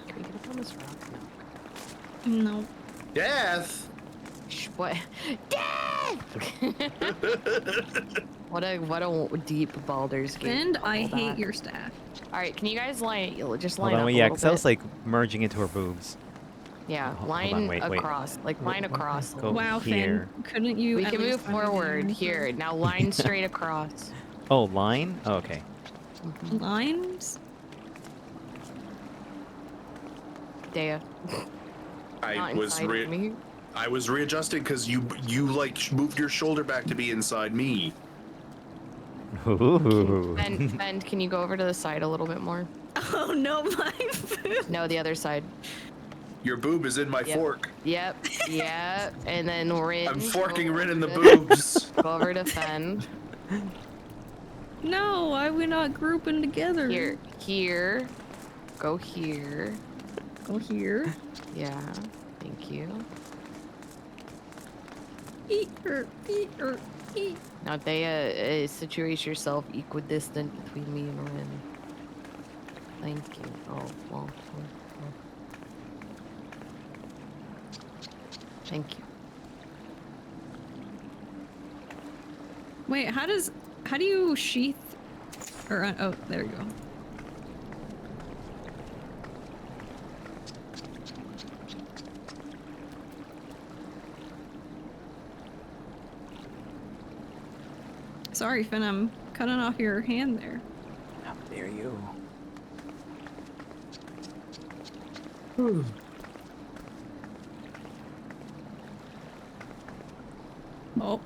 Can we get up on this rock?
No.
Death!
What? Death! What a deep Baldur's Gate.
And I
all
hate
that.
your staff.
All right, can you guys line
Hold
up
on,
a
yeah,
little
because that was
bit?
like merging into her boobs.
Yeah,
Hold
line
on, wait.
across, like line across.
Go
Wow,
here.
Finn, couldn't you?
We
at
can
least
move
find it
forward
in-
here. Now line straight across.
Oh, line? Oh, okay.
Lines?
Dea.
I
Not
was
inside of me.
I was readjusting because you like moved your shoulder back to be inside me.
Ooh.
Fend, can you go over to the side a little bit more?
Oh no, my food.
No, the other side.
Your boob is in my
Yep.
fork.
Yep, and then Rin.
I'm forking
go
Rin in the
over to-
boobs.
Go over to Fend.
No, why are we not grouping together?
Here. Go here.
Go here.
Yeah, thank you.
Eat her, eat her, eat.
Now, Dea, situate yourself equidistant between me and Rin. Thank you. Oh, well. Thank you.
Wait, how do you sheath? Or oh, there you go. Sorry, Finn, I'm cutting off your hand there.
How dare you?
Oh.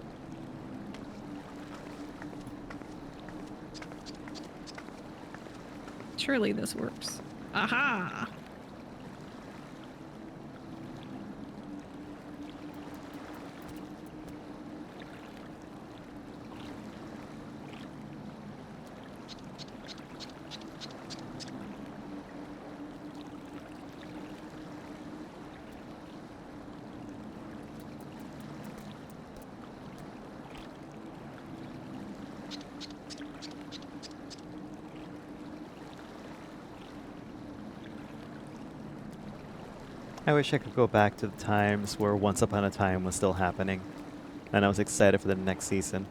Surely this works. Aha!
I wish I could go back to the times where Once Upon a Time was still happening, and I was excited for the next season.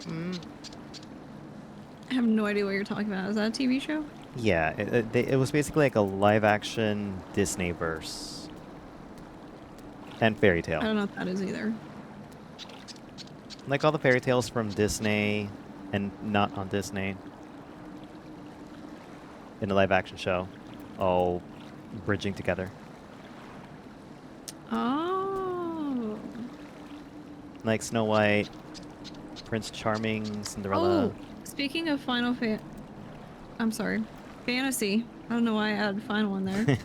I have no idea what you're talking about. Is that a TV show?
Yeah, it was basically like a live-action Disney-verse. And fairy tale.
I don't know what that is either.
Like all the fairy tales from Disney and not on Disney in a live-action show, all bridging together.
Oh.
Like Snow White, Prince Charming, Cinderella.
Oh, speaking of I'm sorry, fantasy. I don't know why I added final in there.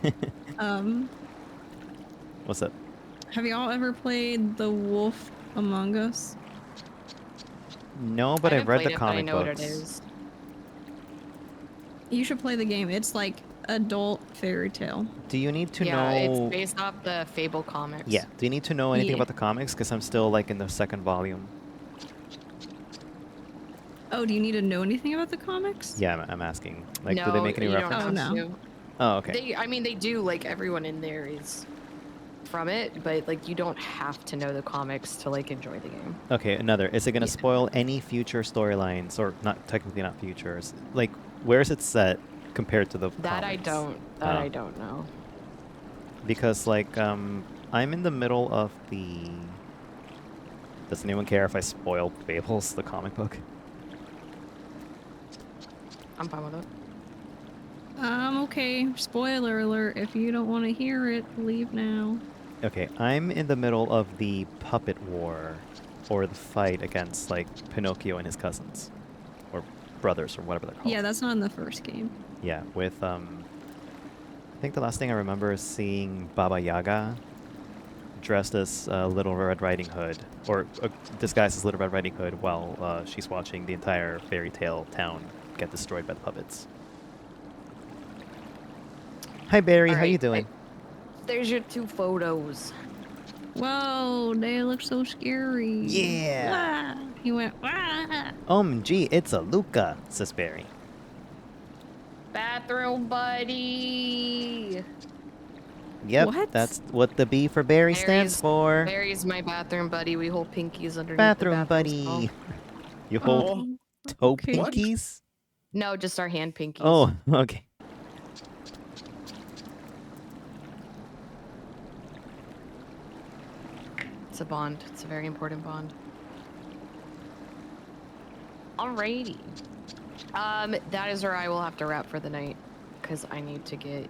What's up?
Have y'all ever played The Wolf Among Us?
No, but I've read the comic
I know
books.
what it is.
You should play the game. It's like adult fairy tale.
Do you need to know?
Yeah, it's based off the Fable comics.
Yeah. Do you need to know anything
Yeah.
about the comics? Because I'm still like in the second volume.
Oh, do you need to know anything about the comics?
Yeah, I'm asking. Like,
no,
do they make any
you
references?
Don't have
no.
to.
Oh, okay.
I mean, they do. Like everyone in there is from it, but like you don't have to know the comics to like enjoy the game.
Okay, another. Is it going to spoil any future storylines, or not? Technically, not futures. Like, where is it set compared to the
That
comics?
I don't know.
Because like, I'm in the middle of the. Does anyone care if I spoil Fables, the comic book?
I'm fine with it.
Okay. Spoiler alert. If you don't want to hear it, leave now.
Okay, I'm in the middle of the puppet war, or the fight against like Pinocchio and his cousins, or brothers, or whatever they're called.
Yeah, that's not in the first game.
Yeah, with I think the last thing I remember is seeing Baba Yaga dressed as Little Red Riding Hood, or disguised as Little Red Riding Hood, while she's watching the entire fairy tale town get destroyed by the puppets. Hi Barry, how you doing?
There's your 2 photos.
Whoa, they look so scary.
Yeah.
Ah, he went, ah.
OMG, it's a Luca, says Barry.
Bathroom buddy.
Yep,
What?
that's what the B for Barry stands for.
Barry's my bathroom buddy. We hold pinkies underneath
Bathroom
the
buddy.
stall.
You hold toe
okay.
pinkies?
No, just our hand pinkies.
Oh, okay.
It's a bond. It's a very important bond. Alrighty. That is where I will have to wrap for the night, because I need to get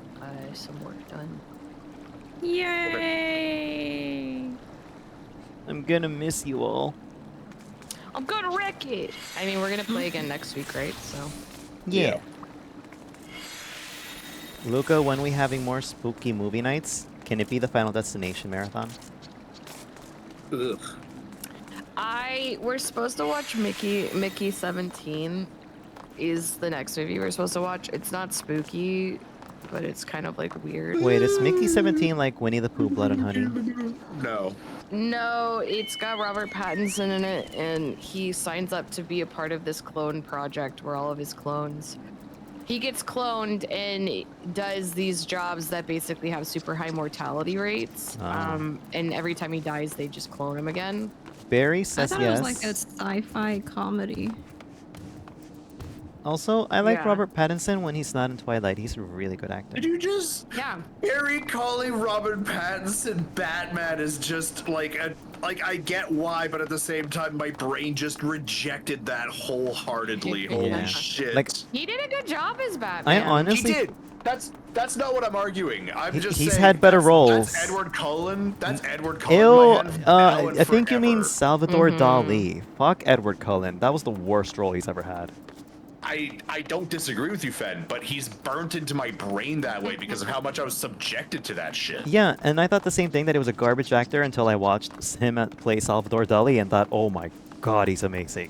some work done.
Yay!
I'm gonna miss you all.
I'm gonna wreck it! I mean, we're gonna play again next week, right? So.
Yeah. Luca, when we having more spooky movie nights? Can it be the Final Destination marathon?
Ugh.
We're supposed to watch Mickey 17 is the next movie we're supposed to watch. It's not spooky, but it's kind of like weird.
Wait, is Mickey 17 like Winnie the Pooh, Blood and Honey?
No.
No, it's got Robert Pattinson in it, and he signs up to be a part of this clone project where all of his clones. He gets cloned and does these jobs that basically have super high mortality rates. And every time he dies, they just clone him again.
Barry
I
says
thought
yes.
it was like a sci-fi comedy.
Also, I like
Yeah.
Robert Pattinson when he's not in Twilight. He's a really good actor.
Did you just
Yeah.
Harry calling Robert Pattinson Batman is just like I get why, but at the same time my brain just rejected that wholeheartedly. Holy
Yeah.
shit.
Like,
He did a good job as Batman.
I honestly...
He did. That's not what I'm arguing. I'm just
he's
saying
had better roles.
That's Edward Cullen. That's Edward Cullen.
Ew,
in my head now and
I think you mean
forever.
Salvador Dali. Fuck Edward Cullen. That was the worst role he's ever had.
I don't disagree with you, Fend, but he's burnt into my brain that way because of how much I was subjected to that shit.
Yeah, and I thought the same thing, that he was a garbage actor until I watched him play Salvador Dali and thought, oh my god, he's amazing.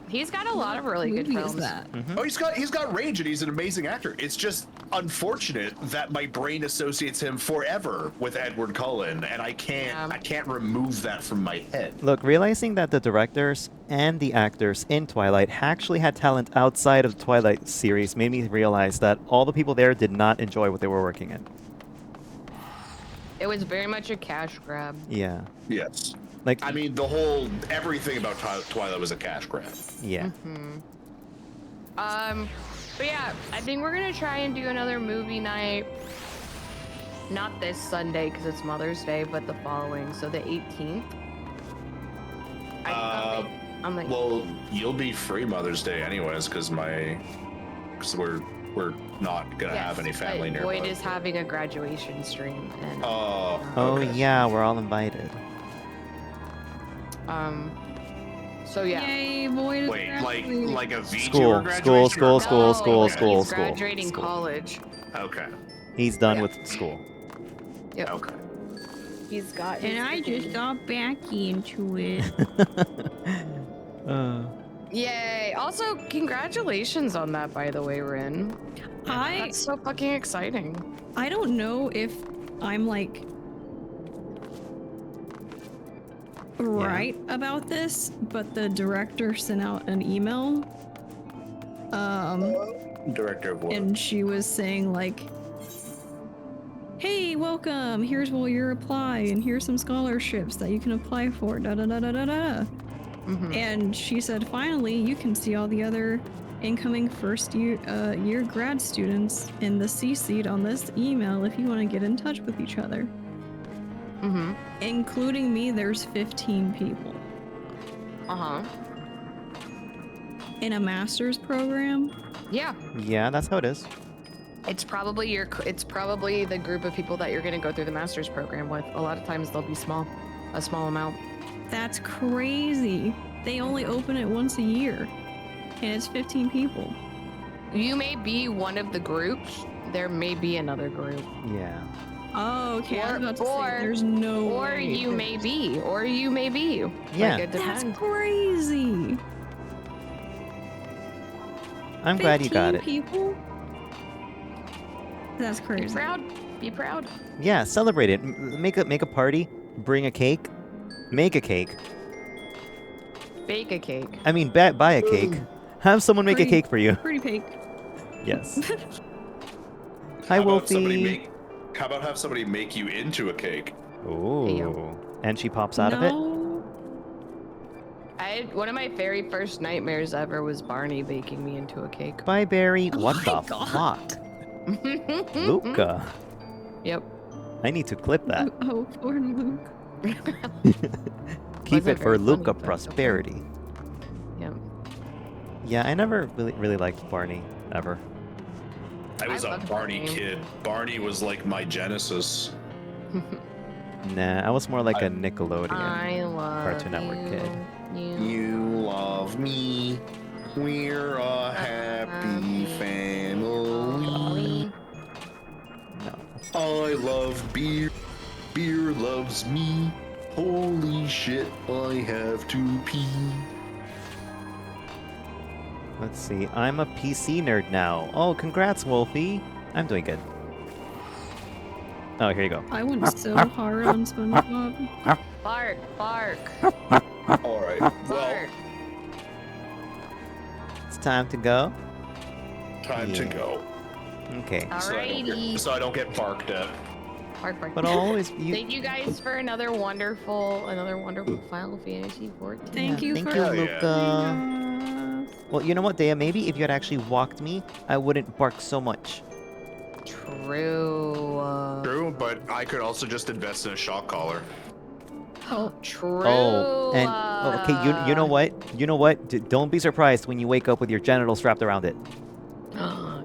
He's got a lot of really good
movie is
films.
that?
Oh, he's got range and he's an amazing actor. It's just unfortunate that my brain associates him forever with Edward Cullen, and I can't remove that from my head.
Look, realizing that the directors and the actors in Twilight actually had talent outside of the Twilight series made me realize that all the people there did not enjoy what they were working in.
It was very much a cash grab.
Yeah.
Yes.
Like,
I mean, everything about Twilight was a cash grab.
Yeah.
But yeah, I think we're gonna try and do another movie night. Not this Sunday because it's Mother's Day, but the following, so the 18th. I'm like,
Well, you'll be free Mother's Day anyways, because we're not gonna have any family nearby.
Boyd is having a graduation stream, and
Oh
okay.
yeah, we're all invited.
so yeah.
Yay, Void is
Wait,
graduating.
like a VTuber
School,
graduation?
He's graduating
school.
college.
Okay.
He's done with school.
Yep.
Okay.
He's got.
And I just got back into it.
Yay! Also, congratulations on that, by the way, Rin. That's so fucking exciting.
I don't know if I'm like right about this, but the director sent out an email.
Director of what?
And she was saying like, hey, welcome, here's your apply, and here's some scholarships that you can apply for, da da da da da da. And she said, finally, you can see all the other incoming first year grad students in the CC'd on this email if you want to get in touch with each other. Including me, there's 15 people. In a master's program?
Yeah.
Yeah, that's how it is.
It's probably the group of people that you're going to go through the master's program with. A lot of times they'll be a small amount.
That's crazy. They only open it once a year, and it's 15 people.
You may be one of the groups. There may be another group.
Yeah.
Oh, okay. I was about to say, there's no
Or
way.
you may be. Or you may be.
Yeah.
Like, it
That's
depends.
crazy.
I'm glad you got
15
it.
people? That's crazy.
Be proud. Be proud.
Yeah, celebrate it. Make a party. Bring a cake. Make a cake.
Bake a cake.
I mean, buy a cake. Have someone make a
Pretty-
cake for you.
Pretty cake.
Yes. Hi,
How about
Wolfie.
How about have somebody make you into a cake?
Ooh. And she pops out of it?
One of my very first nightmares ever was Barney baking me into a cake.
Bye, Barry. What the fuck? Luca.
Yep.
I need to clip that.
Oh, poor Luke.
Keep
Wasn't
it for
very
Luca
funny, but
prosperity.
Yep.
Yeah, I never really liked Barney, ever.
I was a
loved
Barney
Barney.
kid. Barney was like my genesis.
Nah, I was more like a Nickelodeon
I love
Cartoon Network kid.
You love me. We're a happy family.
No.
I love beer. Beer loves me. Holy shit, I have to pee.
Let's see. I'm a PC nerd now. Oh, congrats, Wolfie. I'm doing good. Oh, here you go.
I went so hard on SpongeBob.
Bark, bark,
Alright, well,
bark.
It's time to go.
time to
Yeah.
go.
Okay.
Alrighty.
So I don't get barked at.
Bark, bark.
But always
Thank you guys for another wonderful Final Fantasy 14.
Thank you
Thank
for
you,
Hell yeah.
Luca.
joining us.
Well, you know what, Dea? Maybe if you had actually walked me, I wouldn't bark so much.
True.
True, but I could also just invest in a shock collar.
Oh, true.
Oh, and okay, you know what? You know what? Don't be surprised when you wake up with your genitals wrapped around it.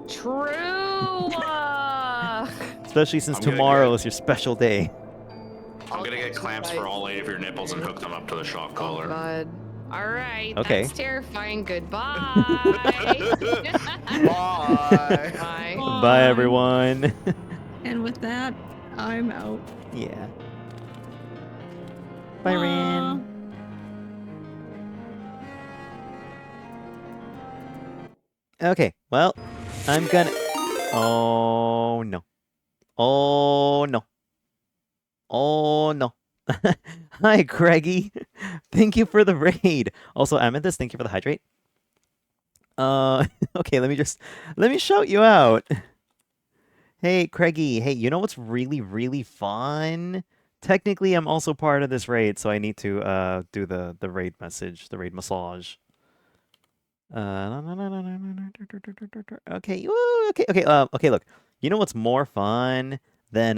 True.
Especially since tomorrow is your special day.
I'm gonna get clamps for all 8 of your nipples and hook them up to the shock collar.
God. All right.
Okay.
That's terrifying. Goodbye.
Bye.
Bye.
Bye, everyone.
And with that, I'm out.
Yeah. Bye, Rin. Okay, well, I'm gonna... Oh, no. Oh, no. Oh, no. Hi, Craigie. Thank you for the raid. Also, Amethyst, thank you for the hydrate. Okay, let me shout you out. Hey, Craigie. Hey, you know what's really, really fun? Technically, I'm also part of this raid, so I need to do the raid message, the raid massage. Okay, okay, look. You know what's more fun than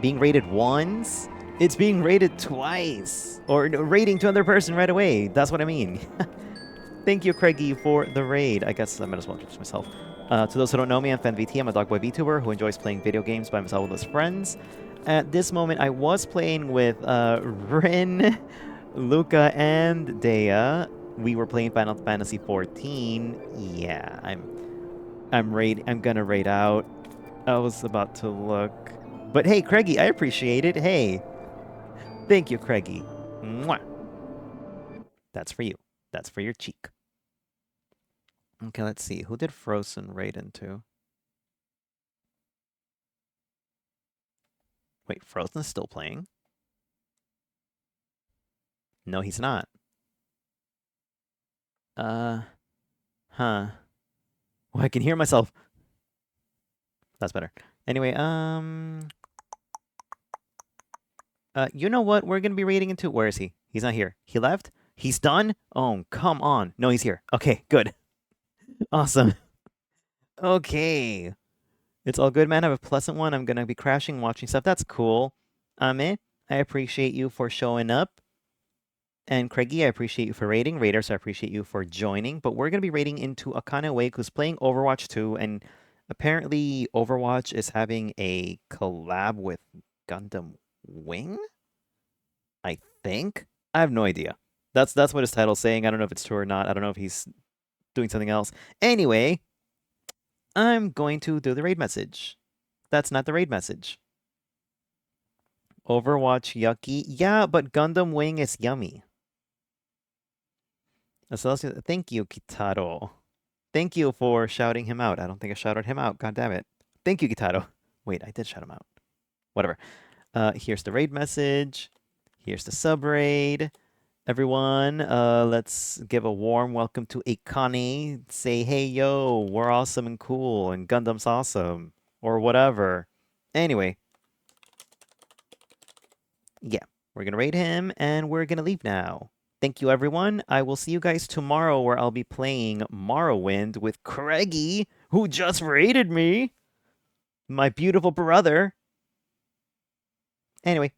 being rated once? It's being rated twice. Or rating to another person right away. That's what I mean. Thank you, Craigie, for the raid. I guess I might as well introduce myself. To those who don't know me, I'm Fend VT. I'm a Dogboy VTuber who enjoys playing video games by himself with his friends. At this moment, I was playing with Rin, Luca, and Dea. We were playing Final Fantasy 14. Yeah, I'm gonna raid out. I was about to look. But hey, Craigie, I appreciate it. Hey. Thank you, Craigie. Mwah. That's for you. That's for your cheek. Okay, let's see. Who did Frozen raid into? Wait, Frozen's still playing? No, he's not. Huh. Well, I can hear myself. That's better. Anyway, you know what? We're gonna be raiding into... Where is he? He's not here. He left? He's done? Oh, come on. No, he's here. Okay, good. Awesome. Okay. It's all good, man. Have a pleasant one. I'm gonna be crashing, watching stuff. That's cool. I appreciate you for showing up. And Craigie, I appreciate you for raiding. Raiders, I appreciate you for joining. But we're gonna be raiding into Akane Wake, who's playing Overwatch 2, and apparently Overwatch is having a collab with Gundam Wing? I think? I have no idea. That's what his title's saying. I don't know if it's true or not. I don't know if he's doing something else. Anyway, I'm going to do the raid message. That's not the raid message. Overwatch yucky. Yeah, but Gundam Wing is yummy. Thank you, Kitaro. Thank you for shouting him out. I don't think I shouted him out. God damn it. Thank you, Kitaro. Wait, I did shout him out. Whatever. Here's the raid message. Here's the sub raid. Everyone, let's give a warm welcome to Akane. Say, hey, yo, we're awesome and cool, and Gundam's awesome. Or whatever. Anyway. Yeah, we're going to raid him, and we're going to leave now. Thank you, everyone. I will see you guys tomorrow, where I'll be playing Morrowind with Craigie, who just raided me. My beautiful brother. Anyway.